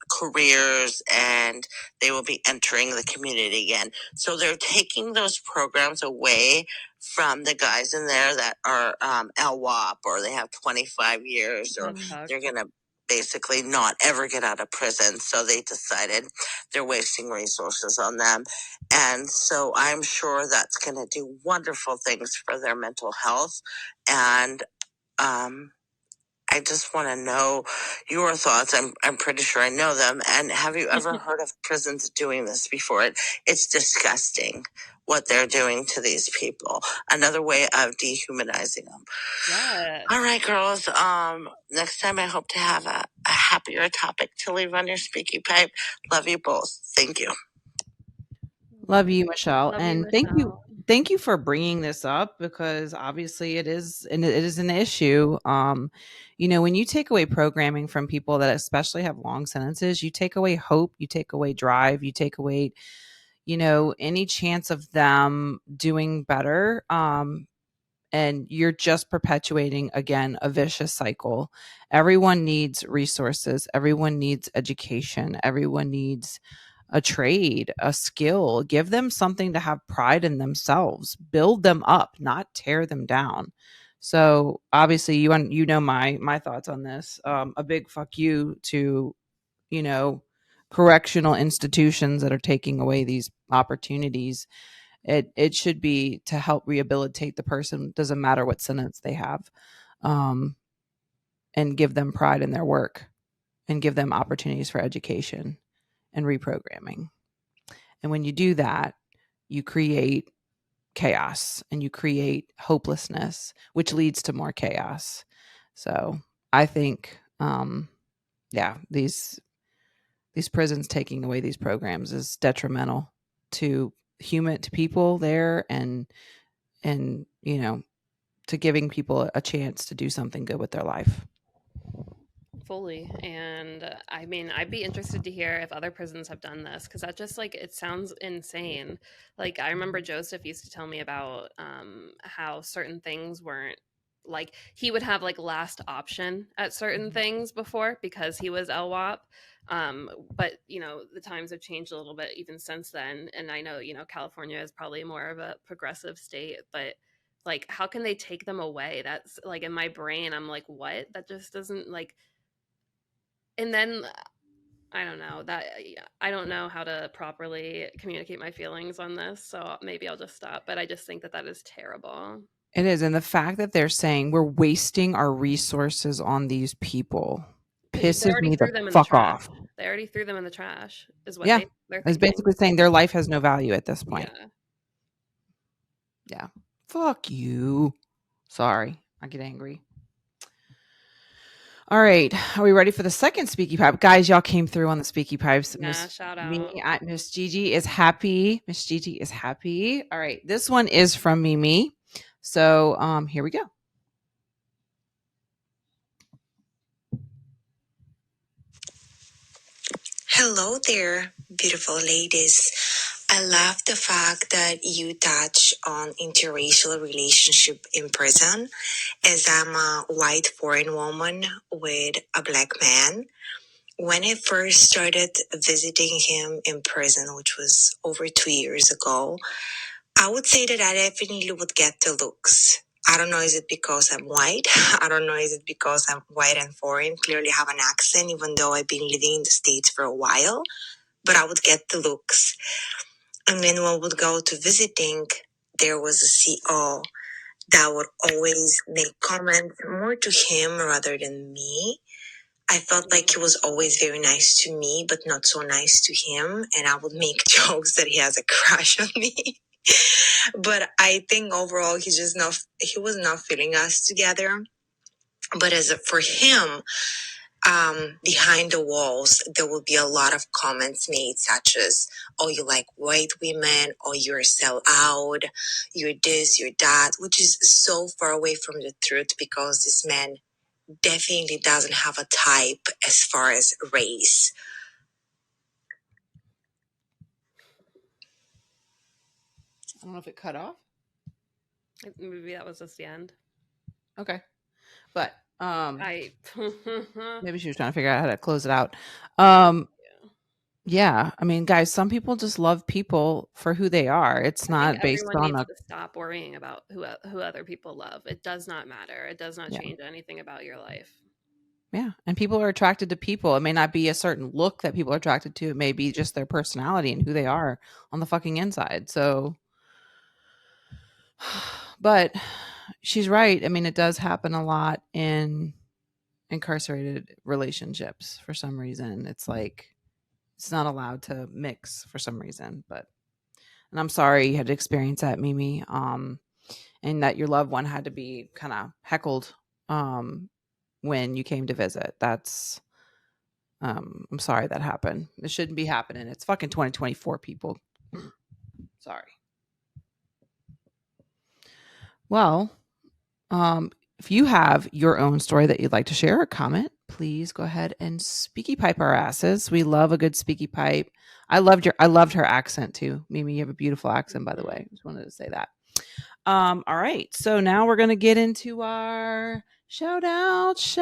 careers, and they will be entering the community again. So they're taking those programs away from the guys in there that are LWOP, or they have 25 years, or they're going to basically not ever get out of prison. So they decided they're wasting resources on them. And so I'm sure that's going to do wonderful things for their mental health. And I just want to know your thoughts. I'm pretty sure I know them. And have you ever heard of prisons doing this before? It's disgusting what they're doing to these people. Another way of dehumanizing them. Yes. All right, girls. Next time I hope to have a happier topic to leave on your speaky pipe. Love you both. Thank you. Love you, Michelle. Love and you, thank you for bringing this up, because obviously it is an issue. You know, when you take away programming from people that especially have long sentences, you take away hope, you take away drive, you take away, you know, any chance of them doing better. And you're just perpetuating, again, a vicious cycle. Everyone needs resources, everyone needs education, everyone needs a trade, a skill. Give them something to have pride in themselves. Build them up, not tear them down. So obviously, you know my thoughts on this. A big fuck you to, you know, correctional institutions that are taking away these opportunities. It should be to help rehabilitate the person. Doesn't matter what sentence they have, and give them pride in their work, and give them opportunities for education and reprogramming. And when you do that, you create chaos and you create hopelessness, which leads to more chaos. So I think, these prisons taking away these programs is detrimental to people there, and to giving people a chance to do something good with their life. Fully. And I mean, I'd be interested to hear if other prisons have done this, because that just like, it sounds insane. Like, I remember Joseph used to tell me about how certain things weren't, like, he would have like last option at certain things before because he was LWAP. But the times have changed a little bit even since then, and I know California is probably more of a progressive state, but like, how can they take them away? That's like, in my brain I'm like, what? That just doesn't like. And then I don't know that I don't know how to properly communicate my feelings on this, so maybe I'll just stop. But I just think that is terrible. It is, and the fact that they're saying we're wasting our resources on these people pisses me the fuck off. They already threw them in the trash, is what Yeah, they're it's thinking. basically saying their life has no value at this point. Yeah. Fuck you. Sorry, I get angry. All right, are we ready for the second Speaky Pipe? Guys, y'all came through on the Speaky Pipes. Yeah, shout out. Miss Gigi is happy. Miss Gigi is happy. All right, this one is from Mimi. So here we go. Hello there, beautiful ladies. I love the fact that you touch on interracial relationship in prison, as I'm a white foreign woman with a black man. When I first started visiting him in prison, which was over 2 years ago, I would say that I definitely would get the looks. I don't know, is it because I'm white? I don't know, is it because I'm white and foreign? Clearly have an accent, even though I've been living in the States for a while. But I would get the looks. And then when we would go to visiting, there was a CO that would always make comments more to him rather than me. I felt like he was always very nice to me, but not so nice to him. And I would make jokes that he has a crush on me. But I think overall, he was not feeling us together. But for him, behind the walls, there will be a lot of comments made, such as, oh, you like white women, or you're a sellout, you're this, you're that, which is so far away from the truth, because this man definitely doesn't have a type as far as race. I don't know if it cut off. Maybe that was just the end. Okay. But maybe she was trying to figure out how to close it out. Yeah, I mean, guys, some people just love people for who they are. It's not based on everyone needs to stop worrying about who other people love. It does not matter. It does not change anything about your life. Yeah, and people are attracted to people. It may not be a certain look that people are attracted to. It may be just their personality and who they are on the fucking inside. So, but she's right. I mean, it does happen a lot in incarcerated relationships for some reason. It's like it's not allowed to mix for some reason. And I'm sorry you had to experience that, Mimi. And that your loved one had to be kind of heckled when you came to visit. That's I'm sorry that happened. It shouldn't be happening. It's fucking 2024, people. Sorry. Well, if you have your own story that you'd like to share or comment, please go ahead and speaky pipe our asses. We love a good speaky pipe. I loved her accent too. Mimi, you have a beautiful accent, by the way. Just wanted to say that. All right. So now we're going to get into our shout outs.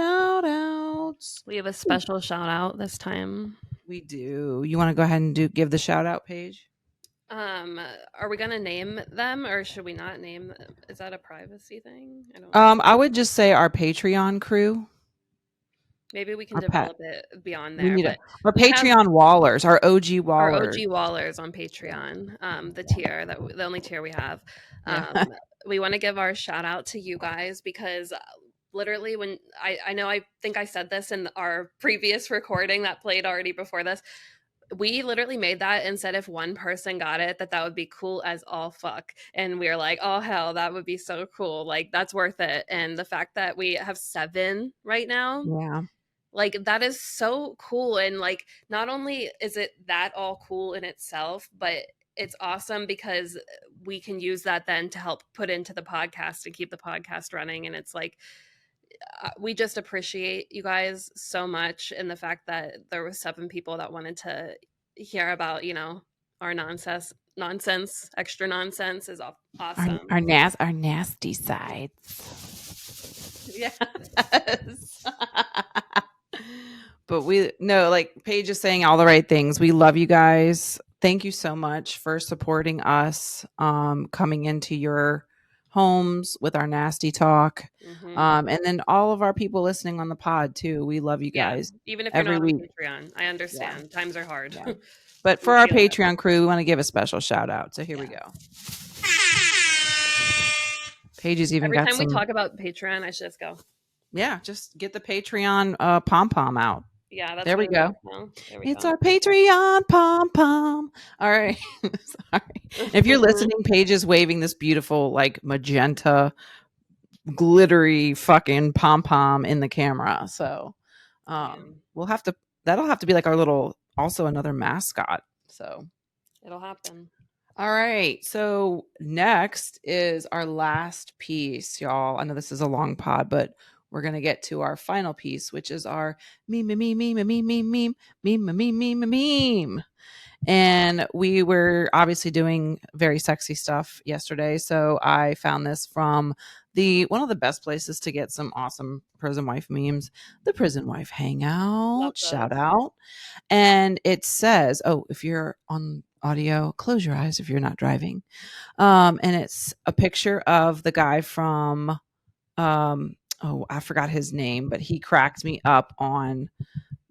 We have a special shout out this time. We do. You want to go ahead and give the shout out, Paige? Are we going to name them, or should we not name them? Is that a privacy thing? I would just say our Patreon crew. Maybe we can develop it beyond there. Our Patreon wallers, our OG wallers. Our OG wallers on Patreon, the only tier we have. We want to give our shout out to you guys, because literally when I think I said this in our previous recording that played already before this, we literally made that and said if one person got it, that would be cool as all fuck. And we were like, oh hell, that would be so cool. Like that's worth it. And the fact that we have 7 right now, Yeah. like that is so cool. And like not only is it that all cool in itself, but it's awesome because we can use that then to help put into the podcast and keep the podcast running. And it's like, we just appreciate you guys so much, and the fact that there were 7 people that wanted to hear about, you know, our nonsense, extra nonsense is awesome. Our nasty sides. Yes. But like Paige is saying all the right things. We love you guys. Thank you so much for supporting us, coming into your homes with our nasty talk. And then all of our people listening on the pod too. We love you guys. Even if you're not on Patreon, I understand. Yeah. Times are hard. Yeah. But for our Patreon crew, we want to give a special shout out. So here we go. Paige even got some. Every time we talk about Patreon, I should just go. Yeah, just get the Patreon pom-pom out. Yeah, that's there we go. It's go. Our Patreon pom-pom. All right. Sorry. If you're listening, Paige is waving this beautiful, like magenta, glittery fucking pom-pom in the camera. So that'll have to be like our little, also another mascot. So it'll happen. All right. So next is our last piece, y'all. I know this is a long pod, but we're going to get to our final piece, which is our meme. And we were obviously doing very sexy stuff yesterday. So I found this from one of the best places to get some awesome prison wife memes, the Prison Wife Hangout. Shout out. And it says, if you're on audio, close your eyes if you're not driving. And it's a picture of the guy from, I forgot his name, but he cracked me up on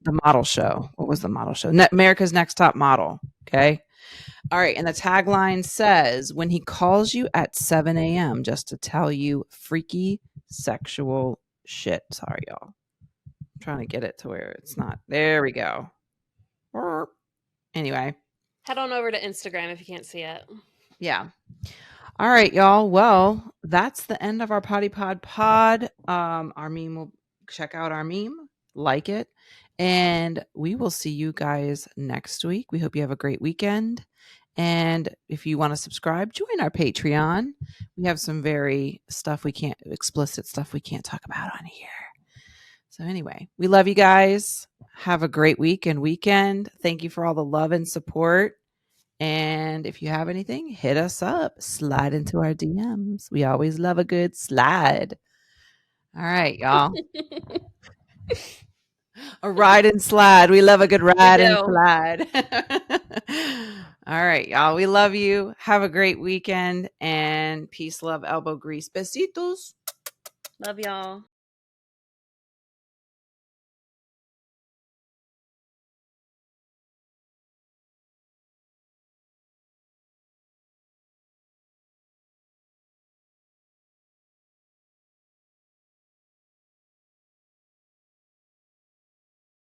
the model show. What was the model show? America's Next Top Model. Okay. All right. And the tagline says, when he calls you at 7 a.m. just to tell you freaky sexual shit. Sorry, y'all. I'm trying to get it to where it's not. There we go. Anyway. Head on over to Instagram if you can't see it. Yeah. All right, y'all. Well, that's the end of our Potty Pod pod. Our meme will check out our meme, like it, and we will see you guys next week. We hope you have a great weekend. And if you want to subscribe, join our Patreon. We have some very explicit stuff we can't talk about on here. So anyway, we love you guys. Have a great week and weekend. Thank you for all the love and support. And if you have anything, hit us up. Slide into our DMs. We always love a good slide. All right, y'all. A ride and slide. We love a good ride and slide. All right, y'all. We love you. Have a great weekend. And peace, love, elbow grease. Besitos. Love y'all.